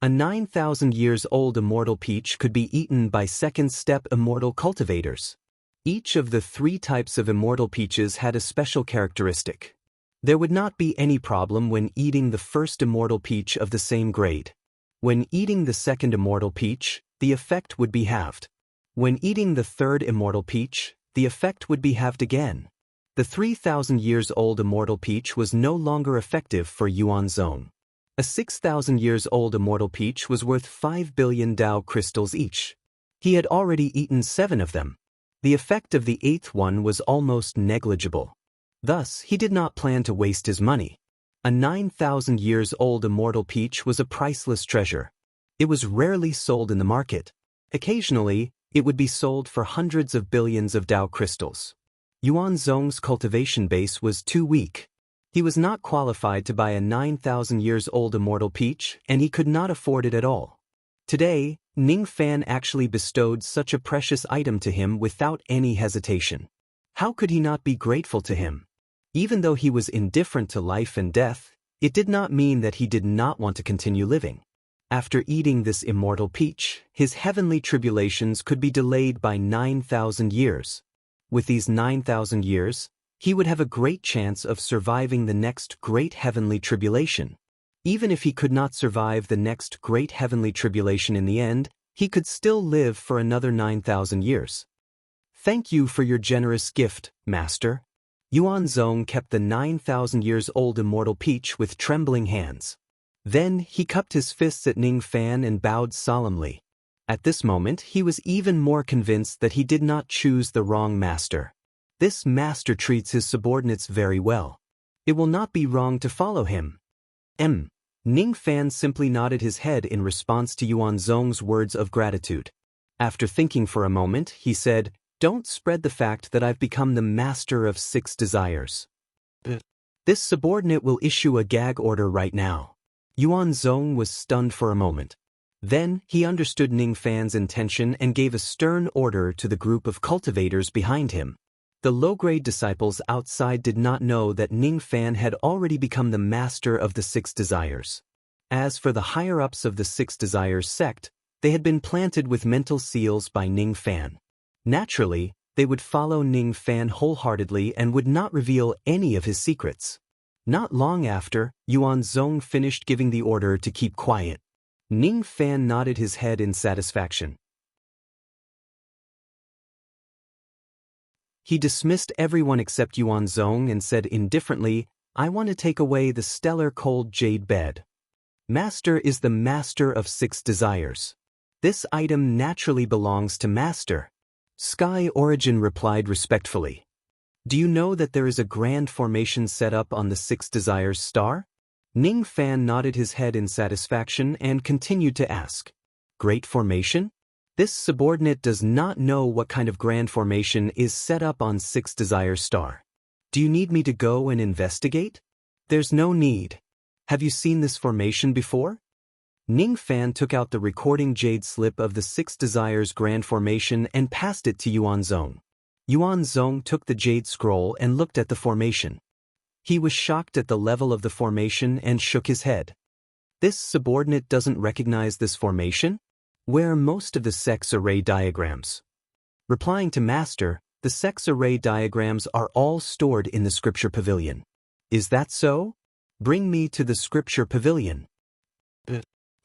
A 9,000 years old immortal peach could be eaten by second-step immortal cultivators. Each of the three types of immortal peaches had a special characteristic. There would not be any problem when eating the first immortal peach of the same grade. When eating the second immortal peach, the effect would be halved. When eating the third immortal peach, the effect would be halved again. The 3,000 years old immortal peach was no longer effective for Yuanzong. A 6,000 years old immortal peach was worth 5 billion Dao crystals each. He had already eaten 7 of them. The effect of the 8th one was almost negligible. Thus, he did not plan to waste his money. A 9,000 years old immortal peach was a priceless treasure. It was rarely sold in the market. Occasionally, it would be sold for hundreds of billions of Dao crystals. Yuanzong's cultivation base was too weak. He was not qualified to buy a 9,000 years old immortal peach, and he could not afford it at all. Today, Ning Fan actually bestowed such a precious item to him without any hesitation. How could he not be grateful to him? Even though he was indifferent to life and death, it did not mean that he did not want to continue living. After eating this immortal peach, his heavenly tribulations could be delayed by 9,000 years. With these 9,000 years, he would have a great chance of surviving the next great heavenly tribulation. Even if he could not survive the next great heavenly tribulation in the end, he could still live for another 9,000 years. Thank you for your generous gift, Master. Yuanzong kept the 9,000 years old immortal peach with trembling hands. Then he cupped his fists at Ning Fan and bowed solemnly. At this moment, he was even more convinced that he did not choose the wrong master. This master treats his subordinates very well. It will not be wrong to follow him. Ning Fan simply nodded his head in response to Yuanzong's words of gratitude. After thinking for a moment, he said, Don't spread the fact that I've become the master of 6 desires. This subordinate will issue a gag order right now. Yuan Zong was stunned for a moment. Then, he understood Ning Fan's intention and gave a stern order to the group of cultivators behind him. The low-grade disciples outside did not know that Ning Fan had already become the master of the 6 desires. As for the higher-ups of the 6 desires sect, they had been planted with mental seals by Ning Fan. Naturally, they would follow Ning Fan wholeheartedly and would not reveal any of his secrets. Not long after, Yuan Zong finished giving the order to keep quiet. Ning Fan nodded his head in satisfaction. He dismissed everyone except Yuan Zong and said indifferently, "I want to take away the stellar cold jade bed. Master is the master of 6 desires. This item naturally belongs to Master." Sky Origin replied respectfully. "Do you know that there is a grand formation set up on the 6 desires star?" Ning Fan nodded his head in satisfaction and continued to ask, "Great formation? This subordinate does not know what kind of grand formation is set up on 6 desires star. Do you need me to go and investigate?" "There's no need. Have you seen this formation before?" Ning Fan took out the recording jade slip of the 6 desires grand formation and passed it to Yuan Zong. Yuan Zong took the jade scroll and looked at the formation. He was shocked at the level of the formation and shook his head. "This subordinate doesn't recognize this formation? Where are most of the sex array diagrams?" Replying to Master, the sex array diagrams are all stored in the scripture pavilion. "Is that so? Bring me to the scripture pavilion."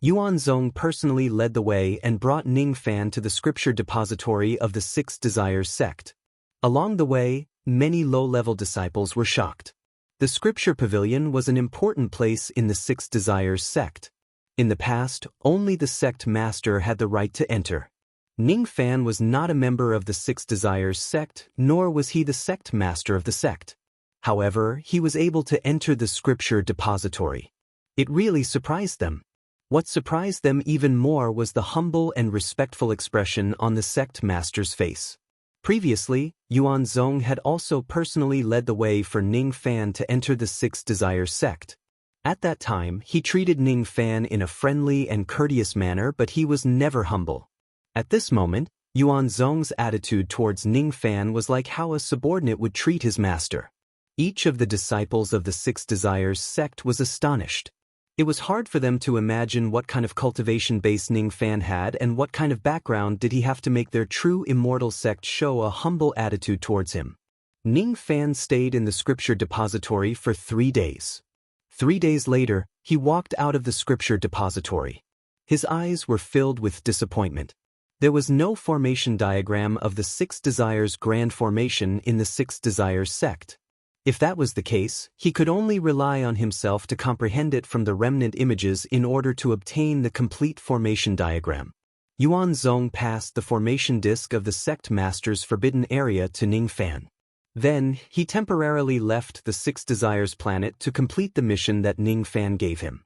Yuan Zong personally led the way and brought Ning Fan to the scripture depository of the 6 desires sect. Along the way, many low-level disciples were shocked. The scripture pavilion was an important place in the 6 desires sect. In the past, only the sect master had the right to enter. Ning Fan was not a member of the 6 desires sect, nor was he the sect master of the sect. However, he was able to enter the scripture depository. It really surprised them. What surprised them even more was the humble and respectful expression on the sect master's face. Previously, Yuan Zong had also personally led the way for Ning Fan to enter the 6 desires sect. At that time, he treated Ning Fan in a friendly and courteous manner, but he was never humble. At this moment, Yuan Zong's attitude towards Ning Fan was like how a subordinate would treat his master. Each of the disciples of the 6 desires sect was astonished. It was hard for them to imagine what kind of cultivation base Ning Fan had and what kind of background did he have to make their true immortal sect show a humble attitude towards him. Ning Fan stayed in the scripture depository for 3 days. 3 days later, he walked out of the scripture depository. His eyes were filled with disappointment. There was no formation diagram of the 6 desires grand formation in the 6 desires sect. If that was the case, he could only rely on himself to comprehend it from the remnant images in order to obtain the complete formation diagram. Yuan Zong passed the formation disk of the sect master's forbidden area to Ning Fan. Then, he temporarily left the 6 desires planet to complete the mission that Ning Fan gave him.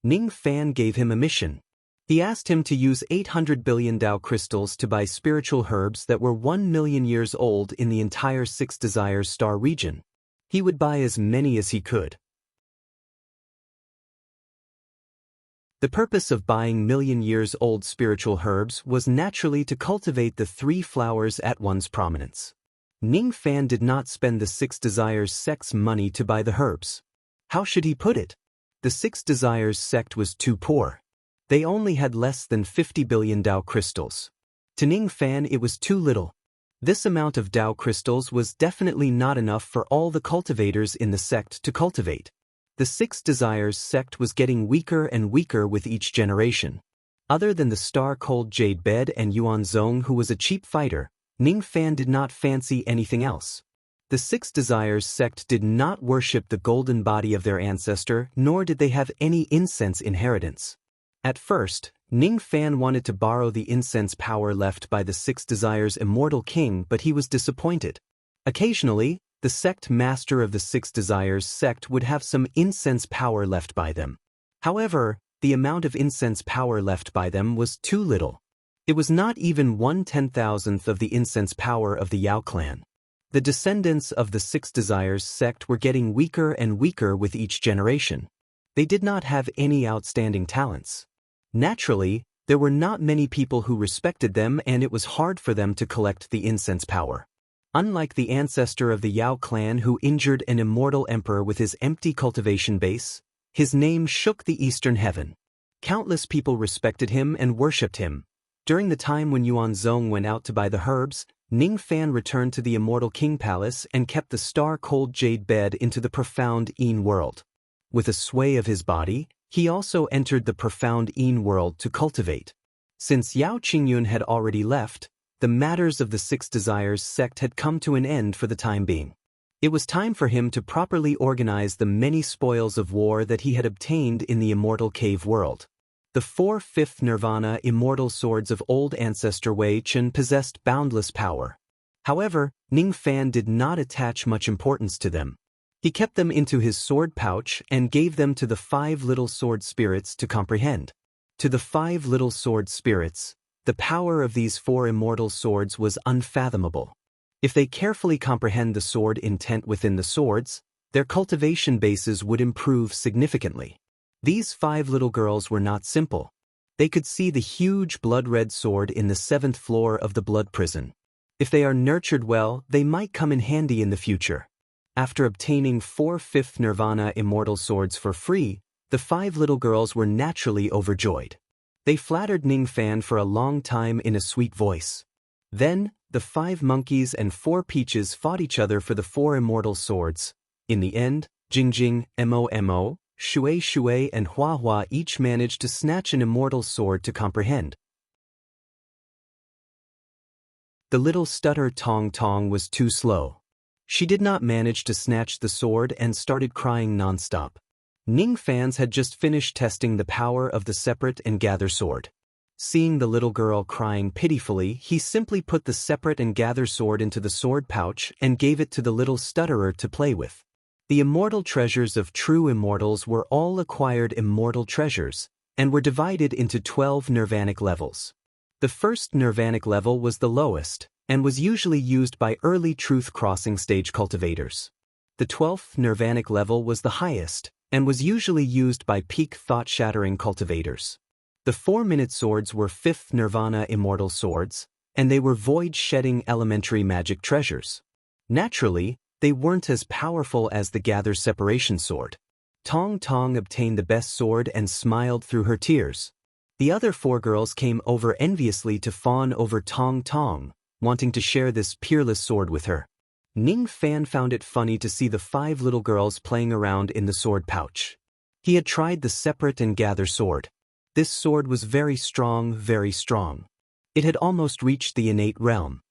Ning Fan gave him a mission. He asked him to use 800 billion Dao crystals to buy spiritual herbs that were 1 million years old in the entire 6 desires star region. He would buy as many as he could. The purpose of buying million-years-old spiritual herbs was naturally to cultivate the 3 flowers at one's prominence. Ning Fan did not spend the 6 desires sect's money to buy the herbs. How should he put it? The 6 desires sect was too poor. They only had less than 50 billion Dao crystals. To Ning Fan it was too little. This amount of Dao crystals was definitely not enough for all the cultivators in the sect to cultivate. The 6 desires sect was getting weaker and weaker with each generation. Other than the star-cold jade bed and Yuan Zong, who was a cheap fighter, Ning Fan did not fancy anything else. The 6 desires sect did not worship the golden body of their ancestor, nor did they have any incense inheritance. At first, Ning Fan wanted to borrow the incense power left by the 6 desires immortal king, but he was disappointed. Occasionally, the sect master of the 6 desires sect would have some incense power left by them. However, the amount of incense power left by them was too little. It was not even 1/10,000th of the incense power of the Yao clan. The descendants of the Six Desires sect were getting weaker and weaker with each generation. They did not have any outstanding talents. Naturally, there were not many people who respected them, and it was hard for them to collect the incense power. Unlike the ancestor of the Yao clan who injured an immortal emperor with his empty cultivation base, his name shook the eastern heaven. Countless people respected him and worshipped him. During the time when Yuan Zong went out to buy the herbs, Ning Fan returned to the immortal king palace and kept the star-cold jade bed into the profound Yin world. With a sway of his body, he also entered the profound Yin world to cultivate. Since Yao Qingyun had already left, the matters of the Six Desires sect had come to an end for the time being. It was time for him to properly organize the many spoils of war that he had obtained in the immortal cave world. The 4/5 Nirvana immortal swords of old ancestor Wei Chen possessed boundless power. However, Ning Fan did not attach much importance to them. He kept them into his sword pouch and gave them to the 5 little sword spirits to comprehend. To the 5 little sword spirits, the power of these 4 immortal swords was unfathomable. If they carefully comprehend the sword intent within the swords, their cultivation bases would improve significantly. These 5 little girls were not simple. They could see the huge blood-red sword in the 7th floor of the blood prison. If they are nurtured well, they might come in handy in the future. After obtaining 4/5 Nirvana immortal swords for free, the 5 little girls were naturally overjoyed. They flattered Ning Fan for a long time in a sweet voice. Then, the 5 monkeys and 4 peaches fought each other for the 4 immortal swords. In the end, Jingjing, Mo, Shui, and Hua each managed to snatch an immortal sword to comprehend. The little stutter Tong was too slow. She did not manage to snatch the sword and started crying nonstop. Ning Fans had just finished testing the power of the separate and gather sword. Seeing the little girl crying pitifully, he simply put the separate and gather sword into the sword pouch and gave it to the little stutterer to play with. The immortal treasures of true immortals were all acquired immortal treasures, and were divided into 12 nirvanic levels. The first nirvanic level was the lowest, and was usually used by early truth-crossing stage cultivators. The 12th nirvanic level was the highest, and was usually used by peak thought-shattering cultivators. The 4-minute swords were 5th nirvana immortal swords, and they were void-shedding elementary magic treasures. Naturally, they weren't as powerful as the gather separation sword. Tong obtained the best sword and smiled through her tears. The other 4 girls came over enviously to fawn over Tong, wanting to share this peerless sword with her. Ning Fan found it funny to see the 5 little girls playing around in the sword pouch. He had tried the separate and gather sword. This sword was very strong. It had almost reached the innate realm.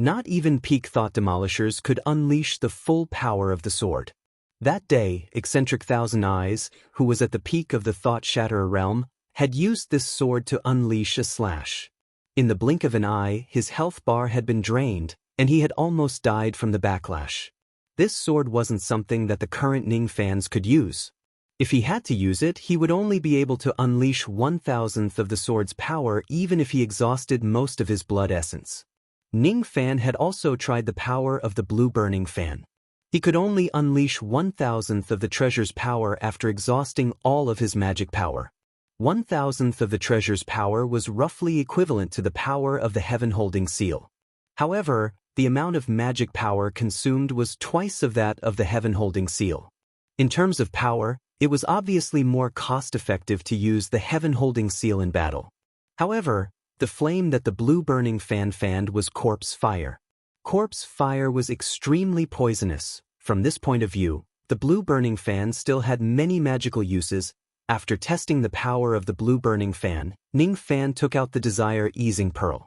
Not even peak thought demolishers could unleash the full power of the sword. That day, eccentric Thousand Eyes, who was at the peak of the thought shatterer realm, had used this sword to unleash a slash. In the blink of an eye, his health bar had been drained, and he had almost died from the backlash. This sword wasn't something that the current Ning Fans could use. If he had to use it, he would only be able to unleash 1/1000th of the sword's power even if he exhausted most of his blood essence. Ning Fan had also tried the power of the blue burning fan. He could only unleash 1/1000th of the treasure's power after exhausting all of his magic power. 1/1000th of the treasure's power was roughly equivalent to the power of the heaven-holding seal. However, the amount of magic power consumed was twice of that of the heaven-holding seal. In terms of power, it was obviously more cost-effective to use the heaven-holding seal in battle. However, the flame that the blue burning fan fanned was corpse fire. Corpse fire was extremely poisonous. From this point of view, the blue burning fan still had many magical uses. After testing the power of the blue burning fan, Ning Fan took out the desire easing pearl.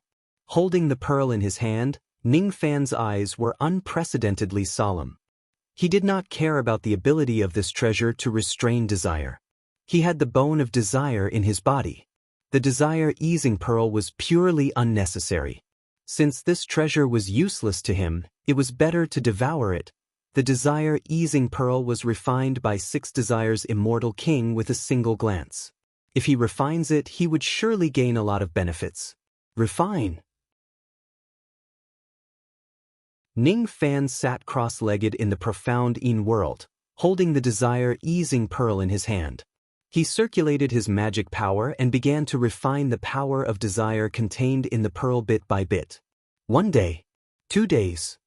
Holding the pearl in his hand, Ning Fan's eyes were unprecedentedly solemn. He did not care about the ability of this treasure to restrain desire. He had the bone of desire in his body. The desire easing pearl was purely unnecessary. Since this treasure was useless to him, it was better to devour it. The desire easing pearl was refined by 6 Desires immortal king with a single glance. If he refines it, he would surely gain a lot of benefits. refine. Ning Fan sat cross-legged in the profound Yin world, holding the desire-easing pearl in his hand. He circulated his magic power and began to refine the power of desire contained in the pearl bit by bit. 1 day, 2 days,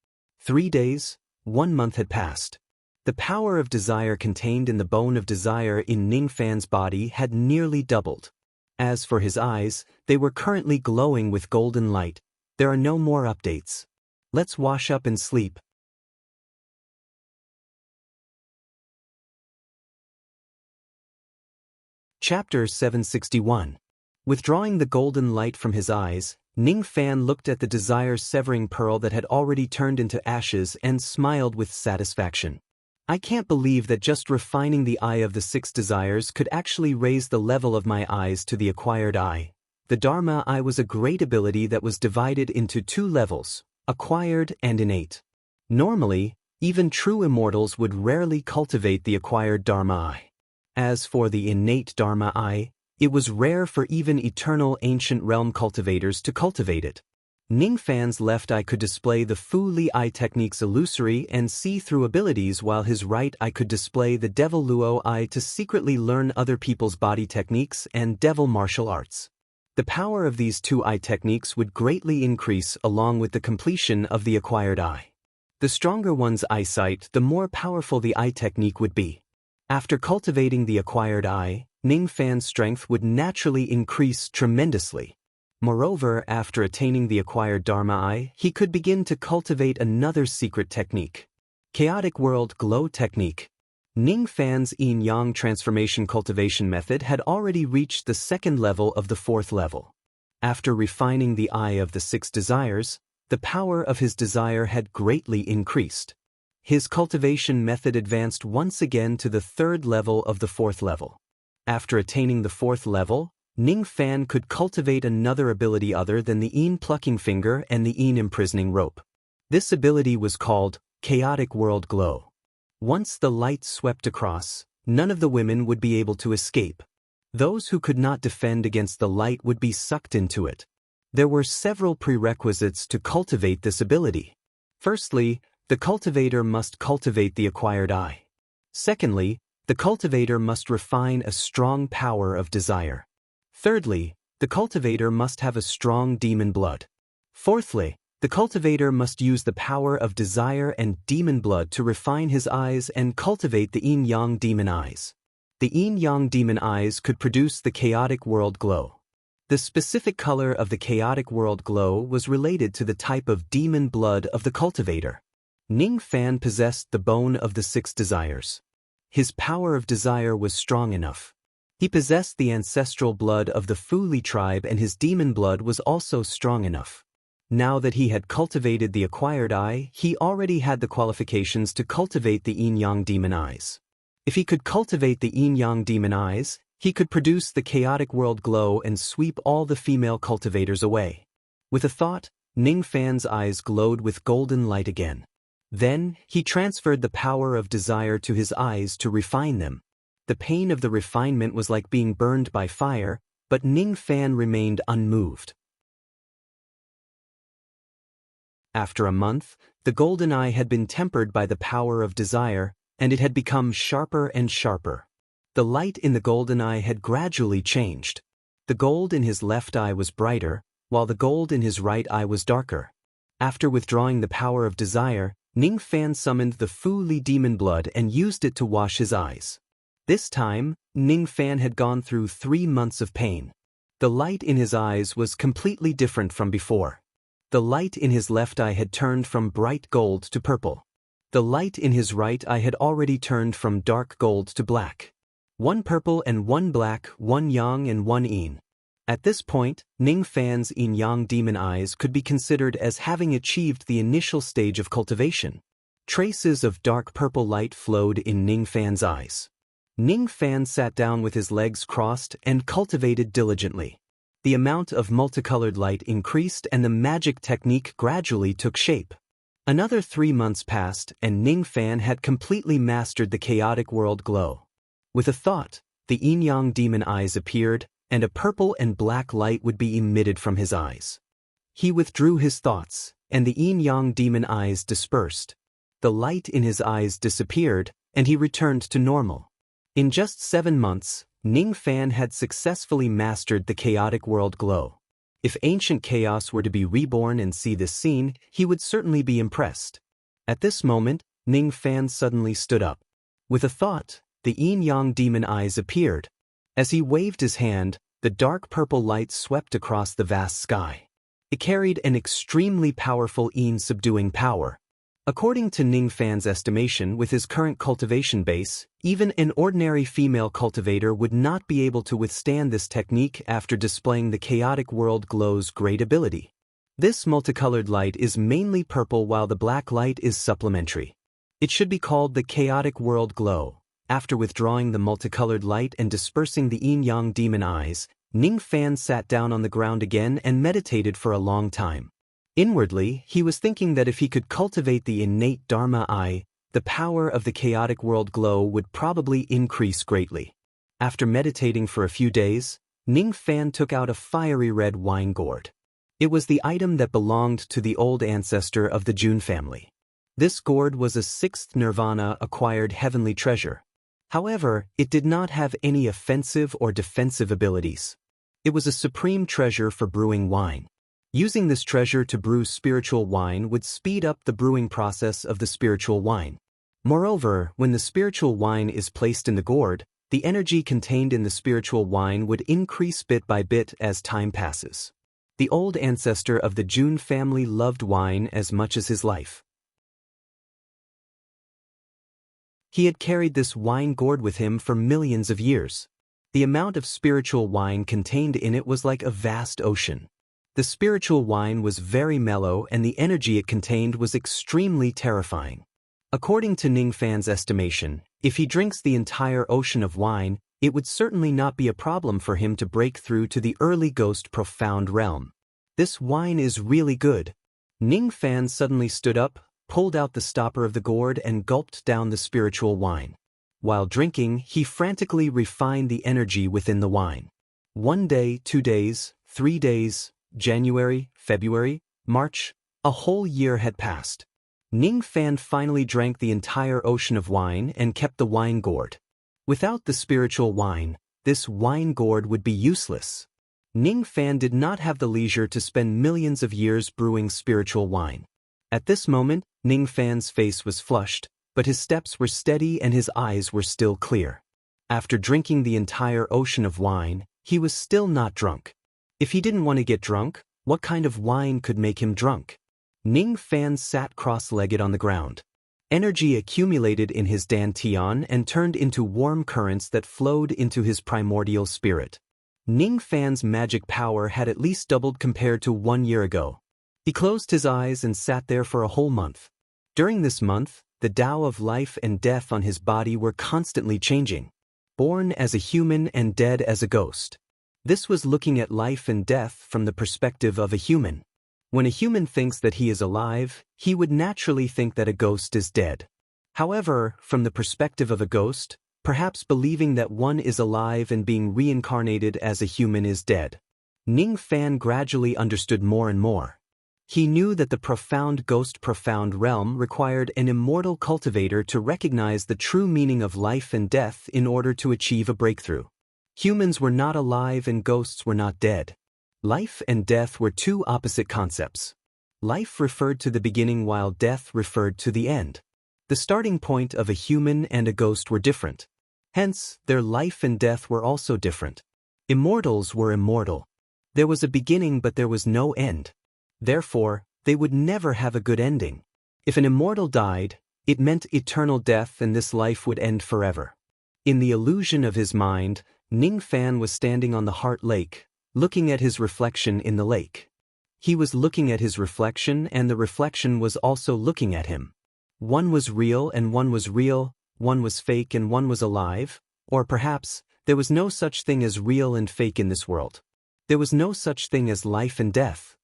3 days, 1 month had passed. The power of desire contained in the bone of desire in Ning Fan's body had nearly doubled. As for his eyes, they were currently glowing with golden light. There are no more updates. Let's wash up and sleep. Chapter 761. Withdrawing the golden light from his eyes, Ning Fan looked at the desire-severing pearl that had already turned into ashes and smiled with satisfaction. I can't believe that just refining the eye of the 6 desires could actually raise the level of my eyes to the acquired eye. The Dharma eye was a great ability that was divided into 2 levels, acquired and innate. Normally, even true immortals would rarely cultivate the acquired Dharma eye. As for the innate Dharma eye, it was rare for even eternal ancient realm cultivators to cultivate it. Ning Fan's left eye could display the Fu Li eye technique's illusory and see-through abilities, while his right eye could display the Devil Luo eye to secretly learn other people's body techniques and devil martial arts. The power of these 2 eye techniques would greatly increase along with the completion of the acquired eye. The stronger one's eyesight, the more powerful the eye technique would be. After cultivating the acquired eye, Ning Fan's strength would naturally increase tremendously. Moreover, after attaining the acquired Dharma eye, he could begin to cultivate another secret technique. Chaotic World Glow Technique. Ning Fan's yin-yang transformation cultivation method had already reached the 2nd level of the 4th level. After refining the eye of the 6 desires, the power of his desire had greatly increased. His cultivation method advanced once again to the 3rd level of the 4th level. After attaining the 4th level, Ning Fan could cultivate another ability other than the Yin plucking finger and the Yin imprisoning rope. This ability was called Chaotic World Glow. Once the light swept across, none of the women would be able to escape. Those who could not defend against the light would be sucked into it. There were several prerequisites to cultivate this ability. Firstly, the cultivator must cultivate the acquired eye. Secondly, the cultivator must refine a strong power of desire. Thirdly, the cultivator must have a strong demon blood. Fourthly, the cultivator must use the power of desire and demon blood to refine his eyes and cultivate the yin-yang demon eyes. The yin-yang demon eyes could produce the chaotic world glow. The specific color of the chaotic world glow was related to the type of demon blood of the cultivator. Ning Fan possessed the bone of the 6 desires. His power of desire was strong enough. He possessed the ancestral blood of the Fu Li tribe, and his demon blood was also strong enough. Now that he had cultivated the acquired eye, he already had the qualifications to cultivate the yin-yang demon eyes. If he could cultivate the yin-yang demon eyes, he could produce the chaotic world glow and sweep all the female cultivators away. With a thought, Ning Fan's eyes glowed with golden light again. Then, he transferred the power of desire to his eyes to refine them. The pain of the refinement was like being burned by fire, but Ning Fan remained unmoved. After a month, the golden eye had been tempered by the power of desire, and it had become sharper and sharper. The light in the golden eye had gradually changed. The gold in his left eye was brighter, while the gold in his right eye was darker. After withdrawing the power of desire, Ning Fan summoned the Fu Li demon blood and used it to wash his eyes. This time, Ning Fan had gone through 3 months of pain. The light in his eyes was completely different from before. The light in his left eye had turned from bright gold to purple. The light in his right eye had already turned from dark gold to black. 1 purple and 1 black, 1 yang and 1 yin. At this point, Ning Fan's yin-yang demon eyes could be considered as having achieved the initial stage of cultivation. Traces of dark purple light flowed in Ning Fan's eyes. Ning Fan sat down with his legs crossed and cultivated diligently. The amount of multicolored light increased and the magic technique gradually took shape. Another 3 months passed and Ning Fan had completely mastered the chaotic world glow. With a thought, the yin-yang demon eyes appeared, and a purple and black light would be emitted from his eyes. He withdrew his thoughts, and the yin-yang demon eyes dispersed. The light in his eyes disappeared, and he returned to normal. In just 7 months, Ning Fan had successfully mastered the chaotic world glow. If ancient chaos were to be reborn and see this scene, he would certainly be impressed. At this moment, Ning Fan suddenly stood up. With a thought, the yin-yang demon eyes appeared. As he waved his hand, the dark purple light swept across the vast sky. It carried an extremely powerful yin-subduing power. According to Ning Fan's estimation, with his current cultivation base, even an ordinary female cultivator would not be able to withstand this technique after displaying the chaotic world glow's great ability. This multicolored light is mainly purple while the black light is supplementary. It should be called the chaotic world glow. After withdrawing the multicolored light and dispersing the yin-yang demon eyes, Ning Fan sat down on the ground again and meditated for a long time. Inwardly, he was thinking that if he could cultivate the innate Dharma eye, the power of the chaotic world glow would probably increase greatly. After meditating for a few days, Ning Fan took out a fiery red wine gourd. It was the item that belonged to the old ancestor of the Jun family. This gourd was a 6th nirvana-acquired heavenly treasure. However, it did not have any offensive or defensive abilities. It was a supreme treasure for brewing wine. Using this treasure to brew spiritual wine would speed up the brewing process of the spiritual wine. Moreover, when the spiritual wine is placed in the gourd, the energy contained in the spiritual wine would increase bit by bit as time passes. The old ancestor of the Jun family loved wine as much as his life. He had carried this wine gourd with him for millions of years. The amount of spiritual wine contained in it was like a vast ocean. The spiritual wine was very mellow and the energy it contained was extremely terrifying. According to Ning Fan's estimation, if he drinks the entire ocean of wine, it would certainly not be a problem for him to break through to the early ghost profound realm. This wine is really good. Ning Fan suddenly stood up, pulled out the stopper of the gourd and gulped down the spiritual wine. While drinking, he frantically refined the energy within the wine. 1 day, 2 days, 3 days, January, February, March, a whole year had passed. Ning Fan finally drank the entire ocean of wine and kept the wine gourd. Without the spiritual wine, this wine gourd would be useless. Ning Fan did not have the leisure to spend millions of years brewing spiritual wine. At this moment, Ning Fan's face was flushed, but his steps were steady and his eyes were still clear. After drinking the entire ocean of wine, he was still not drunk. If he didn't want to get drunk, what kind of wine could make him drunk? Ning Fan sat cross-legged on the ground. Energy accumulated in his dantian and turned into warm currents that flowed into his primordial spirit. Ning Fan's magic power had at least doubled compared to 1 year ago. He closed his eyes and sat there for a whole month. During this month, the Tao of life and death on his body were constantly changing. Born as a human and dead as a ghost. This was looking at life and death from the perspective of a human. When a human thinks that he is alive, he would naturally think that a ghost is dead. However, from the perspective of a ghost, perhaps believing that one is alive and being reincarnated as a human is dead. Ning Fan gradually understood more and more. He knew that the profound ghost profound realm required an immortal cultivator to recognize the true meaning of life and death in order to achieve a breakthrough. Humans were not alive and ghosts were not dead. Life and death were two opposite concepts. Life referred to the beginning while death referred to the end. The starting point of a human and a ghost were different. Hence, their life and death were also different. Immortals were immortal. There was a beginning but there was no end. Therefore, they would never have a good ending. If an immortal died, it meant eternal death and this life would end forever. In the illusion of his mind, Ning Fan was standing on the Heart Lake, looking at his reflection in the lake. He was looking at his reflection and the reflection was also looking at him. One was real and one was real, one was fake and one was alive, or perhaps, there was no such thing as real and fake in this world. There was no such thing as life and death.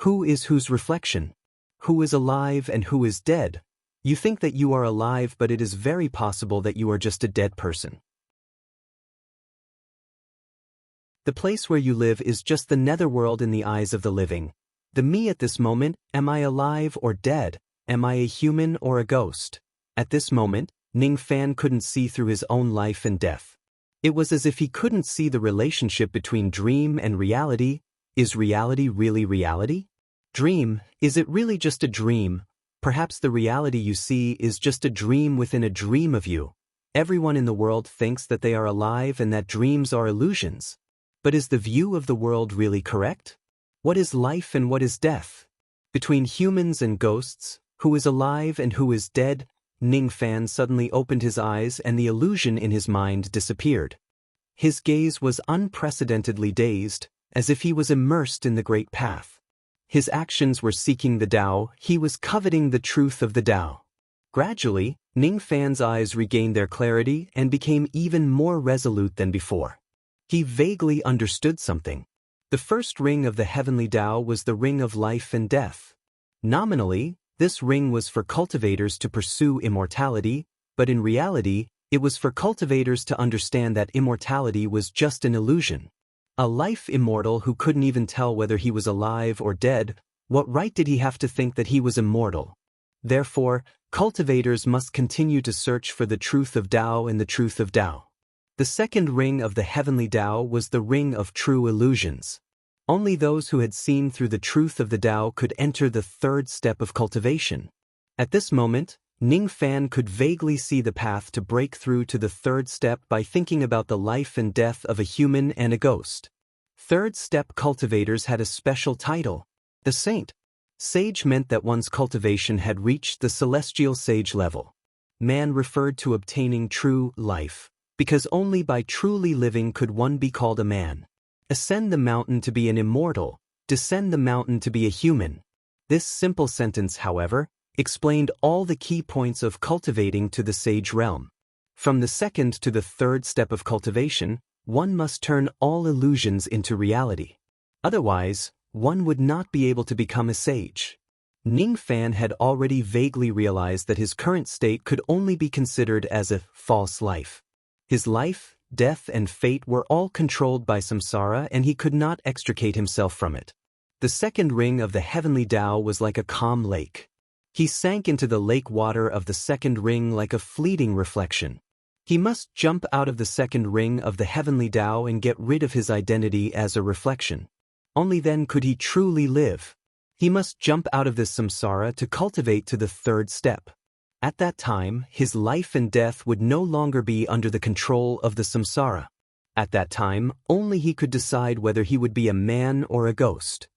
Who is whose reflection? Who is alive and who is dead? You think that you are alive but it is very possible that you are just a dead person. The place where you live is just the netherworld in the eyes of the living. The me at this moment, am I alive or dead? Am I a human or a ghost? At this moment, Ning Fan couldn't see through his own life and death. It was as if he couldn't see the relationship between dream and reality. Is reality really reality? Dream, is it really just a dream? Perhaps the reality you see is just a dream within a dream of you. Everyone in the world thinks that they are alive and that dreams are illusions. But is the view of the world really correct? What is life and what is death? Between humans and ghosts, who is alive and who is dead? Ning Fan suddenly opened his eyes and the illusion in his mind disappeared. His gaze was unprecedentedly dazed, as if he was immersed in the great path. His actions were seeking the Tao, he was coveting the truth of the Tao. Gradually, Ning Fan's eyes regained their clarity and became even more resolute than before. He vaguely understood something. The first ring of the heavenly Tao was the ring of life and death. Nominally, this ring was for cultivators to pursue immortality, but in reality, it was for cultivators to understand that immortality was just an illusion. A life immortal who couldn't even tell whether he was alive or dead, what right did he have to think that he was immortal? Therefore, cultivators must continue to search for the truth of Tao and the truth of Tao. The second ring of the heavenly Tao was the ring of true illusions. Only those who had seen through the truth of the Tao could enter the third step of cultivation. At this moment, Ning Fan could vaguely see the path to break through to the third step by thinking about the life and death of a human and a ghost. Third step cultivators had a special title, the Saint. Sage meant that one's cultivation had reached the celestial sage level. Man referred to obtaining true life, because only by truly living could one be called a man. Ascend the mountain to be an immortal, descend the mountain to be a human. This simple sentence, however, explained all the key points of cultivating to the sage realm. From the second to the third step of cultivation, one must turn all illusions into reality. Otherwise, one would not be able to become a sage. Ning Fan had already vaguely realized that his current state could only be considered as a false life. His life, death and fate were all controlled by samsara and he could not extricate himself from it. The second ring of the heavenly Tao was like a calm lake. He sank into the lake water of the second ring like a fleeting reflection. He must jump out of the second ring of the heavenly Tao and get rid of his identity as a reflection. Only then could he truly live. He must jump out of this samsara to cultivate to the third step. At that time, his life and death would no longer be under the control of the samsara. At that time, only he could decide whether he would be a man or a ghost.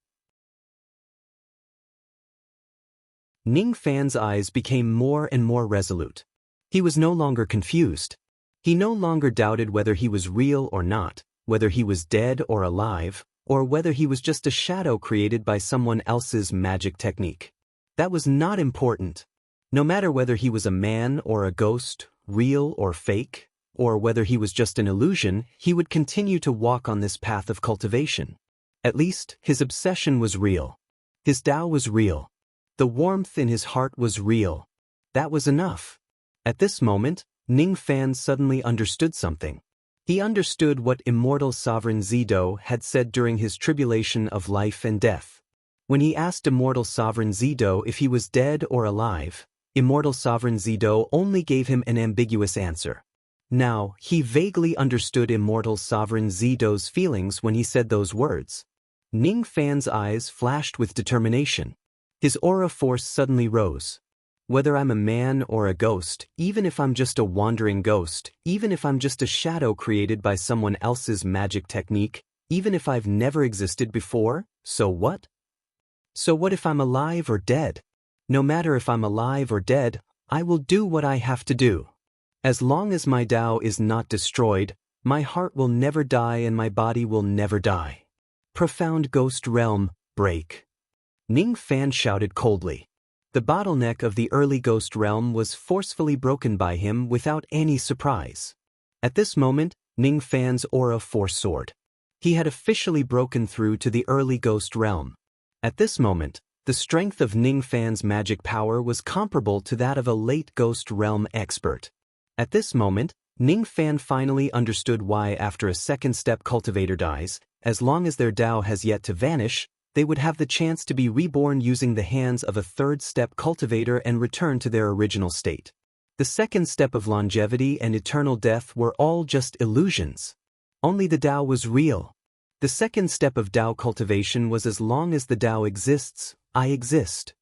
Ning Fan's eyes became more and more resolute. He was no longer confused. He no longer doubted whether he was real or not, whether he was dead or alive, or whether he was just a shadow created by someone else's magic technique. That was not important. No matter whether he was a man or a ghost, real or fake, or whether he was just an illusion, he would continue to walk on this path of cultivation. At least, his obsession was real. His Tao was real. The warmth in his heart was real. That was enough. At this moment, Ning Fan suddenly understood something. He understood what immortal sovereign Zido had said during his tribulation of life and death. When he asked immortal sovereign Zido if he was dead or alive, immortal sovereign Zido only gave him an ambiguous answer. Now, he vaguely understood immortal sovereign Zido's feelings when he said those words. Ning Fan's eyes flashed with determination. His aura force suddenly rose. Whether I'm a man or a ghost, even if I'm just a wandering ghost, even if I'm just a shadow created by someone else's magic technique, even if I've never existed before, so what? So what if I'm alive or dead? No matter if I'm alive or dead, I will do what I have to do. As long as my Tao is not destroyed, my heart will never die and my body will never die. Profound ghost realm, break. Ning Fan shouted coldly. The bottleneck of the early ghost realm was forcefully broken by him without any surprise. At this moment, Ning Fan's aura force soared. He had officially broken through to the early ghost realm. At this moment, the strength of Ning Fan's magic power was comparable to that of a late ghost realm expert. At this moment, Ning Fan finally understood why after a second-step cultivator dies, as long as their Tao has yet to vanish, they would have the chance to be reborn using the hands of a third-step cultivator and return to their original state. The second step of longevity and eternal death were all just illusions. Only the Tao was real. The second step of Tao cultivation was as long as the Tao exists, I exist.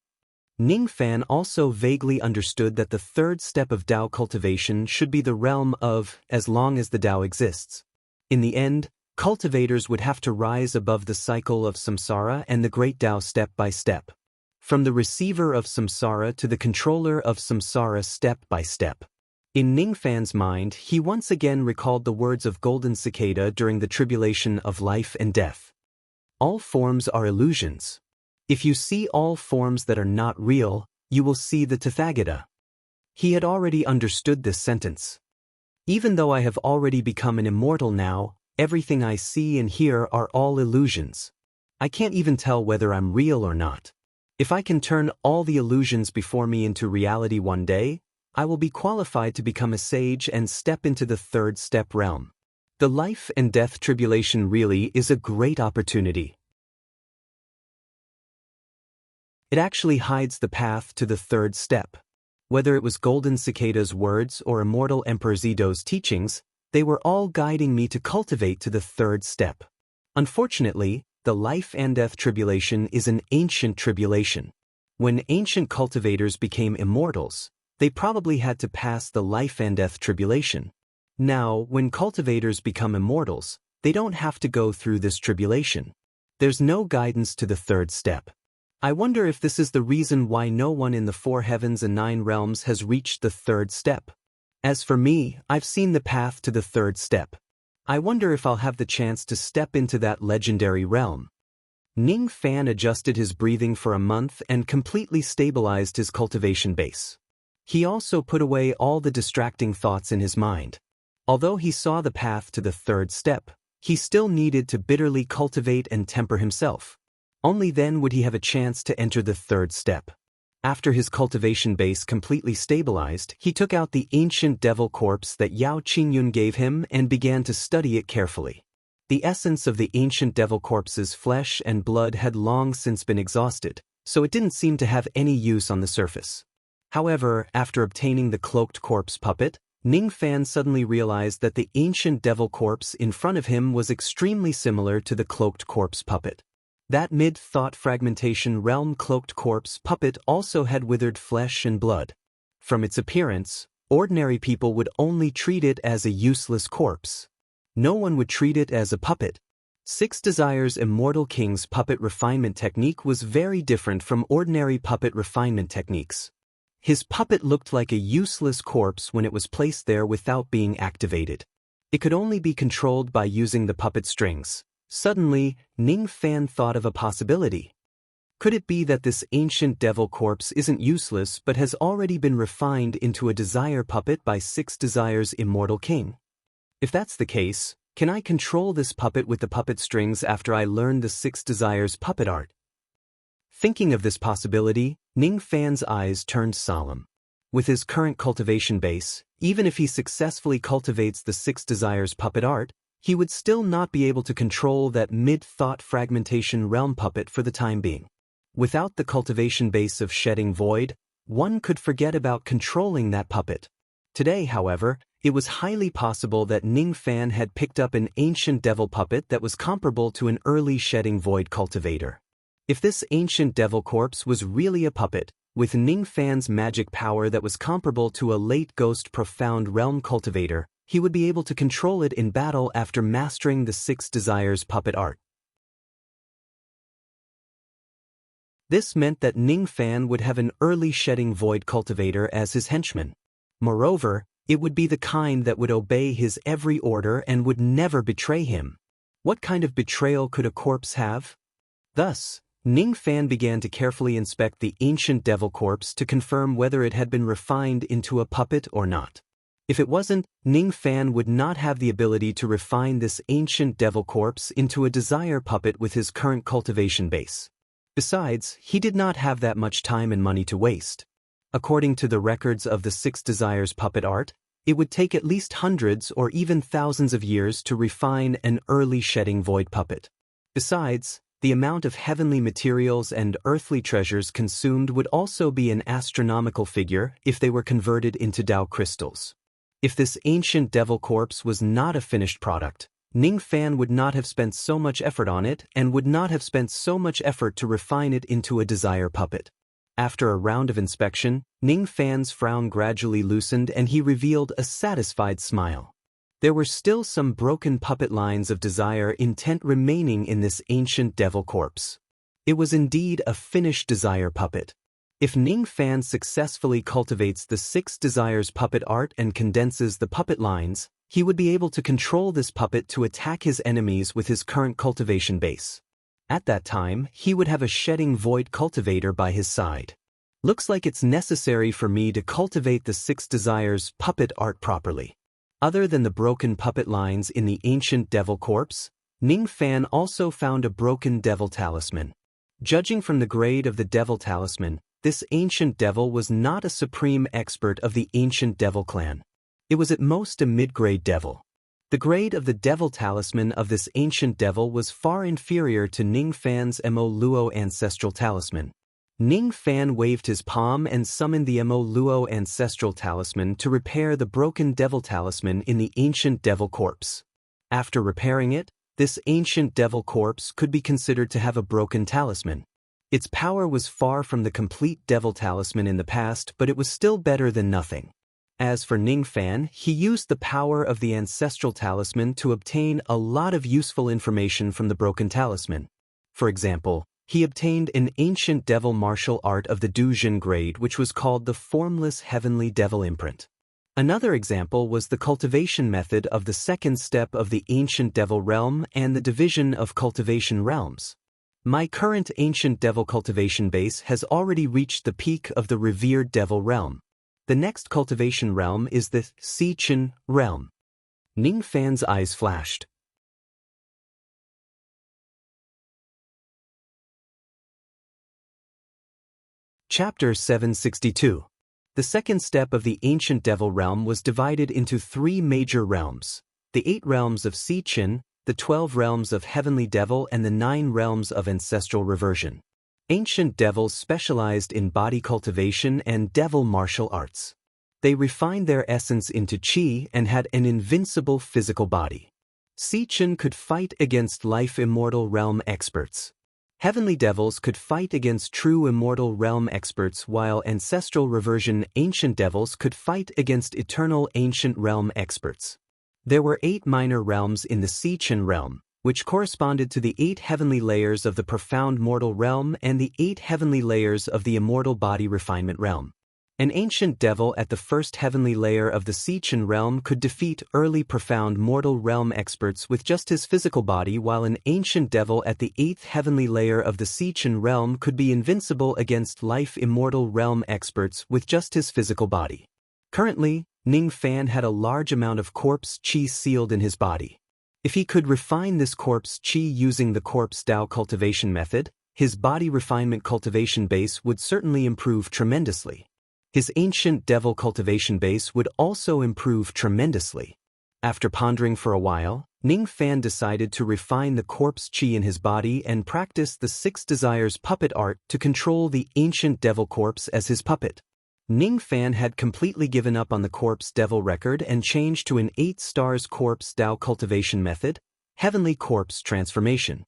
Ning Fan also vaguely understood that the third step of Tao cultivation should be the realm of as long as the Tao exists. In the end, cultivators would have to rise above the cycle of samsara and the great Tao step by step. From the receiver of samsara to the controller of samsara step by step. In Ning Fan's mind, he once again recalled the words of Golden Cicada during the tribulation of life and death. All forms are illusions. If you see all forms that are not real, you will see the Tathagata. He had already understood this sentence. Even though I have already become an immortal now, everything I see and hear are all illusions. I can't even tell whether I'm real or not. If I can turn all the illusions before me into reality one day, I will be qualified to become a sage and step into the third step realm. The life and death tribulation really is a great opportunity. It actually hides the path to the third step. Whether it was Golden Cicada's words or Immortal Emperor Zido's teachings, they were all guiding me to cultivate to the third step. Unfortunately, the life and death tribulation is an ancient tribulation. When ancient cultivators became immortals, they probably had to pass the life and death tribulation. Now, when cultivators become immortals, they don't have to go through this tribulation. There's no guidance to the third step. I wonder if this is the reason why no one in the 4 heavens and 9 realms has reached the third step. As for me, I've seen the path to the third step. I wonder if I'll have the chance to step into that legendary realm. Ning Fan adjusted his breathing for a month and completely stabilized his cultivation base. He also put away all the distracting thoughts in his mind. Although he saw the path to the third step, he still needed to bitterly cultivate and temper himself. Only then would he have a chance to enter the third step. After his cultivation base completely stabilized, he took out the ancient devil corpse that Yao Qingyun gave him and began to study it carefully. The essence of the ancient devil corpse's flesh and blood had long since been exhausted, so it didn't seem to have any use on the surface. However, after obtaining the cloaked corpse puppet, Ning Fan suddenly realized that the ancient devil corpse in front of him was extremely similar to the cloaked corpse puppet. That mid-thought fragmentation realm cloaked corpse puppet also had withered flesh and blood. From its appearance, ordinary people would only treat it as a useless corpse. No one would treat it as a puppet. Six Desires' Immortal King's puppet refinement technique was very different from ordinary puppet refinement techniques. His puppet looked like a useless corpse when it was placed there without being activated. It could only be controlled by using the puppet strings. Suddenly, Ning Fan thought of a possibility. Could it be that this ancient devil corpse isn't useless but has already been refined into a desire puppet by Six Desires' Immortal King? If that's the case, can I control this puppet with the puppet strings after I learn the Six Desires puppet art? Thinking of this possibility, Ning Fan's eyes turned solemn. With his current cultivation base, even if he successfully cultivates the Six Desires puppet art, he would still not be able to control that mid-thought fragmentation realm puppet for the time being. Without the cultivation base of Shedding Void, one could forget about controlling that puppet. Today, however, it was highly possible that Ning Fan had picked up an ancient devil puppet that was comparable to an early Shedding Void cultivator. If this ancient devil corpse was really a puppet, with Ning Fan's magic power that was comparable to a late ghost profound realm cultivator, he would be able to control it in battle after mastering the Six Desires puppet art. This meant that Ning Fan would have an early Shedding Void cultivator as his henchman. Moreover, it would be the kind that would obey his every order and would never betray him. What kind of betrayal could a corpse have? Thus, Ning Fan began to carefully inspect the ancient devil corpse to confirm whether it had been refined into a puppet or not. If it wasn't, Ning Fan would not have the ability to refine this ancient devil corpse into a desire puppet with his current cultivation base. Besides, he did not have that much time and money to waste. According to the records of the Six Desires puppet art, It would take at least hundreds or even thousands of years to refine an early shedding void puppet. Besides, the amount of heavenly materials and earthly treasures consumed would also be an astronomical figure if they were converted into Tao crystals. If this ancient devil corpse was not a finished product, Ning Fan would not have spent so much effort on it and would not have spent so much effort to refine it into a desire puppet. After a round of inspection, Ning Fan's frown gradually loosened and he revealed a satisfied smile. There were still some broken puppet lines of desire intent remaining in this ancient devil corpse. It was indeed a finished desire puppet. If Ning Fan successfully cultivates the 6 desires puppet art and condenses the puppet lines, he would be able to control this puppet to attack his enemies with his current cultivation base. At that time, he would have a shedding void cultivator by his side. Looks like it's necessary for me to cultivate the 6 desires puppet art properly. Other than the broken puppet lines in the ancient devil corpse, Ning Fan also found a broken devil talisman. Judging from the grade of the devil talisman, this ancient devil was not a supreme expert of the ancient devil clan. It was at most a mid-grade devil. The grade of the devil talisman of this ancient devil was far inferior to Ning Fan's Mo Luo ancestral talisman. Ning Fan waved his palm and summoned the Mo Luo ancestral talisman to repair the broken devil talisman in the ancient devil corpse. After repairing it, this ancient devil corpse could be considered to have a broken talisman. Its power was far from the complete devil talisman in the past, but it was still better than nothing. As for Ning Fan, he used the power of the ancestral talisman to obtain a lot of useful information from the broken talisman. For example, he obtained an ancient devil martial art of the Dujin grade which was called the Formless Heavenly Devil Imprint. Another example was the cultivation method of the 2nd step of the ancient devil realm and the division of cultivation realms. My current ancient devil cultivation base has already reached the peak of the revered devil realm. The next cultivation realm is the Xichin realm. Ning Fan's eyes flashed. Chapter 762. The 2nd step of the ancient devil realm was divided into 3 major realms: the 8 realms of Xichin, the 12 realms of heavenly devil and the 9 realms of ancestral reversion. Ancient devils specialized in body cultivation and devil martial arts. They refined their essence into qi and had an invincible physical body. Xichin could fight against life immortal realm experts. Heavenly devils could fight against true immortal realm experts, while ancestral reversion ancient devils could fight against eternal ancient realm experts. There were 8 minor realms in the Xichin realm, which corresponded to the 8 heavenly layers of the profound mortal realm and the 8 heavenly layers of the immortal body refinement realm. An ancient devil at the 1st heavenly layer of the Xichin realm could defeat early profound mortal realm experts with just his physical body, while an ancient devil at the 8th heavenly layer of the Xichin realm could be invincible against life immortal realm experts with just his physical body. Currently, Ning Fan had a large amount of corpse qi sealed in his body. If he could refine this corpse qi using the corpse Tao cultivation method, his body refinement cultivation base would certainly improve tremendously. His ancient devil cultivation base would also improve tremendously. After pondering for a while, Ning Fan decided to refine the corpse qi in his body and practice the 6 desires puppet art to control the ancient devil corpse as his puppet. Ning Fan had completely given up on the corpse devil record and changed to an 8 stars corpse Tao cultivation method, heavenly corpse transformation.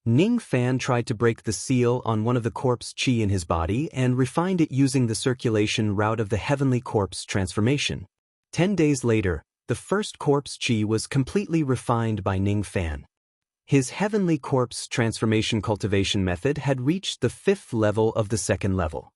Ning Fan tried to break the seal on one of the corpse qi in his body and refined it using the circulation route of the heavenly corpse transformation. 10 days later, the first corpse qi was completely refined by Ning Fan. His heavenly corpse transformation cultivation method had reached the 5th level of the 2nd level.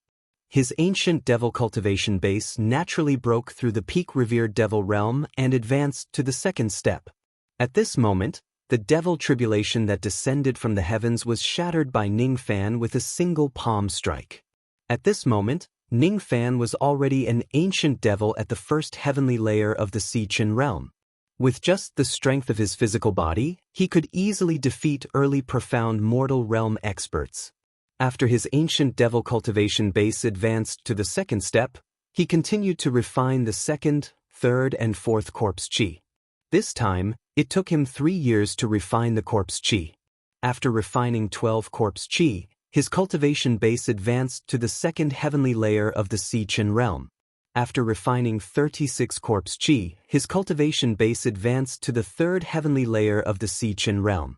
His ancient devil cultivation base naturally broke through the peak revered devil realm and advanced to the 2nd step. At this moment, the devil tribulation that descended from the heavens was shattered by Ning Fan with a single palm strike. At this moment, Ning Fan was already an ancient devil at the 1st heavenly layer of the Xichin realm. With just the strength of his physical body, he could easily defeat early profound mortal realm experts. After his ancient devil cultivation base advanced to the 2nd step, he continued to refine the 2nd, third and fourth corpse chi. This time, it took him 3 years to refine the corpse chi. After refining 12 corpse chi, his cultivation base advanced to the second heavenly layer of the Si Chen realm. After refining 36 corpse chi, his cultivation base advanced to the third heavenly layer of the Si Chen realm.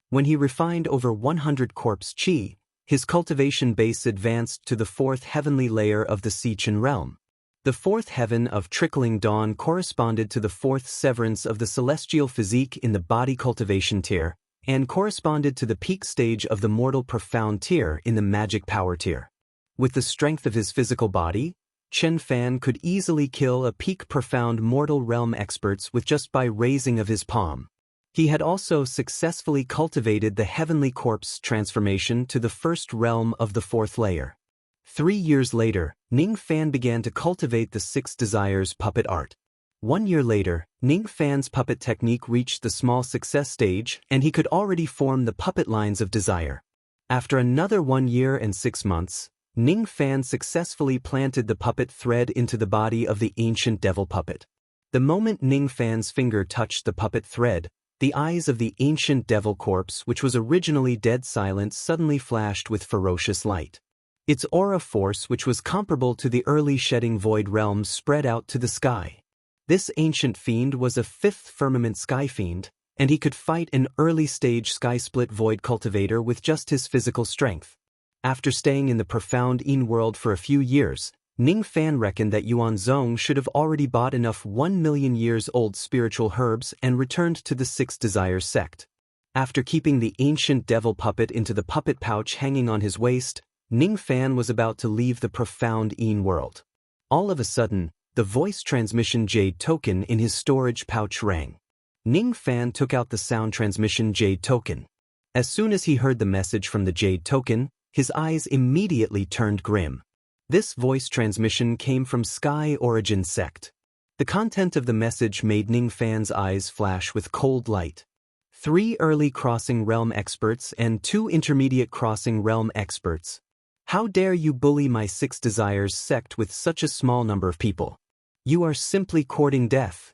When he refined over 100 corpse chi, his cultivation base advanced to the fourth heavenly layer of the Si Chen realm. The fourth heaven of trickling dawn corresponded to the fourth severance of the celestial physique in the body cultivation tier, and corresponded to the peak stage of the mortal profound tier in the magic power tier. With the strength of his physical body, Chen Fan could easily kill a peak profound mortal realm experts with just by raising of his palm. He had also successfully cultivated the heavenly corpse transformation to the first realm of the fourth layer. 3 years later, Ning Fan began to cultivate the Six Desires puppet art. 1 year later, Ning Fan's puppet technique reached the small success stage and he could already form the puppet lines of desire. After another 1 year and 6 months, Ning Fan successfully planted the puppet thread into the body of the ancient devil puppet. The moment Ning Fan's finger touched the puppet thread, the eyes of the ancient devil corpse, which was originally dead silent, suddenly flashed with ferocious light. Its aura force, which was comparable to the early shedding void realms, spread out to the sky. This ancient fiend was a fifth firmament sky fiend, and he could fight an early-stage sky-split void cultivator with just his physical strength. After staying in the profound Yin world for a few years, Ning Fan reckoned that Yuan Zhong should have already bought enough 1 million years old spiritual herbs and returned to the Six Desires sect. After keeping the ancient devil puppet into the puppet pouch hanging on his waist, Ning Fan was about to leave the profound Yin world. All of a sudden, the voice transmission jade token in his storage pouch rang. Ning Fan took out the sound transmission jade token. As soon as he heard the message from the jade token, his eyes immediately turned grim. This voice transmission came from Sky Origin Sect. The content of the message made Ning Fan's eyes flash with cold light. 3 early crossing realm experts and 2 intermediate crossing realm experts. How dare you bully my Six Desires sect with such a small number of people? You are simply courting death.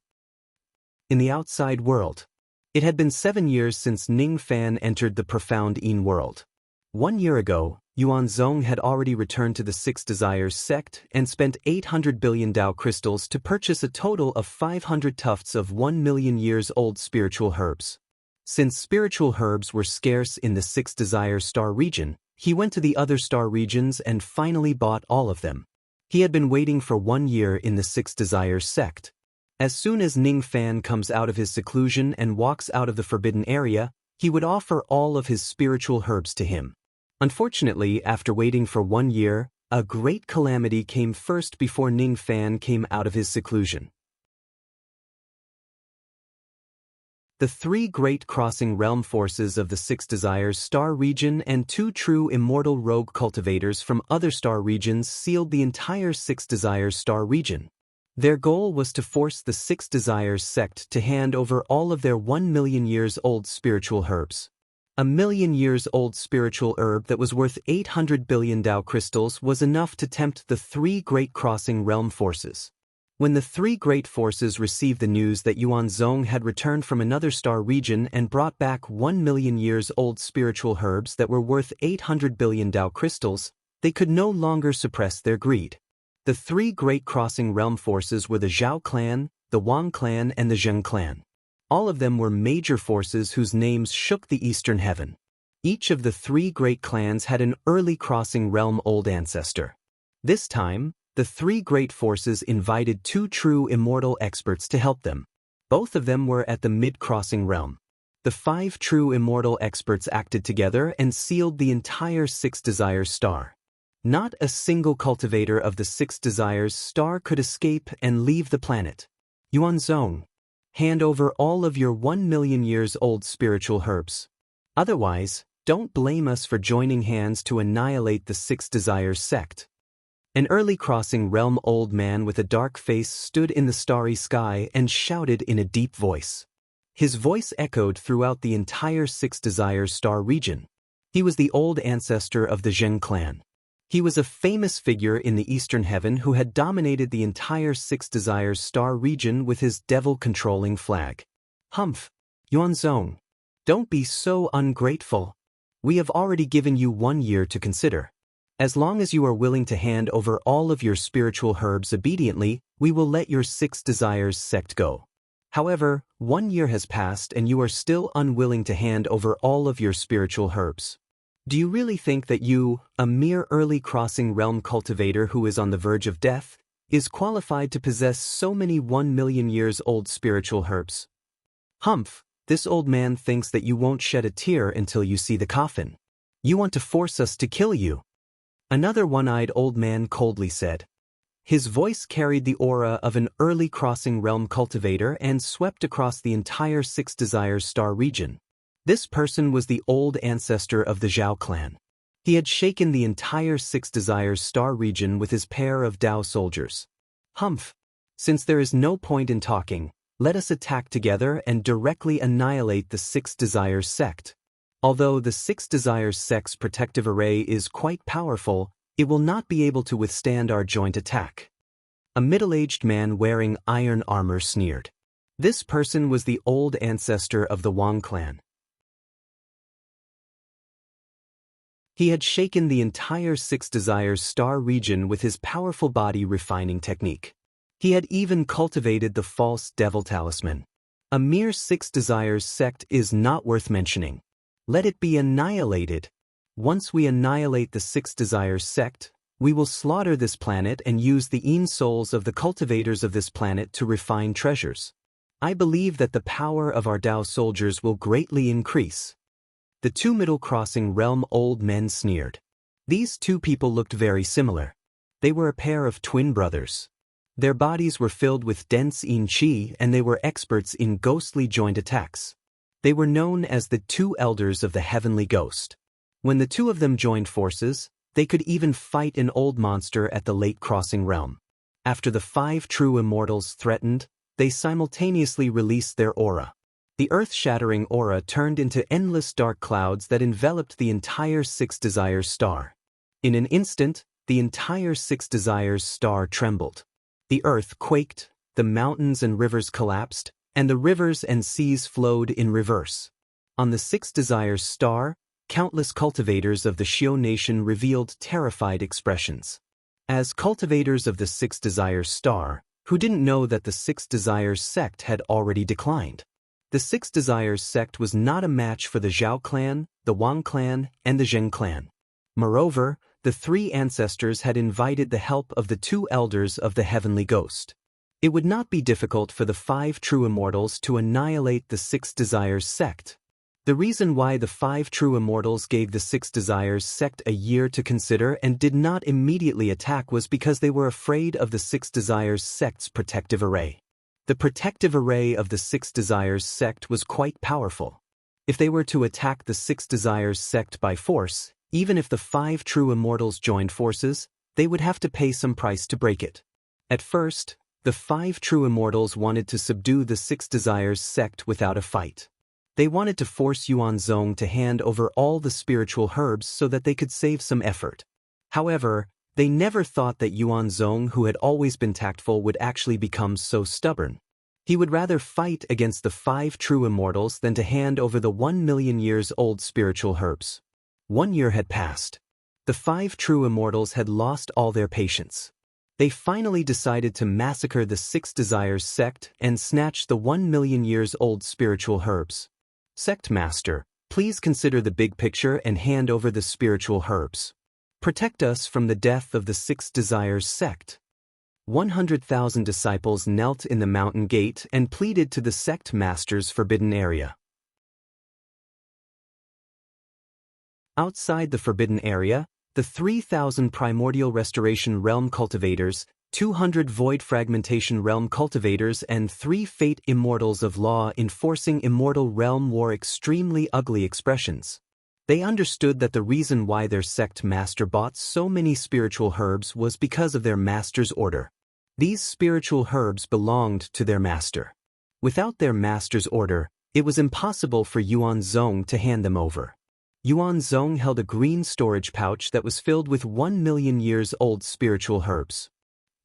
In the outside world, it had been 7 years since Ning Fan entered the profound Yin world. 1 year ago, Yuan Zhong had already returned to the Six Desires sect and spent 800 billion Dao crystals to purchase a total of 500 tufts of 1 million years old spiritual herbs. Since spiritual herbs were scarce in the Six Desires star region, he went to the other star regions and finally bought all of them. He had been waiting for 1 year in the Six Desires sect. As soon as Ning Fan comes out of his seclusion and walks out of the forbidden area, he would offer all of his spiritual herbs to him. Unfortunately, after waiting for 1 year, a great calamity came first before Ning Fan came out of his seclusion. The 3 great crossing realm forces of the Six Desires star region and 2 true immortal rogue cultivators from other star regions sealed the entire Six Desires star region. Their goal was to force the Six Desires sect to hand over all of their 1 million years old spiritual herbs. A 1 million years old spiritual herb that was worth 800 billion Dao crystals was enough to tempt the 3 great crossing realm forces. When the 3 great forces received the news that Yuan Zhong had returned from another star region and brought back 1 million years old spiritual herbs that were worth 800 billion Dao crystals, they could no longer suppress their greed. The 3 great crossing realm forces were the Zhao clan, the Wang clan and the Zheng clan. All of them were major forces whose names shook the eastern heaven. Each of the 3 great clans had an early crossing realm old ancestor. This time, the 3 great forces invited 2 true immortal experts to help them. Both of them were at the mid-crossing realm. The 5 true immortal experts acted together and sealed the entire Six Desires star. Not a single cultivator of the Six Desires star could escape and leave the planet. Yuan Zhong, hand over all of your 1 million years old spiritual herbs. Otherwise, don't blame us for joining hands to annihilate the Six Desires sect. An early crossing realm old man with a dark face stood in the starry sky and shouted in a deep voice. His voice echoed throughout the entire Six Desires star region. He was the old ancestor of the Zheng clan. He was a famous figure in the Eastern Heaven who had dominated the entire Six Desires star region with his devil-controlling flag. Humph! Yuanzong, don't be so ungrateful. We have already given you 1 year to consider. As long as you are willing to hand over all of your spiritual herbs obediently, we will let your Six Desires sect go. However, 1 year has passed and you are still unwilling to hand over all of your spiritual herbs. Do you really think that you, a mere early crossing realm cultivator who is on the verge of death, is qualified to possess so many 1 million years old spiritual herbs? Humph, this old man thinks that you won't shed a tear until you see the coffin. You want to force us to kill you. Another one-eyed old man coldly said. His voice carried the aura of an early crossing realm cultivator and swept across the entire Six Desires star region. This person was the old ancestor of the Zhao clan. He had shaken the entire Six Desires star region with his pair of Dao soldiers. Humph! Since there is no point in talking, let us attack together and directly annihilate the Six Desires sect. Although the Six Desires sect's protective array is quite powerful, it will not be able to withstand our joint attack. A middle-aged man wearing iron armor sneered. This person was the old ancestor of the Wang clan. He had shaken the entire Six Desires star region with his powerful body refining technique. He had even cultivated the false devil talisman. A mere Six Desires sect is not worth mentioning. Let it be annihilated. Once we annihilate the Six Desires sect, we will slaughter this planet and use the Yin souls of the cultivators of this planet to refine treasures. I believe that the power of our Dao soldiers will greatly increase. The two middle-crossing realm old men sneered. These two people looked very similar. They were a pair of twin brothers. Their bodies were filled with dense Yin Qi and they were experts in ghostly joint attacks. They were known as the two elders of the heavenly ghost. When the two of them joined forces, they could even fight an old monster at the late crossing realm. After the 5 true immortals threatened, they simultaneously released their aura. The earth-shattering aura turned into endless dark clouds that enveloped the entire Six Desires star. In an instant, the entire Six Desires star trembled. The earth quaked, the mountains and rivers collapsed, and the rivers and seas flowed in reverse. On the Six Desires star, countless cultivators of the Xiao nation revealed terrified expressions. As cultivators of the Six Desires star, who didn't know that the Six Desires sect had already declined. The Six Desires sect was not a match for the Zhao clan, the Wang clan, and the Zheng clan. Moreover, the 3 ancestors had invited the help of the 2 elders of the heavenly ghost. It would not be difficult for the 5 true immortals to annihilate the Six Desires sect. The reason why the 5 true immortals gave the Six Desires sect a year to consider and did not immediately attack was because they were afraid of the Six Desires sect's protective array. The protective array of the Six Desires sect was quite powerful. If they were to attack the Six Desires sect by force, even if the 5 true immortals joined forces, they would have to pay some price to break it. At first, the 5 true immortals wanted to subdue the Six Desires sect without a fight. They wanted to force Yuanzong to hand over all the spiritual herbs so that they could save some effort. However, they never thought that Yuanzong, who had always been tactful, would actually become so stubborn. He would rather fight against the 5 true immortals than to hand over the 1 million years old spiritual herbs. 1 year had passed. The 5 true immortals had lost all their patience. They finally decided to massacre the Six Desires sect and snatch the 1 million years old spiritual herbs. Sect Master, please consider the big picture and hand over the spiritual herbs. Protect us from the death of the Six Desires sect. 100,000 disciples knelt in the mountain gate and pleaded to the sect master's forbidden area. Outside the forbidden area, the 3,000 primordial restoration realm cultivators, 200 void fragmentation realm cultivators and 3 fate immortals of law enforcing immortal realm wore extremely ugly expressions. They understood that the reason why their sect master bought so many spiritual herbs was because of their master's order. These spiritual herbs belonged to their master. Without their master's order, it was impossible for Yuanzong to hand them over. Yuan Zhong held a green storage pouch that was filled with 1 million years old spiritual herbs.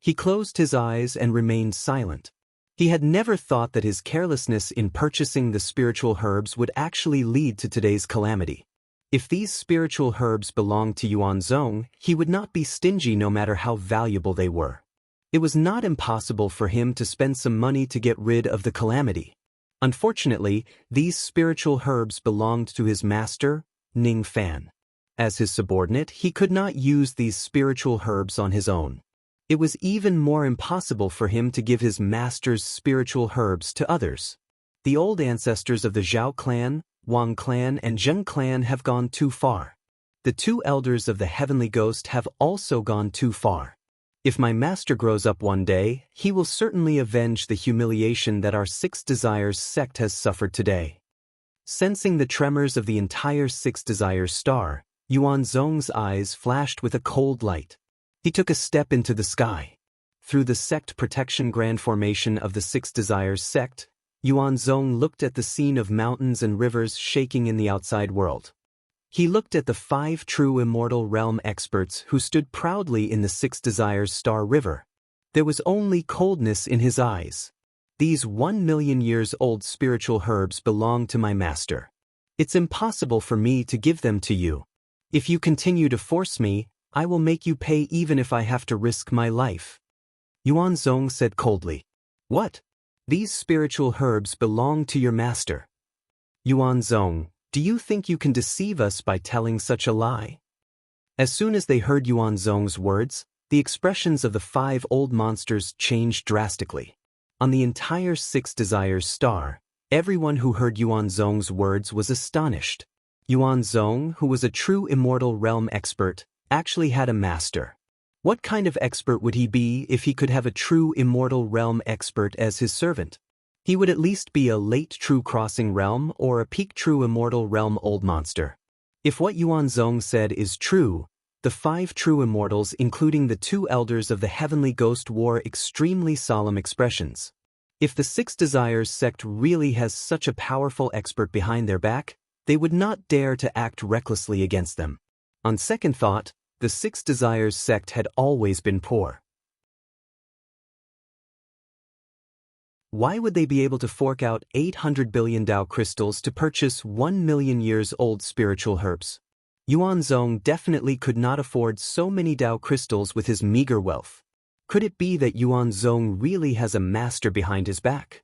He closed his eyes and remained silent. He had never thought that his carelessness in purchasing the spiritual herbs would actually lead to today's calamity. If these spiritual herbs belonged to Yuan Zhong, he would not be stingy no matter how valuable they were. It was not impossible for him to spend some money to get rid of the calamity. Unfortunately, these spiritual herbs belonged to his master, Ning Fan. As his subordinate, he could not use these spiritual herbs on his own. It was even more impossible for him to give his master's spiritual herbs to others. The old ancestors of the Zhao clan, Wang clan, and Zheng clan have gone too far. The two elders of the heavenly ghost have also gone too far. If my master grows up one day, he will certainly avenge the humiliation that our Six Desires sect has suffered today. Sensing the tremors of the entire Six Desires star, Yuan Zhong's eyes flashed with a cold light. He took a step into the sky. Through the sect protection grand formation of the Six Desires sect, Yuan Zhong looked at the scene of mountains and rivers shaking in the outside world. He looked at the 5 true immortal realm experts who stood proudly in the Six Desires star river. There was only coldness in his eyes. These 1 million years old spiritual herbs belong to my master. It's impossible for me to give them to you. If you continue to force me, I will make you pay even if I have to risk my life. Yuan Zhong said coldly. What? These spiritual herbs belong to your master. Yuan Zhong, do you think you can deceive us by telling such a lie? As soon as they heard Yuan Zhong's words, the expressions of the 5 old monsters changed drastically. On the entire Six Desires star, everyone who heard Yuan Zhong's words was astonished. Yuan Zhong, who was a true immortal realm expert, actually had a master. What kind of expert would he be if he could have a true immortal realm expert as his servant? He would at least be a late true crossing realm or a peak true immortal realm old monster. If what Yuan Zhong said is true, the 5 true immortals, including the 2 elders of the heavenly ghost, wore extremely solemn expressions. If the Six Desires sect really has such a powerful expert behind their back, they would not dare to act recklessly against them. On second thought, the Six Desires sect had always been poor. Why would they be able to fork out 800 billion Dao crystals to purchase 1 million years old spiritual herbs? Yuan Zhong definitely could not afford so many Dao crystals with his meager wealth. Could it be that Yuan Zhong really has a master behind his back?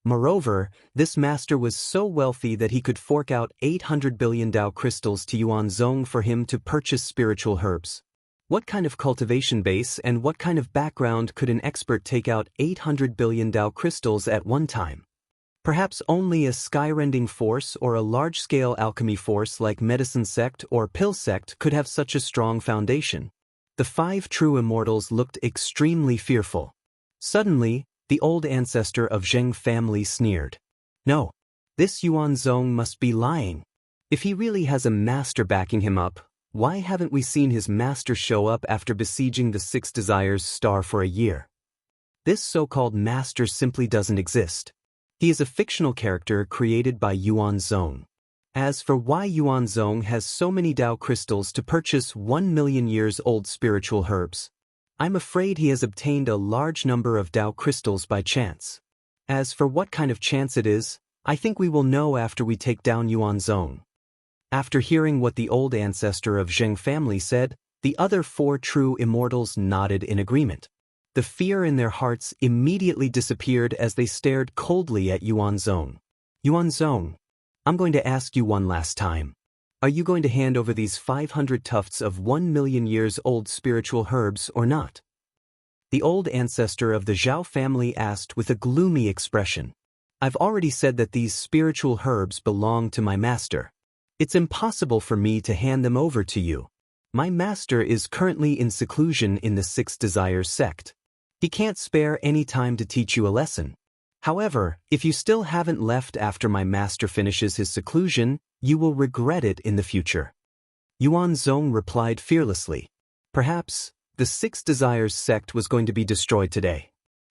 Moreover, this master was so wealthy that he could fork out 800 billion Dao crystals to Yuan Zhong for him to purchase spiritual herbs. What kind of cultivation base and what kind of background could an expert take out 800 billion Dao crystals at one time? Perhaps only a skyrending force or a large-scale alchemy force like medicine sect or pill sect could have such a strong foundation. The 5 true immortals looked extremely fearful. Suddenly, the old ancestor of Zheng family sneered. No, this Yuan Zhong must be lying. If he really has a master backing him up, why haven't we seen his master show up after besieging the Six Desires star for a year? This so-called master simply doesn't exist. He is a fictional character created by Yuan Zhong. As for why Yuan Zhong has so many Dao crystals to purchase 1 million years old spiritual herbs, I'm afraid he has obtained a large number of Dao crystals by chance. As for what kind of chance it is, I think we will know after we take down Yuan Zhong. After hearing what the old ancestor of Zheng family said, the other 4 true immortals nodded in agreement. The fear in their hearts immediately disappeared as they stared coldly at Yuan Zhong. Yuan Zhong, I'm going to ask you one last time. Are you going to hand over these 500 tufts of 1 million years old spiritual herbs or not? The old ancestor of the Zhao family asked with a gloomy expression. I've already said that these spiritual herbs belong to my master. It's impossible for me to hand them over to you. My master is currently in seclusion in the Six Desires sect. He can't spare any time to teach you a lesson. However, if you still haven't left after my master finishes his seclusion, you will regret it in the future. Yuan Zhong replied fearlessly. Perhaps, the Six Desires sect was going to be destroyed today.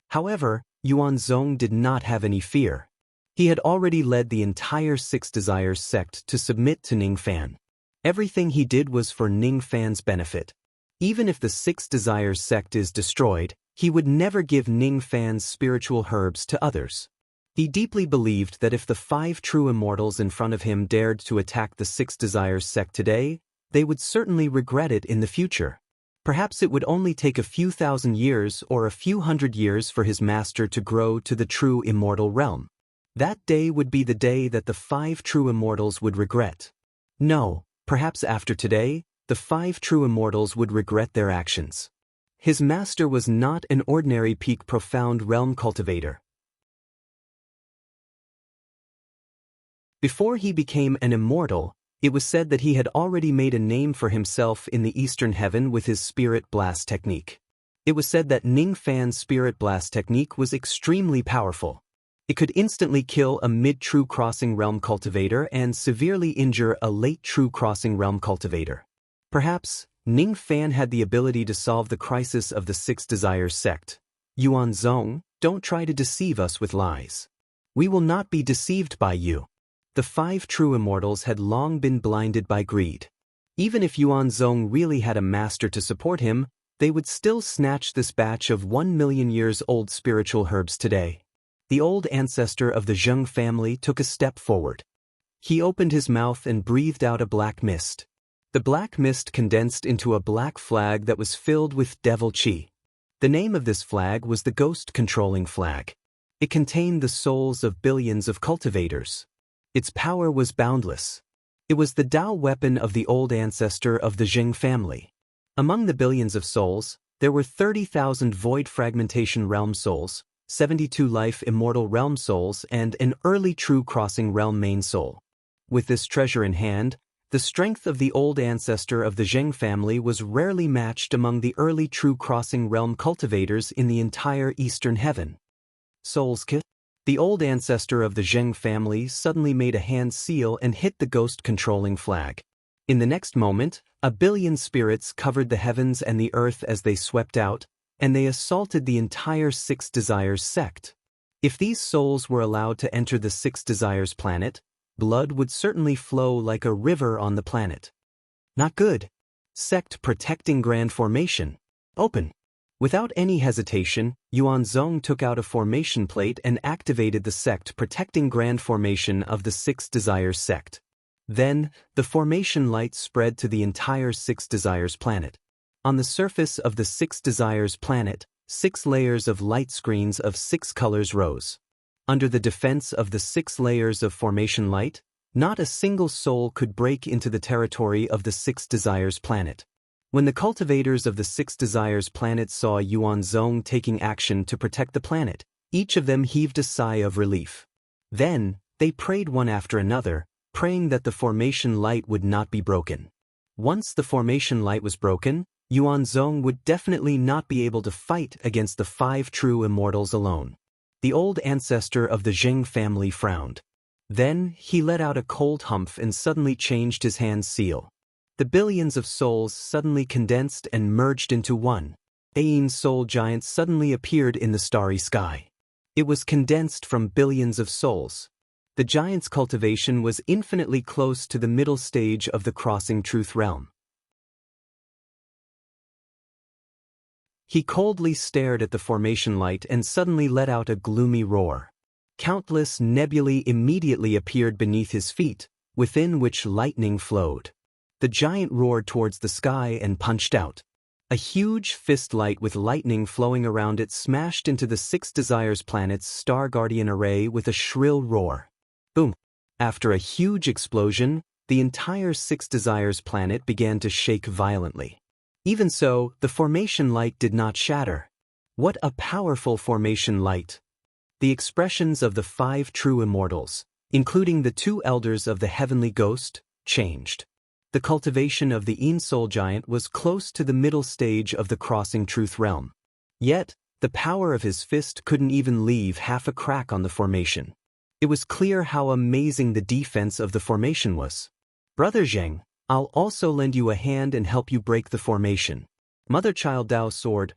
However, Yuan Zhong did not have any fear. He had already led the entire Six Desires sect to submit to Ning Fan. Everything he did was for Ning Fan's benefit. Even if the Six Desires sect is destroyed, he would never give Ning Fan's spiritual herbs to others. He deeply believed that if the 5 true immortals in front of him dared to attack the Six Desires sect today, they would certainly regret it in the future. Perhaps it would only take a few thousand years or a few hundred years for his master to grow to the true immortal realm. That day would be the day that the 5 true immortals would regret. No, perhaps after today, the 5 true immortals would regret their actions. His master was not an ordinary peak profound realm cultivator. Before he became an immortal, it was said that he had already made a name for himself in the Eastern Heaven with his Spirit Blast technique. It was said that Ning Fan's Spirit Blast technique was extremely powerful. It could instantly kill a mid-true crossing realm cultivator and severely injure a late true crossing realm cultivator. Perhaps, Ning Fan had the ability to solve the crisis of the Six Desires sect. Yuan Zong, don't try to deceive us with lies. We will not be deceived by you. The 5 true immortals had long been blinded by greed. Even if Yuan Zong really had a master to support him, they would still snatch this batch of 1 million years old spiritual herbs today. The old ancestor of the Zheng family took a step forward. He opened his mouth and breathed out a black mist. The black mist condensed into a black flag that was filled with devil chi. The name of this flag was the ghost-controlling flag. It contained the souls of billions of cultivators. Its power was boundless. It was the Tao weapon of the old ancestor of the Zheng family. Among the billions of souls, there were 30,000 void fragmentation realm souls, 72 life immortal realm souls, and an early true crossing realm main soul. With this treasure in hand, the strength of the old ancestor of the Zheng family was rarely matched among the early true crossing realm cultivators in the entire Eastern Heaven. Soul's Kiss. The old ancestor of the Zheng family suddenly made a hand seal and hit the ghost-controlling flag. In the next moment, a billion spirits covered the heavens and the earth as they swept out, and they assaulted the entire Six Desires sect. If these souls were allowed to enter the Six Desires planet, blood would certainly flow like a river on the planet. Not good. Sect protecting Grand Formation. Open. Without any hesitation, Yuan Zong took out a formation plate and activated the sect protecting Grand Formation of the Six Desires sect. Then, the formation light spread to the entire Six Desires planet. On the surface of the Six Desires planet, 6 layers of light screens of 6 colors rose. Under the defense of the 6 layers of formation light, not a single soul could break into the territory of the Six Desires planet. When the cultivators of the Six Desires planet saw Yuan Zong taking action to protect the planet, each of them heaved a sigh of relief. Then, they prayed one after another, praying that the formation light would not be broken. Once the formation light was broken, Yuan Zong would definitely not be able to fight against the 5 true immortals alone. The old ancestor of the Zheng family frowned. Then, he let out a cold humph and suddenly changed his hand seal. The billions of souls suddenly condensed and merged into one. Ain soul giant suddenly appeared in the starry sky. It was condensed from billions of souls. The giant's cultivation was infinitely close to the middle stage of the crossing truth realm. He coldly stared at the formation light and suddenly let out a gloomy roar. Countless nebulae immediately appeared beneath his feet, within which lightning flowed. The giant roared towards the sky and punched out. A huge fist light with lightning flowing around it smashed into the Six Desires planet's Star Guardian array with a shrill roar. Boom! After a huge explosion, the entire Six Desires planet began to shake violently. Even so, the formation light did not shatter. What a powerful formation light! The expressions of the 5 true immortals, including the 2 elders of the heavenly ghost, changed. The cultivation of the Ain soul giant was close to the middle stage of the crossing truth realm. Yet, the power of his fist couldn't even leave half a crack on the formation. It was clear how amazing the defense of the formation was. Brother Zheng, I'll also lend you a hand and help you break the formation. Mother-child Dao sword,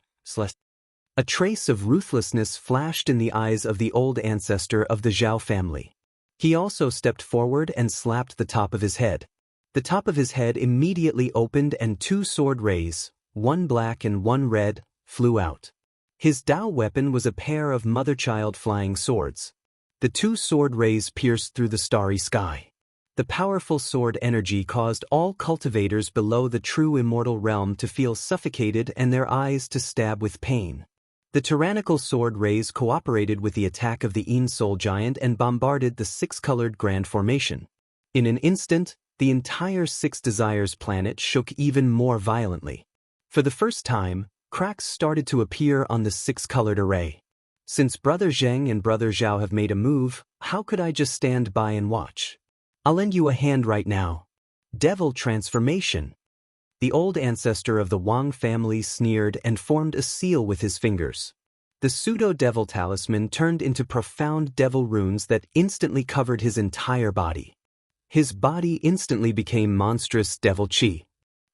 A trace of ruthlessness flashed in the eyes of the old ancestor of the Zhao family. He also stepped forward and slapped the top of his head. The top of his head immediately opened and two sword rays, one black and one red, flew out. His Dao weapon was a pair of mother-child flying swords. The two sword rays pierced through the starry sky. The powerful sword energy caused all cultivators below the true immortal realm to feel suffocated and their eyes to stab with pain. The tyrannical sword rays cooperated with the attack of the Een Soul Giant and bombarded the six-colored Grand Formation. In an instant, the entire Six Desires planet shook even more violently. For the first time, cracks started to appear on the six-colored array. Since Brother Zheng and Brother Zhao have made a move, how could I just stand by and watch? I'll lend you a hand right now. Devil transformation. The old ancestor of the Wang family sneered and formed a seal with his fingers. The pseudo-devil talisman turned into profound devil runes that instantly covered his entire body. His body instantly became monstrous devil chi.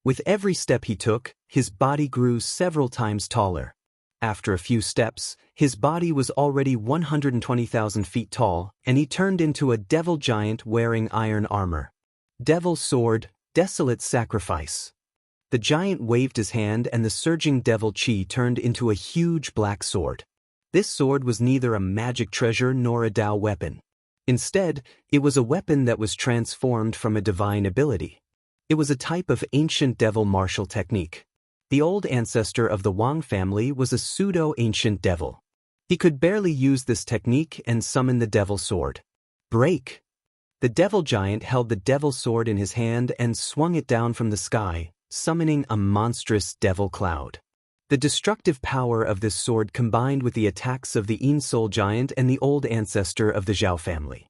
With every step he took, his body grew several times taller. After a few steps, his body was already 120,000 feet tall, and he turned into a devil giant wearing iron armor. Devil sword, desolate sacrifice. The giant waved his hand and the surging devil chi turned into a huge black sword. This sword was neither a magic treasure nor a Dao weapon. Instead, it was a weapon that was transformed from a divine ability. It was a type of ancient devil martial technique. The old ancestor of the Wang family was a pseudo-ancient devil. He could barely use this technique and summon the devil sword. Break! The devil giant held the devil sword in his hand and swung it down from the sky, summoning a monstrous devil cloud. The destructive power of this sword combined with the attacks of the Een Soul Giant and the old ancestor of the Zhao family.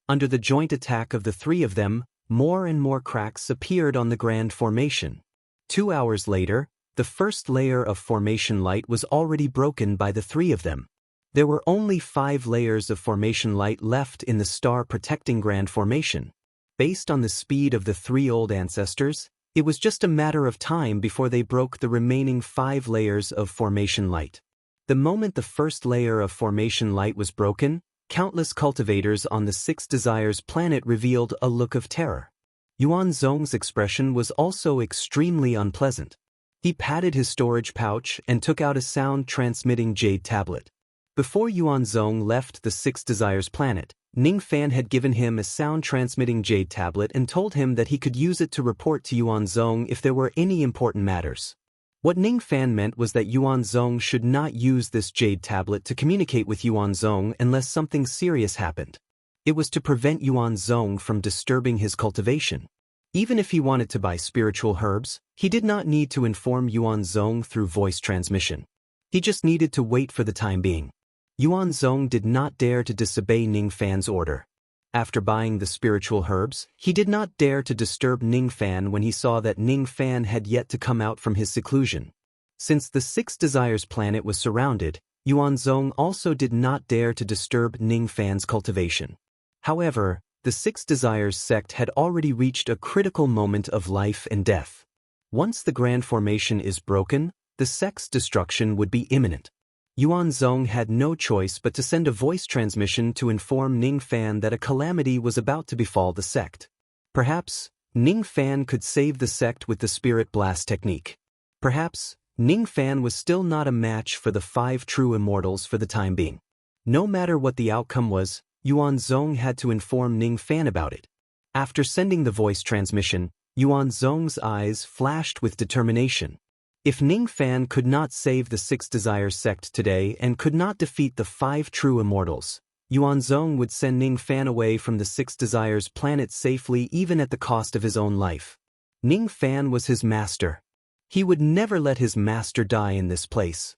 Under the joint attack of the three of them, more and more cracks appeared on the Grand Formation. 2 hours later, the first layer of formation light was already broken by the three of them. There were only 5 layers of formation light left in the star-protecting Grand Formation. Based on the speed of the 3 old ancestors, it was just a matter of time before they broke the remaining 5 layers of formation light. The moment the first layer of formation light was broken, countless cultivators on the Six Desires planet revealed a look of terror. Yuan Zhong's expression was also extremely unpleasant. He patted his storage pouch and took out a sound-transmitting jade tablet. Before Yuan Zhong left the Six Desires planet, Ning Fan had given him a sound-transmitting jade tablet and told him that he could use it to report to Yuan Zhong if there were any important matters. What Ning Fan meant was that Yuan Zhong should not use this jade tablet to communicate with Yuan Zhong unless something serious happened. It was to prevent Yuan Zhong from disturbing his cultivation. Even if he wanted to buy spiritual herbs, he did not need to inform Yuan Zhong through voice transmission. He just needed to wait for the time being. Yuan Zhong did not dare to disobey Ning Fan's order. After buying the spiritual herbs, he did not dare to disturb Ning Fan when he saw that Ning Fan had yet to come out from his seclusion. Since the Six Desires planet was surrounded, Yuan Zhong also did not dare to disturb Ning Fan's cultivation. However, the Six Desires sect had already reached a critical moment of life and death. Once the Grand Formation is broken, the sect's destruction would be imminent. Yuan Zhong had no choice but to send a voice transmission to inform Ning Fan that a calamity was about to befall the sect. Perhaps, Ning Fan could save the sect with the Spirit Blast technique. Perhaps, Ning Fan was still not a match for the 5 true immortals for the time being. No matter what the outcome was, Yuan Zhong had to inform Ning Fan about it. After sending the voice transmission, Yuan Zhong's eyes flashed with determination. If Ning Fan could not save the Six Desires sect today and could not defeat the 5 true immortals, Yuan Zhong would send Ning Fan away from the Six Desires planet safely even at the cost of his own life. Ning Fan was his master. He would never let his master die in this place.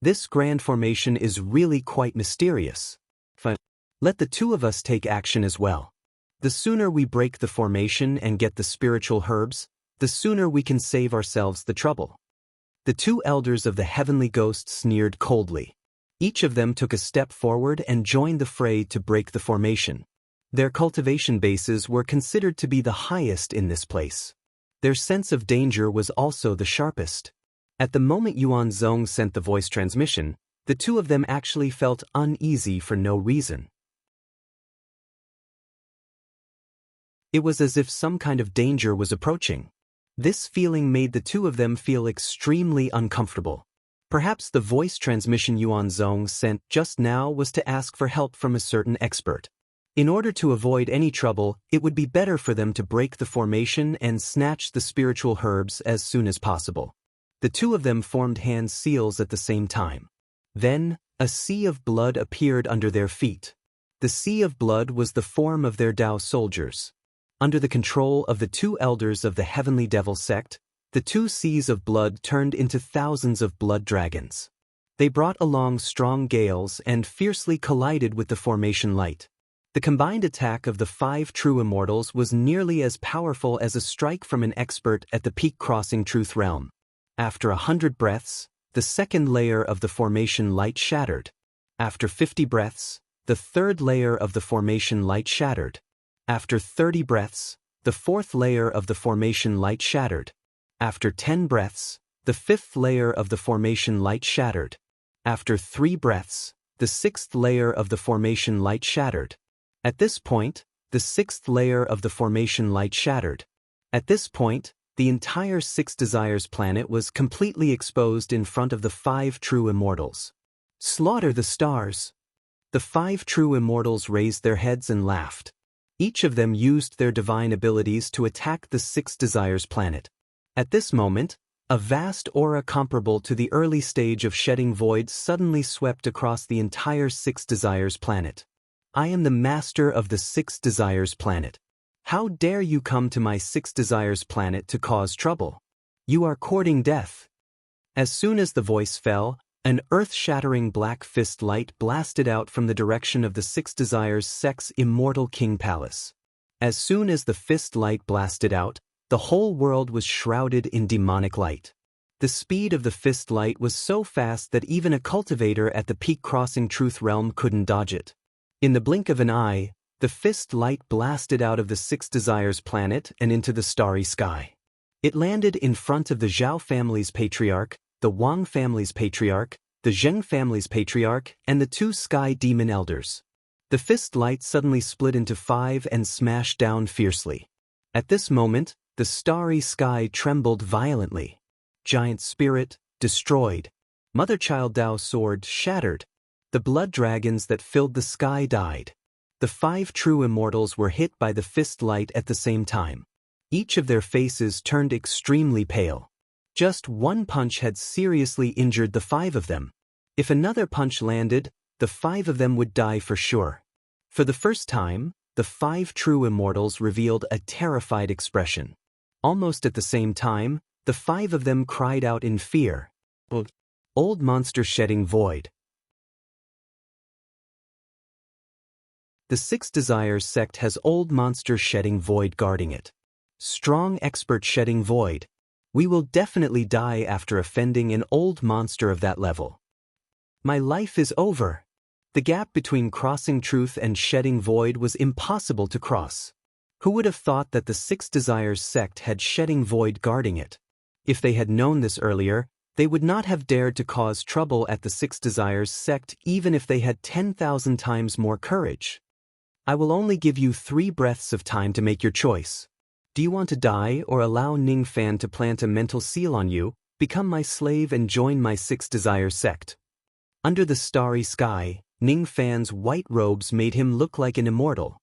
This Grand Formation is really quite mysterious. Let the two of us take action as well. The sooner we break the formation and get the spiritual herbs, the sooner we can save ourselves the trouble. The 2 elders of the heavenly ghosts sneered coldly. Each of them took a step forward and joined the fray to break the formation. Their cultivation bases were considered to be the highest in this place. Their sense of danger was also the sharpest. At the moment Yuan Zhong sent the voice transmission, the 2 of them actually felt uneasy for no reason. It was as if some kind of danger was approaching. This feeling made the two of them feel extremely uncomfortable. Perhaps the voice transmission Yuan Zhong sent just now was to ask for help from a certain expert. In order to avoid any trouble, it would be better for them to break the formation and snatch the spiritual herbs as soon as possible. The two of them formed hand seals at the same time. Then, a sea of blood appeared under their feet. The sea of blood was the form of their Tao soldiers. Under the control of the two elders of the Heavenly Devil sect, the two seas of blood turned into thousands of blood dragons. They brought along strong gales and fiercely collided with the formation light. The combined attack of the 5 true immortals was nearly as powerful as a strike from an expert at the peak crossing truth realm. After 100 breaths, the second layer of the formation light shattered. After 50 breaths, the third layer of the formation light shattered. After 30 breaths, the fourth layer of the formation light shattered. After 10 breaths, the fifth layer of the formation light shattered. After 3 breaths, the sixth layer of the formation light shattered. At this point, the sixth layer of the formation light shattered. At this point, the entire Six Desires planet was completely exposed in front of the 5 true immortals. Slaughter the stars! The 5 true immortals raised their heads and laughed. Each of them used their divine abilities to attack the Six Desires planet. At this moment, a vast aura comparable to the early stage of shedding void suddenly swept across the entire Six Desires planet. I am the master of the Six Desires planet. How dare you come to my Six Desires planet to cause trouble? You are courting death. As soon as the voice fell, an earth-shattering black fist light blasted out from the direction of the Six Desires sect's immortal king palace. As soon as the fist light blasted out, the whole world was shrouded in demonic light. The speed of the fist light was so fast that even a cultivator at the peak crossing truth realm couldn't dodge it. In the blink of an eye, the fist light blasted out of the Six Desires planet and into the starry sky. It landed in front of the Zhao family's patriarch, the Wang family's patriarch, the Zheng family's patriarch, and the 2 sky demon elders. The fist light suddenly split into 5 and smashed down fiercely. At this moment, the starry sky trembled violently. Giant spirit, destroyed. Mother-child Tao sword, shattered. The blood dragons that filled the sky died. The 5 true immortals were hit by the fist light at the same time. Each of their faces turned extremely pale. Just one punch had seriously injured the 5 of them. If another punch landed, the 5 of them would die for sure. For the first time, the 5 true immortals revealed a terrified expression. Almost at the same time, the 5 of them cried out in fear. Old monster shedding void. The Six Desires sect has old monster shedding void guarding it. Strong expert shedding void. We will definitely die after offending an old monster of that level. My life is over. The gap between crossing truth and shedding void was impossible to cross. Who would have thought that the Six Desires sect had shedding void guarding it? If they had known this earlier, they would not have dared to cause trouble at the Six Desires sect even if they had 10,000 times more courage. I will only give you 3 breaths of time to make your choice. Do you want to die or allow Ning Fan to plant a mental seal on you, become my slave and join my Six Desires sect? Under the starry sky, Ning Fan's white robes made him look like an immortal.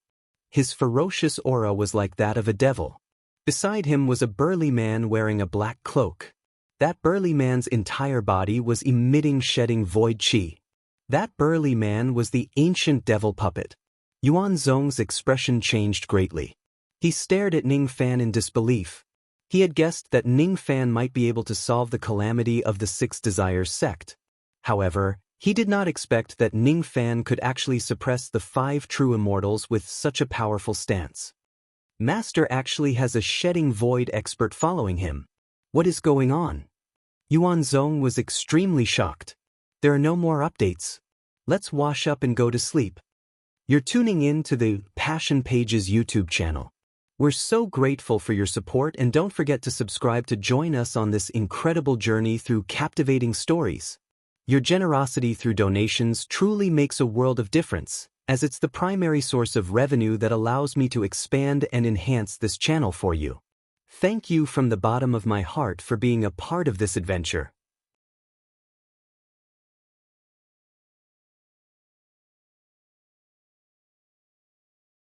His ferocious aura was like that of a devil. Beside him was a burly man wearing a black cloak. That burly man's entire body was emitting shedding void chi. That burly man was the ancient devil puppet. Yuan Zhong's expression changed greatly. He stared at Ning Fan in disbelief. He had guessed that Ning Fan might be able to solve the calamity of the Six Desires sect. However, he did not expect that Ning Fan could actually suppress the 5 true immortals with such a powerful stance. Master actually has a shedding void expert following him. What is going on? Yuan Zhong was extremely shocked. There are no more updates. Let's wash up and go to sleep. You're tuning in to the Passion Pages YouTube channel. We're so grateful for your support and don't forget to subscribe to join us on this incredible journey through captivating stories. Your generosity through donations truly makes a world of difference, as it's the primary source of revenue that allows me to expand and enhance this channel for you. Thank you from the bottom of my heart for being a part of this adventure.